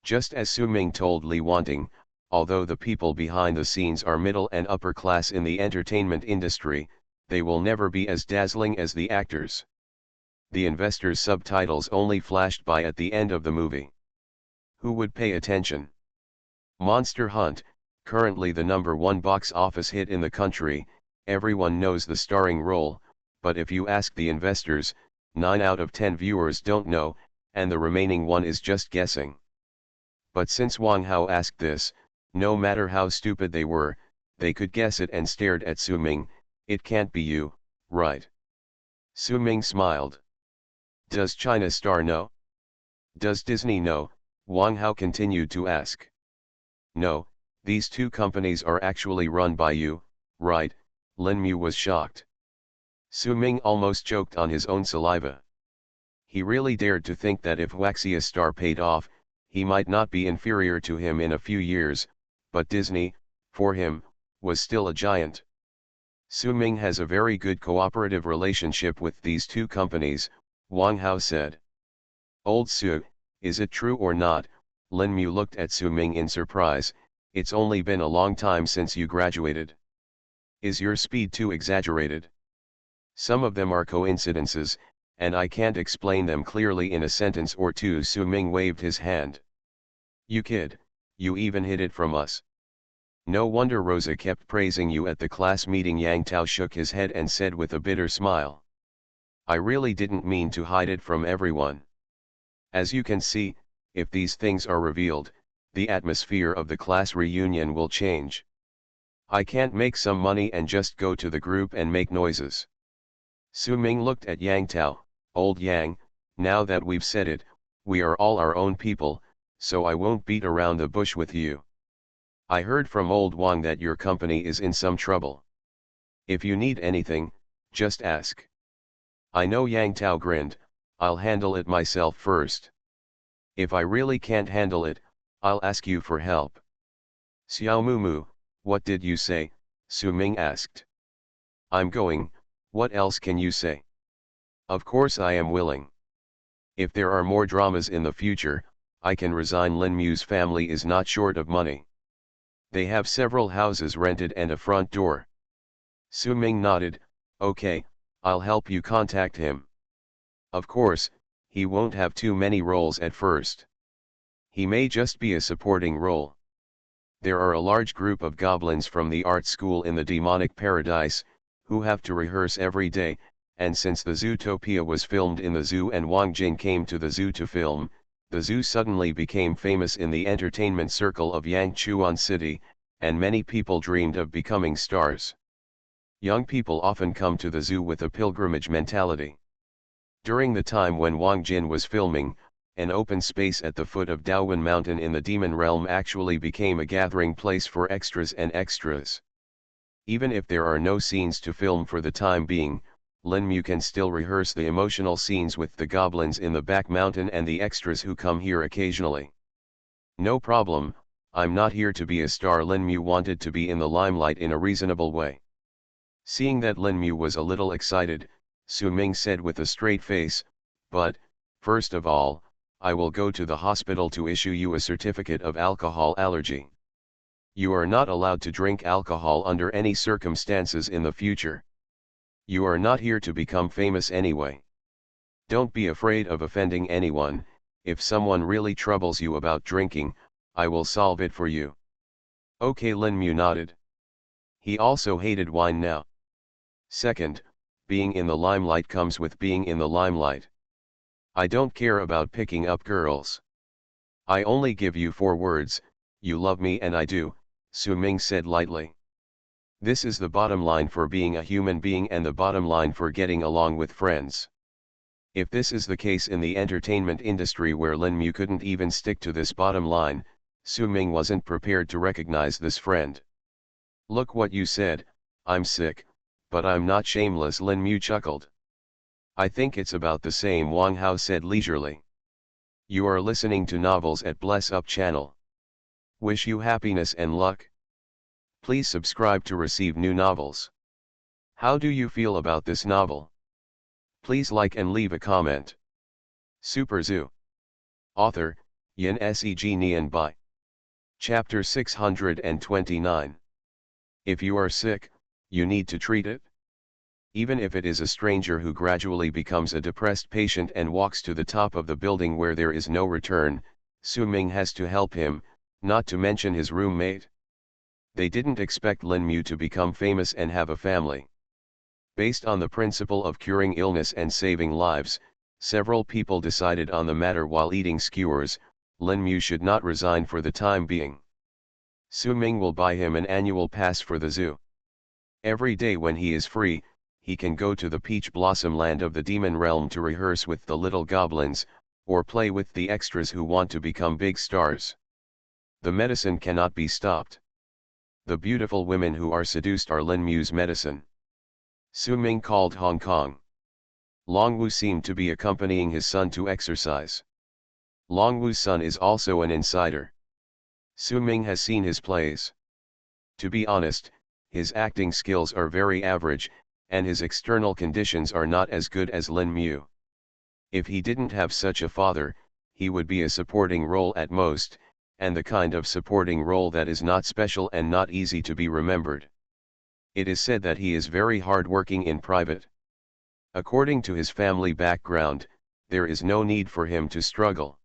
Just as Su Ming told Li Wanting, although the people behind the scenes are middle and upper class in the entertainment industry, they will never be as dazzling as the actors. The investors' subtitles only flashed by at the end of the movie. Who would pay attention? Monster Hunt, currently the #1 box office hit in the country, everyone knows the starring role, but if you ask the investors, 9 out of 10 viewers don't know, and the remaining one is just guessing. But since Wang Hao asked this, no matter how stupid they were, they could guess it and stared at Su Ming. It can't be you, right? Su Ming smiled. Does China Star know? Does Disney know? Wang Hao continued to ask. No, these two companies are actually run by you, right? Lin Mu was shocked. Su Ming almost choked on his own saliva. He really dared to think that if Waxia Star paid off, he might not be inferior to him in a few years, but Disney, for him, was still a giant. Su Ming has a very good cooperative relationship with these two companies, Wang Hao said. Old Su, is it true or not? Lin Mu looked at Su Ming in surprise. It's only been a long time since you graduated. Is your speed too exaggerated? Some of them are coincidences, and I can't explain them clearly in a sentence or two. Su Ming waved his hand. You kid, you even hid it from us. No wonder Rosa kept praising you at the class meeting. Yang Tao shook his head and said with a bitter smile. I really didn't mean to hide it from everyone. As you can see, if these things are revealed, the atmosphere of the class reunion will change. I can't make some money and just go to the group and make noises. Su Ming looked at Yang Tao. Old Yang, now that we've said it, we are all our own people, so I won't beat around the bush with you. I heard from old Wang that your company is in some trouble. If you need anything, just ask. I know. Yang Tao grinned. I'll handle it myself first. If I really can't handle it, I'll ask you for help. Xiao Mumu, what did you say? Su Ming asked. I'm going, what else can you say? Of course I am willing. If there are more dramas in the future, I can resign. Lin Mu's family is not short of money. They have several houses rented and a front door. Su Ming nodded. Okay, I'll help you contact him. Of course, he won't have too many roles at first. He may just be a supporting role. There are a large group of goblins from the art school in the demonic paradise, who have to rehearse every day, and since the Zootopia was filmed in the zoo and Wang Jin came to the zoo to film, the zoo suddenly became famous in the entertainment circle of Yangchuan City, and many people dreamed of becoming stars. Young people often come to the zoo with a pilgrimage mentality. During the time when Wang Jin was filming, an open space at the foot of Daowen Mountain in the demon realm actually became a gathering place for extras and extras. Even if there are no scenes to film for the time being, Lin Mu can still rehearse the emotional scenes with the goblins in the back mountain and the extras who come here occasionally. No problem, I'm not here to be a star. Lin Mu wanted to be in the limelight in a reasonable way. Seeing that Lin Mu was a little excited, Su Ming said with a straight face, but, first of all, I will go to the hospital to issue you a certificate of alcohol allergy. You are not allowed to drink alcohol under any circumstances in the future. You are not here to become famous anyway. Don't be afraid of offending anyone. If someone really troubles you about drinking, I will solve it for you. Okay. Lin Mu nodded. He also hated wine now. Second, being in the limelight comes with being in the limelight. I don't care about picking up girls. I only give you 4 words, you love me and I do, Su Ming said lightly. This is the bottom line for being a human being and the bottom line for getting along with friends. If this is the case in the entertainment industry where Lin Mu couldn't even stick to this bottom line, Su Ming wasn't prepared to recognize this friend. Look what you said, I'm sick, but I'm not shameless, Lin Mu chuckled. I think it's about the same, Wang Hao said leisurely. You are listening to Novels at Bless Up channel. Wish you happiness and luck. Please subscribe to receive new novels. How do you feel about this novel? Please like and leave a comment. Super Zoo. Author, Yin Seg Nian Bai. Chapter 629. If you are sick, you need to treat it. Even if it is a stranger who gradually becomes a depressed patient and walks to the top of the building where there is no return, Su Ming has to help him, not to mention his roommate. They didn't expect Lin Mu to become famous and have a family. Based on the principle of curing illness and saving lives, several people decided on the matter while eating skewers. Lin Mu should not resign for the time being. Su Ming will buy him an annual pass for the zoo. Every day when he is free, he can go to the Peach Blossom Land of the Demon Realm to rehearse with the little goblins, or play with the extras who want to become big stars. The medicine cannot be stopped. The beautiful women who are seduced are Lin Mu's medicine. Su Ming called Hong Kong. Long Wu seemed to be accompanying his son to exercise. Long Wu's son is also an insider. Su Ming has seen his plays. To be honest, his acting skills are very average, and his external conditions are not as good as Lin Mu. If he didn't have such a father, he would be a supporting role at most, and the kind of supporting role that is not special and not easy to be remembered. It is said that he is very hard-working in private. According to his family background, there is no need for him to struggle.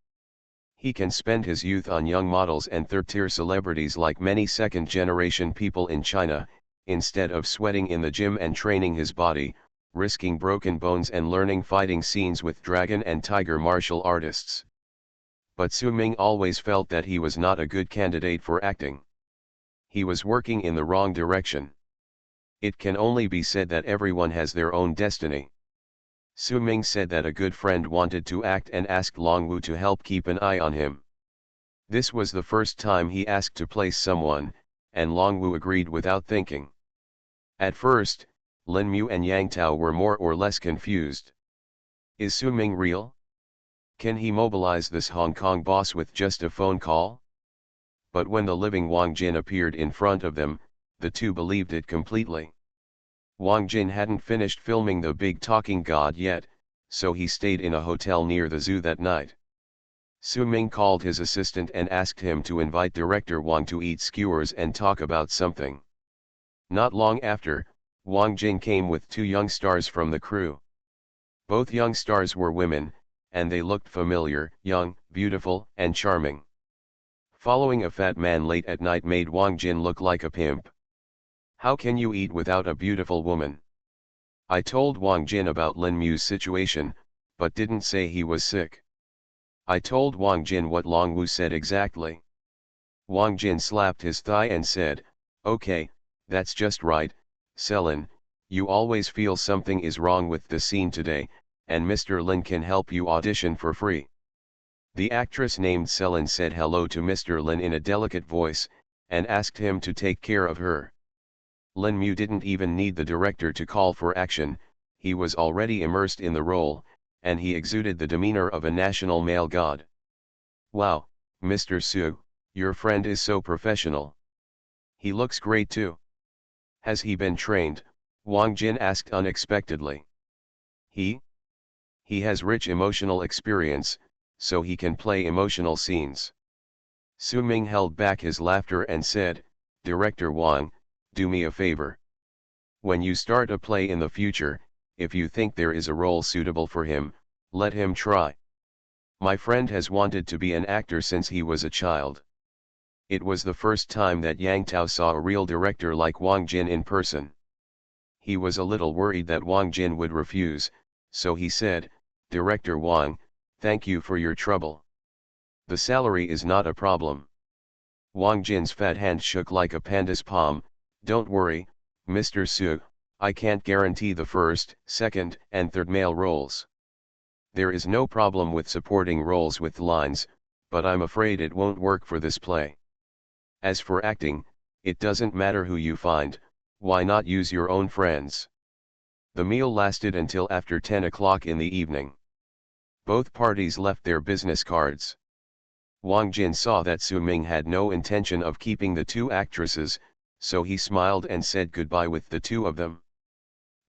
He can spend his youth on young models and third-tier celebrities like many second-generation people in China, instead of sweating in the gym and training his body, risking broken bones and learning fighting scenes with dragon and tiger martial artists. But Su Ming always felt that he was not a good candidate for acting. He was working in the wrong direction. It can only be said that everyone has their own destiny. Su Ming said that a good friend wanted to act and asked Long Wu to help keep an eye on him. This was the first time he asked to place someone, and Long Wu agreed without thinking. At first, Lin Mu and Yang Tao were more or less confused. Is Su Ming real? Can he mobilize this Hong Kong boss with just a phone call? But when the living Wang Jin appeared in front of them, the two believed it completely. Wang Jin hadn't finished filming The Big Talking God yet, so he stayed in a hotel near the zoo that night. Su Ming called his assistant and asked him to invite director Wang to eat skewers and talk about something. Not long after, Wang Jin came with two young stars from the crew. Both young stars were women, and they looked familiar, young, beautiful, and charming. Following a fat man late at night made Wang Jin look like a pimp. How can you eat without a beautiful woman? I told Wang Jin about Lin Mu's situation, but didn't say he was sick. I told Wang Jin what Long Wu said exactly. Wang Jin slapped his thigh and said, "Okay, that's just right, Selin, you always feel something is wrong with the scene today, and Mr. Lin can help you audition for free." The actress named Selin said hello to Mr. Lin in a delicate voice, and asked him to take care of her. Lin Mu didn't even need the director to call for action, he was already immersed in the role, and he exuded the demeanor of a national male god. "Wow, Mr. Su, your friend is so professional. He looks great too. Has he been trained?" Wang Jin asked unexpectedly. He has rich emotional experience, so he can play emotional scenes." Su Ming held back his laughter and said, "Director Wang, do me a favor. When you start a play in the future, if you think there is a role suitable for him, let him try. My friend has wanted to be an actor since he was a child." It was the first time that Yang Tao saw a real director like Wang Jin in person. He was a little worried that Wang Jin would refuse, so he said, "Director Wang, thank you for your trouble. The salary is not a problem." Wang Jin's fat hand shook like a panda's palm. Don't worry, Mr. Su, I can't guarantee the first, second, and third male roles. There is no problem with supporting roles with lines, but I'm afraid it won't work for this play. As for acting, it doesn't matter who you find, why not use your own friends? The meal lasted until after 10 o'clock in the evening. Both parties left their business cards. Wang Jin saw that Su Ming had no intention of keeping the two actresses, so he smiled and said goodbye with the two of them.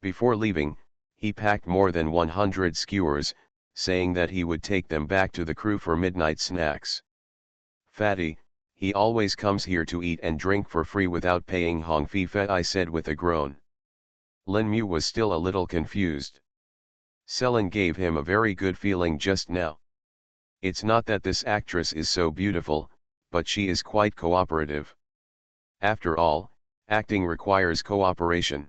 Before leaving, he packed more than 100 skewers, saying that he would take them back to the crew for midnight snacks. Fatty, he always comes here to eat and drink for free without paying Hong Fi Fe, I said with a groan. Lin Mu was still a little confused. Selin gave him a very good feeling just now. It's not that this actress is so beautiful, but she is quite cooperative. After all, acting requires cooperation.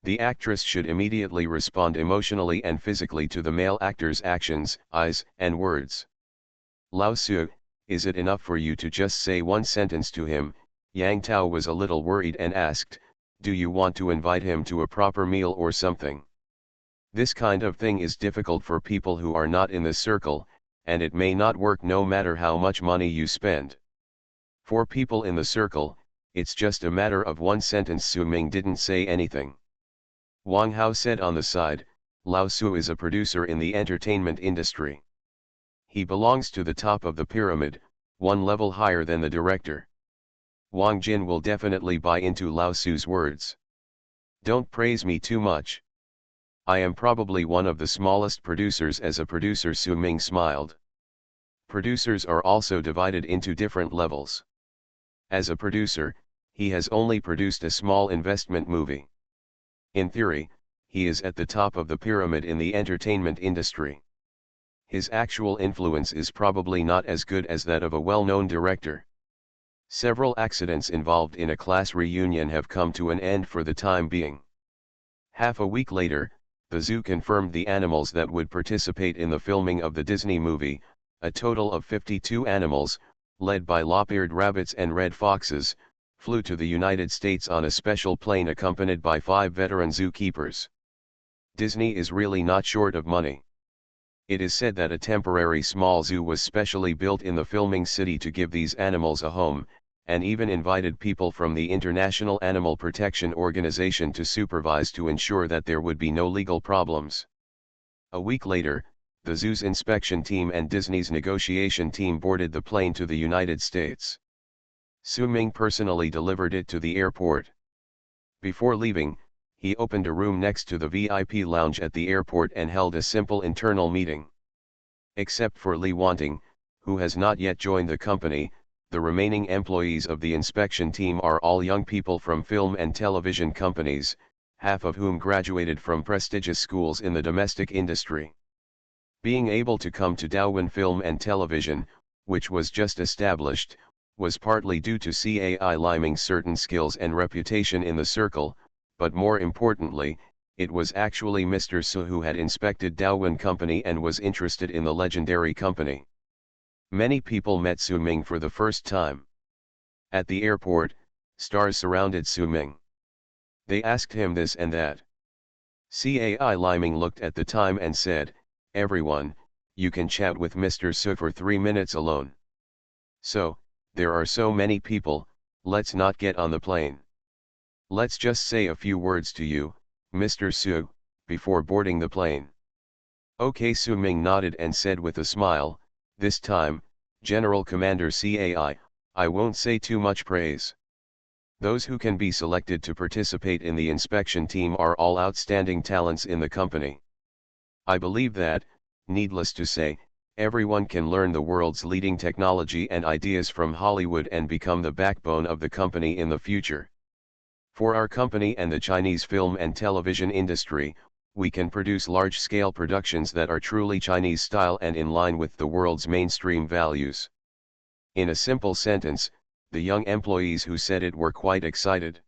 The actress should immediately respond emotionally and physically to the male actor's actions, eyes, and words. Lao Su, is it enough for you to just say one sentence to him? Yang Tao was a little worried and asked, do you want to invite him to a proper meal or something? This kind of thing is difficult for people who are not in the circle, and it may not work no matter how much money you spend. For people in the circle, it's just a matter of one sentence. Su Ming didn't say anything. Wang Hao said on the side, Lao Su is a producer in the entertainment industry. He belongs to the top of the pyramid, one level higher than the director. Wang Jin will definitely buy into Lao Su's words. Don't praise me too much. I am probably one of the smallest producers as a producer. Su Ming smiled. Producers are also divided into different levels. As a producer, he has only produced a small investment movie. In theory, he is at the top of the pyramid in the entertainment industry. His actual influence is probably not as good as that of a well-known director. Several accidents involved in a class reunion have come to an end for the time being. Half a week later, the zoo confirmed the animals that would participate in the filming of the Disney movie, a total of 52 animals, led by lop-eared rabbits and red foxes, flew to the United States on a special plane accompanied by 5 veteran zookeepers. Disney is really not short of money. It is said that a temporary small zoo was specially built in the filming city to give these animals a home, and even invited people from the International Animal Protection Organization to supervise to ensure that there would be no legal problems. A week later, the zoo's inspection team and Disney's negotiation team boarded the plane to the United States. Su Ming personally delivered it to the airport. Before leaving, he opened a room next to the VIP lounge at the airport and held a simple internal meeting. Except for Li Wanting, who has not yet joined the company, the remaining employees of the inspection team are all young people from film and television companies, half of whom graduated from prestigious schools in the domestic industry. Being able to come to Daewon Film and Television, which was just established, was partly due to Cai Liming's certain skills and reputation in the circle, but more importantly, it was actually Mr. Su who had inspected Daewon Company and was interested in the legendary company. Many people met Su Ming for the first time. At the airport, stars surrounded Su Ming. They asked him this and that. Cai Liming looked at the time and said, everyone, you can chat with Mr. Su for 3 minutes alone. So, there are so many people, let's not get on the plane. Let's just say a few words to you, Mr. Su, before boarding the plane. Okay. Su Ming nodded and said with a smile, this time, General Commander Cai, I won't say too much praise. Those who can be selected to participate in the inspection team are all outstanding talents in the company. I believe that, needless to say, everyone can learn the world's leading technology and ideas from Hollywood and become the backbone of the company in the future. For our company and the Chinese film and television industry, we can produce large-scale productions that are truly Chinese style and in line with the world's mainstream values. In a simple sentence, the young employees who said it were quite excited.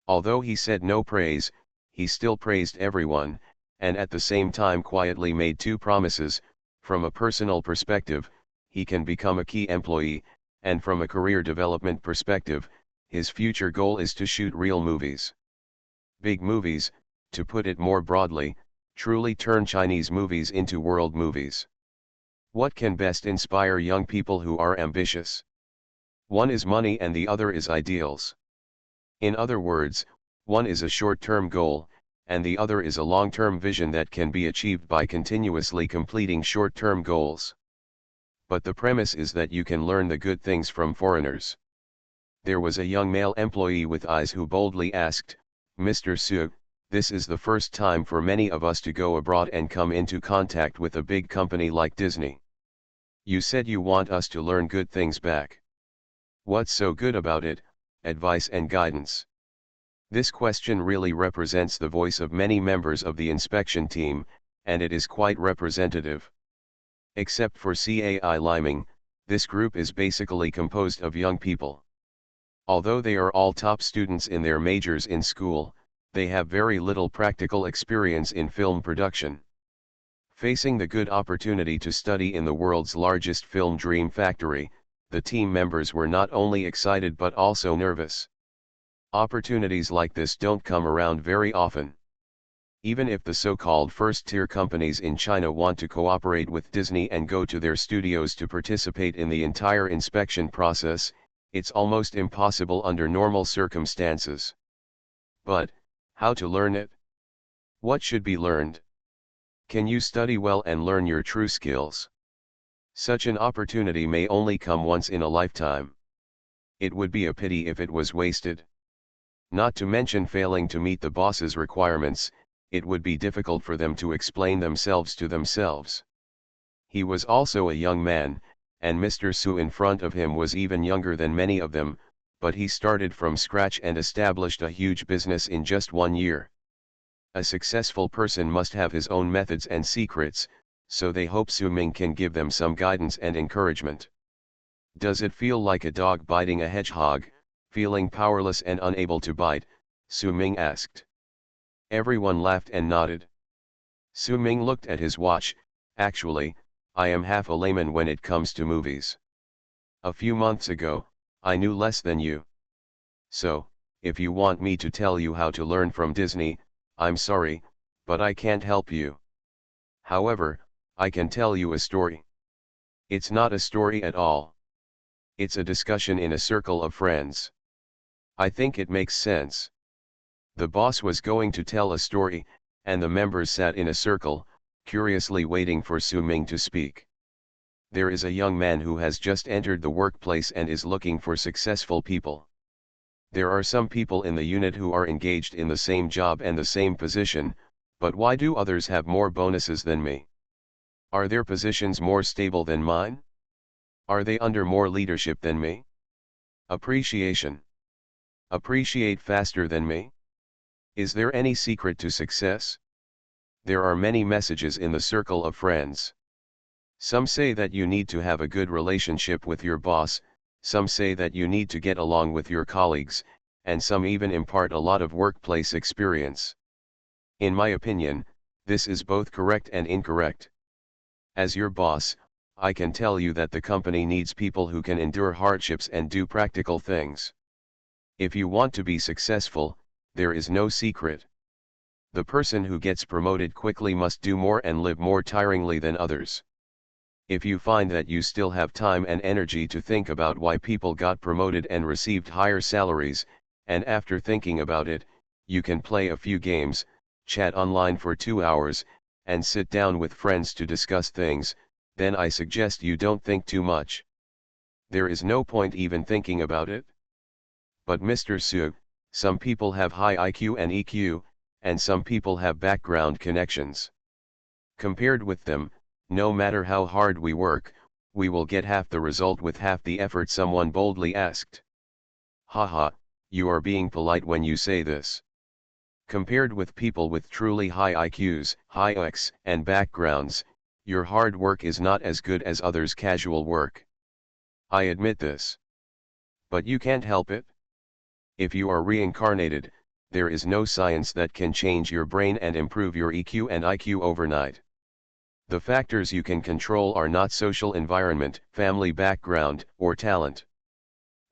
Although he said no praise, he still praised everyone, and at the same time quietly made 2 promises. From a personal perspective, he can become a key employee, and from a career development perspective, his future goal is to shoot real movies. Big movies, to put it more broadly, truly turn Chinese movies into world movies. What can best inspire young people who are ambitious? One is money and the other is ideals. In other words, one is a short-term goal, and the other is a long-term vision that can be achieved by continuously completing short-term goals. But the premise is that you can learn the good things from foreigners. There was a young male employee with eyes who boldly asked, "Mr. Su, this is the first time for many of us to go abroad and come into contact with a big company like Disney. You said you want us to learn good things back. What's so good about it, advice and guidance?" This question really represents the voice of many members of the inspection team, and it is quite representative. Except for Cai Liming, this group is basically composed of young people. Although they are all top students in their majors in school, they have very little practical experience in film production. Facing the good opportunity to study in the world's largest film dream factory, the team members were not only excited but also nervous. Opportunities like this don't come around very often. Even if the so-called first-tier companies in China want to cooperate with Disney and go to their studios to participate in the entire inspection process, it's almost impossible under normal circumstances. But, how to learn it? What should be learned? Can you study well and learn your true skills? Such an opportunity may only come once in a lifetime. It would be a pity if it was wasted. Not to mention failing to meet the boss's requirements, it would be difficult for them to explain themselves to themselves. He was also a young man, and Mr. Su in front of him was even younger than many of them, but he started from scratch and established a huge business in just 1 year. A successful person must have his own methods and secrets, so they hope Su Ming can give them some guidance and encouragement. Does it feel like a dog biting a hedgehog, feeling powerless and unable to bite? Su Ming asked. Everyone laughed and nodded. Su Ming looked at his watch. Actually, I am half a layman when it comes to movies. A few months ago, I knew less than you. So, if you want me to tell you how to learn from Disney, I'm sorry, but I can't help you. However, I can tell you a story. It's not a story at all. It's a discussion in a circle of friends. I think it makes sense. The boss was going to tell a story, and the members sat in a circle, curiously waiting for Su Ming to speak. There is a young man who has just entered the workplace and is looking for successful people. There are some people in the unit who are engaged in the same job and the same position, but why do others have more bonuses than me? Are their positions more stable than mine? Are they under more leadership than me? Appreciation. Appreciate faster than me? Is there any secret to success? There are many messages in the circle of friends. Some say that you need to have a good relationship with your boss, some say that you need to get along with your colleagues, and some even impart a lot of workplace experience. In my opinion, this is both correct and incorrect. As your boss, I can tell you that the company needs people who can endure hardships and do practical things. If you want to be successful, there is no secret. The person who gets promoted quickly must do more and live more tiringly than others. If you find that you still have time and energy to think about why people got promoted and received higher salaries, and after thinking about it, you can play a few games, chat online for 2 hours, and sit down with friends to discuss things, then I suggest you don't think too much. There is no point even thinking about it. But Mr. Su, some people have high IQ and EQ, and some people have background connections. Compared with them, no matter how hard we work, we will get half the result with half the effort, someone boldly asked. Haha, you are being polite when you say this. Compared with people with truly high IQs, high IQs, and backgrounds, your hard work is not as good as others' casual work. I admit this. But you can't help it. If you are reincarnated, there is no science that can change your brain and improve your EQ and IQ overnight. The factors you can control are not social environment, family background, or talent.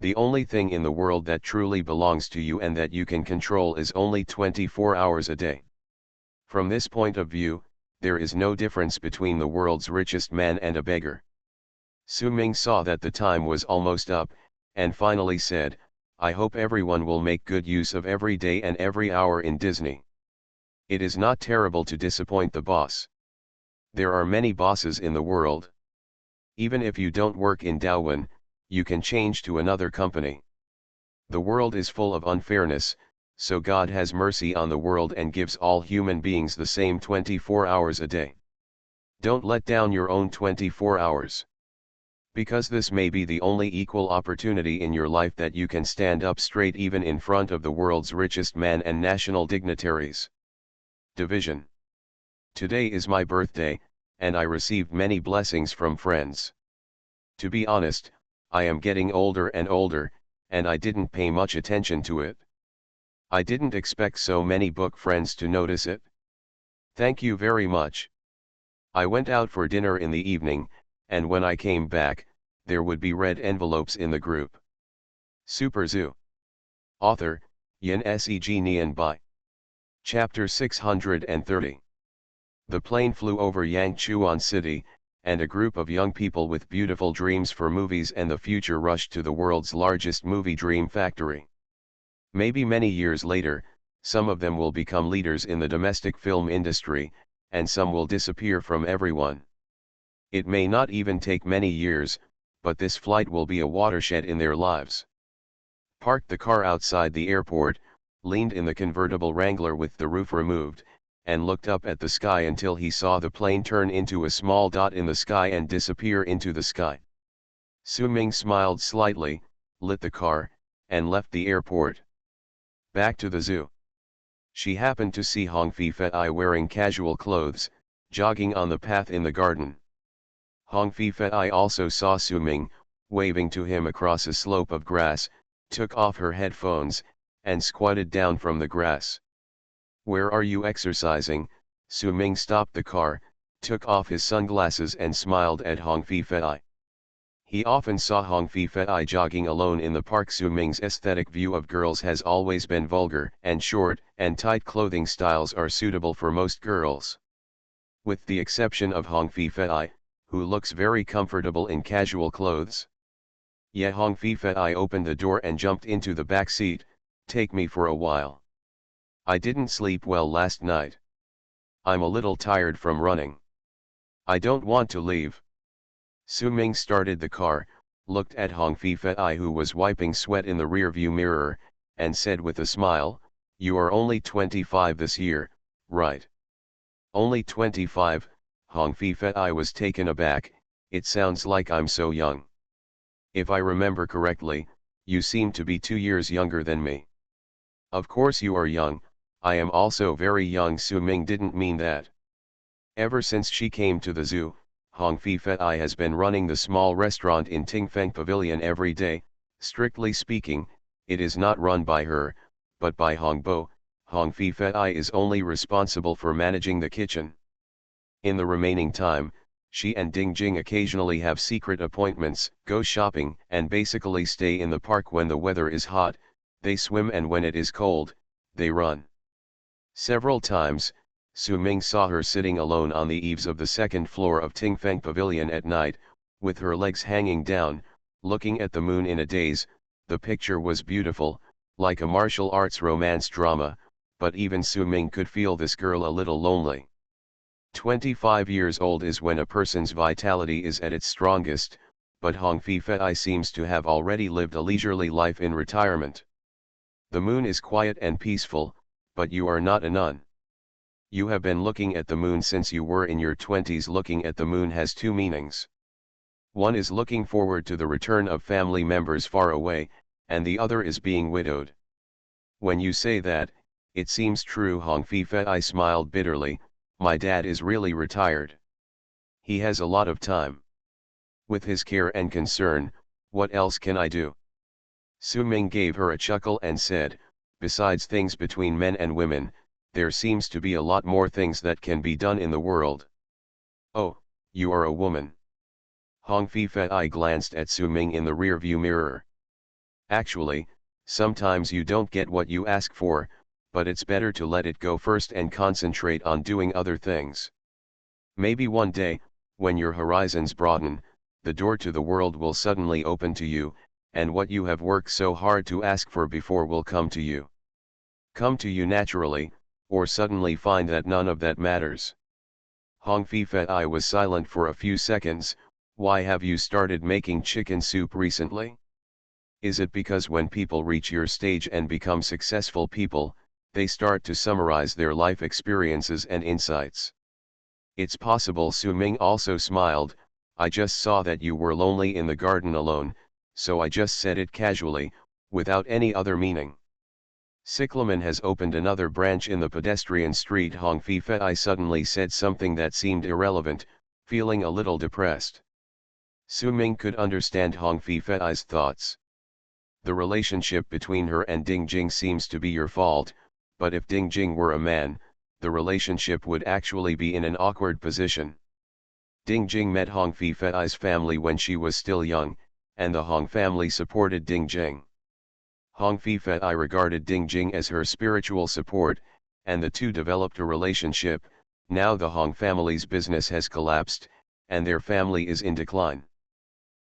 The only thing in the world that truly belongs to you and that you can control is only 24 hours a day. From this point of view, there is no difference between the world's richest man and a beggar. Su Ming saw that the time was almost up, and finally said, I hope everyone will make good use of every day and every hour in Disney. It is not terrible to disappoint the boss. There are many bosses in the world. Even if you don't work in Douyin, you can change to another company. The world is full of unfairness, so God has mercy on the world and gives all human beings the same 24 hours a day. Don't let down your own 24 hours. Because this may be the only equal opportunity in your life that you can stand up straight even in front of the world's richest man and national dignitaries. Division. Today is my birthday, and I received many blessings from friends. To be honest, I am getting older and older, and I didn't pay much attention to it. I didn't expect so many book friends to notice it. Thank you very much. I went out for dinner in the evening, and when I came back, there would be red envelopes in the group. Super Zoo. Author, Yin Seg Nian Bai. Chapter 630. The plane flew over Yangchuan City, and a group of young people with beautiful dreams for movies and the future rushed to the world's largest movie dream factory. Maybe many years later, some of them will become leaders in the domestic film industry, and some will disappear from everyone. It may not even take many years, but this flight will be a watershed in their lives. Parked the car outside the airport, leaned in the convertible Wrangler with the roof removed, and looked up at the sky until he saw the plane turn into a small dot in the sky and disappear into the sky. Su Ming smiled slightly, lit the car, and left the airport. Back to the zoo. She happened to see Hong Fei wearing casual clothes, jogging on the path in the garden. Hong Fei also saw Su Ming, waving to him across a slope of grass, took off her headphones, and squatted down from the grass. Where are you exercising? Su Ming stopped the car, took off his sunglasses and smiled at Hong Fei. He often saw Hong Fei jogging alone in the park. Su Ming's aesthetic view of girls has always been vulgar, and short and tight clothing styles are suitable for most girls. With the exception of Hong Fei, who looks very comfortable in casual clothes. Yeah, Hong Fei opened the door and jumped into the back seat. Take me for a while. I didn't sleep well last night. I'm a little tired from running. I don't want to leave. Su Ming started the car, looked at Hong Fei who was wiping sweat in the rearview mirror, and said with a smile, You are only 25 this year, right? Only 25, Hong Fei was taken aback. It sounds like I'm so young. If I remember correctly, you seem to be 2 years younger than me. Of course you are young, I am also very young. Su Ming didn't mean that. Ever since she came to the zoo, Hong Fei has been running the small restaurant in Tingfeng Pavilion every day. Strictly speaking, it is not run by her, but by Hong Bo. Hong Fei is only responsible for managing the kitchen. In the remaining time, she and Ding Jing occasionally have secret appointments, go shopping, and basically stay in the park when the weather is hot. They swim, and when it is cold, they run. Several times, Su Ming saw her sitting alone on the eaves of the second floor of Tingfeng Pavilion at night, with her legs hanging down, looking at the moon in a daze. The picture was beautiful, like a martial arts romance drama, but even Su Ming could feel this girl a little lonely. 25 years old is when a person's vitality is at its strongest, but Hong Fei seems to have already lived a leisurely life in retirement. The moon is quiet and peaceful, but you are not a nun. You have been looking at the moon since you were in your 20s. Looking at the moon has two meanings. One is looking forward to the return of family members far away, and the other is being widowed. When you say that, it seems true. Hong Fei smiled bitterly. My dad is really retired. He has a lot of time. With his care and concern, what else can I do? Su Ming gave her a chuckle and said, besides things between men and women, there seems to be a lot more things that can be done in the world. Oh, you are a woman. Hong Fei glanced at Su Ming in the rearview mirror. Actually, sometimes you don't get what you ask for, but it's better to let it go first and concentrate on doing other things. Maybe one day, when your horizons broaden, the door to the world will suddenly open to you, and what you have worked so hard to ask for before will come to you. Come to you naturally, or suddenly find that none of that matters. Hong Fi Fei was silent for a few seconds. Why have you started making chicken soup recently? Is it because when people reach your stage and become successful people, they start to summarize their life experiences and insights? It's possible. Su Ming also smiled. I just saw that you were lonely in the garden alone, so I just said it casually, without any other meaning. Cyclamen has opened another branch in the pedestrian street. Hong Fi Fei suddenly said something that seemed irrelevant, feeling a little depressed. Su Ming could understand Hong Fi Fei's thoughts. The relationship between her and Ding Jing seems to be your fault, but if Ding Jing were a man, the relationship would actually be in an awkward position. Ding Jing met Hong Fi Fei's family when she was still young, and the Hong family supported Ding Jing. Hong Fi Fei regarded Ding Jing as her spiritual support, and the two developed a relationship. Now the Hong family's business has collapsed, and their family is in decline.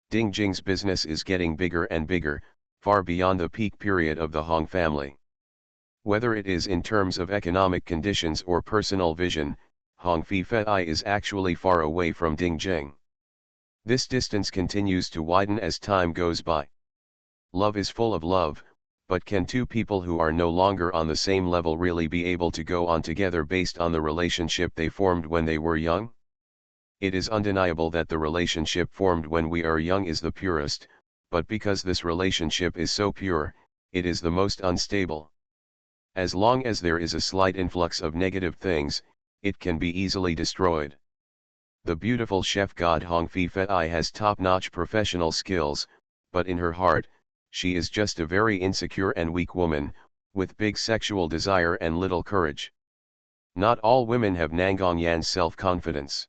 Ding Jing's business is getting bigger and bigger, far beyond the peak period of the Hong family. Whether it is in terms of economic conditions or personal vision, Hong Fi Fei is actually far away from Ding Jing. This distance continues to widen as time goes by. Love is full of love, but can two people who are no longer on the same level really be able to go on together based on the relationship they formed when they were young? It is undeniable that the relationship formed when we are young is the purest, but because this relationship is so pure, it is the most unstable. As long as there is a slight influx of negative things, it can be easily destroyed. The beautiful chef god Hong Fi Fei has top-notch professional skills, but in her heart, she is just a very insecure and weak woman, with big sexual desire and little courage. Not all women have Nangong Yan's self-confidence.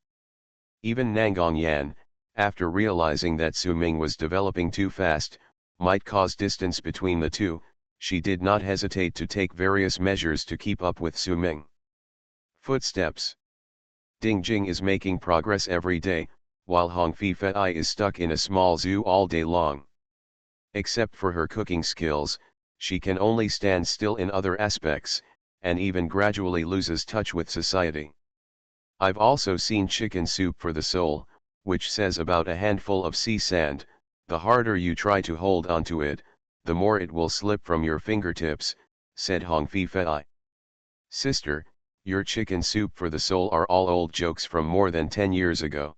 Even Nangong Yan, after realizing that Su Ming was developing too fast, might cause distance between the two, she did not hesitate to take various measures to keep up with Su Ming. Footsteps. Ding Jing is making progress every day, while Hong Fi Fei is stuck in a small zoo all day long. Except for her cooking skills, she can only stand still in other aspects, and even gradually loses touch with society. I've also seen chicken soup for the soul, which says about a handful of sea sand, the harder you try to hold onto it, the more it will slip from your fingertips, said Hong Fi Fei. Sister, your chicken soup for the soul are all old jokes from more than 10 years ago.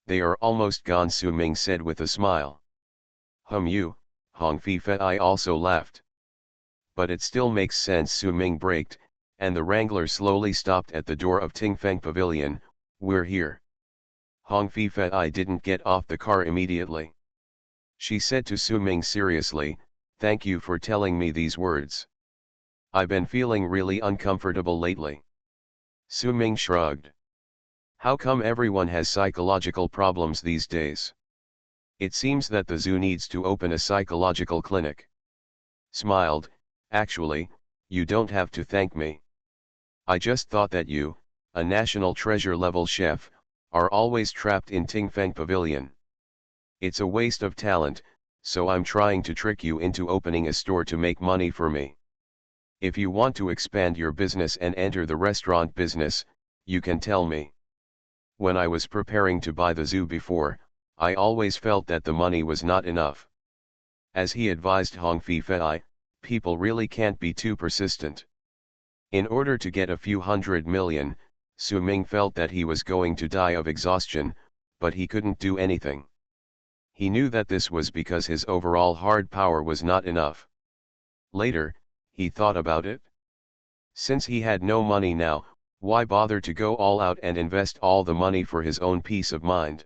They are almost gone, Su Ming said with a smile. You, Hong Fi Fei also laughed. But it still makes sense, Su Ming braked, and the Wrangler slowly stopped at the door of Tingfeng Pavilion. We're here. Hong Fi Fei didn't get off the car immediately. She said to Su Ming seriously, thank you for telling me these words. I've been feeling really uncomfortable lately. Su Ming shrugged. How come everyone has psychological problems these days? It seems that the zoo needs to open a psychological clinic. Smiled, actually, you don't have to thank me. I just thought that you, a national treasure level chef, are always trapped in Tingfeng Pavilion. It's a waste of talent, so I'm trying to trick you into opening a store to make money for me. If you want to expand your business and enter the restaurant business, you can tell me. When I was preparing to buy the zoo before, I always felt that the money was not enough. As he advised Hong Fi Fei, people really can't be too persistent. In order to get a few $100 million, Su Ming felt that he was going to die of exhaustion, but he couldn't do anything. He knew that this was because his overall hard power was not enough. Later, he thought about it. Since he had no money now, why bother to go all out and invest all the money for his own peace of mind?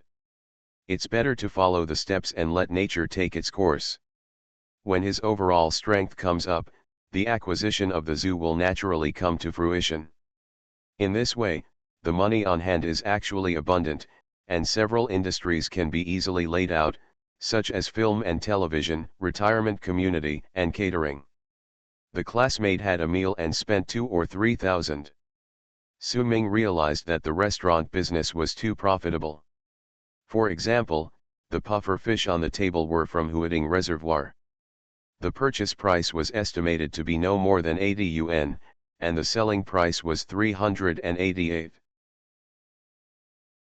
It's better to follow the steps and let nature take its course. When his overall strength comes up, the acquisition of the zoo will naturally come to fruition. In this way, the money on hand is actually abundant, and several industries can be easily laid out, such as film and television, retirement community, and catering. The classmate had a meal and spent 2 or 3,000. Su Ming realized that the restaurant business was too profitable. For example, the puffer fish on the table were from Huading Reservoir. The purchase price was estimated to be no more than 80 yuan, and the selling price was 388.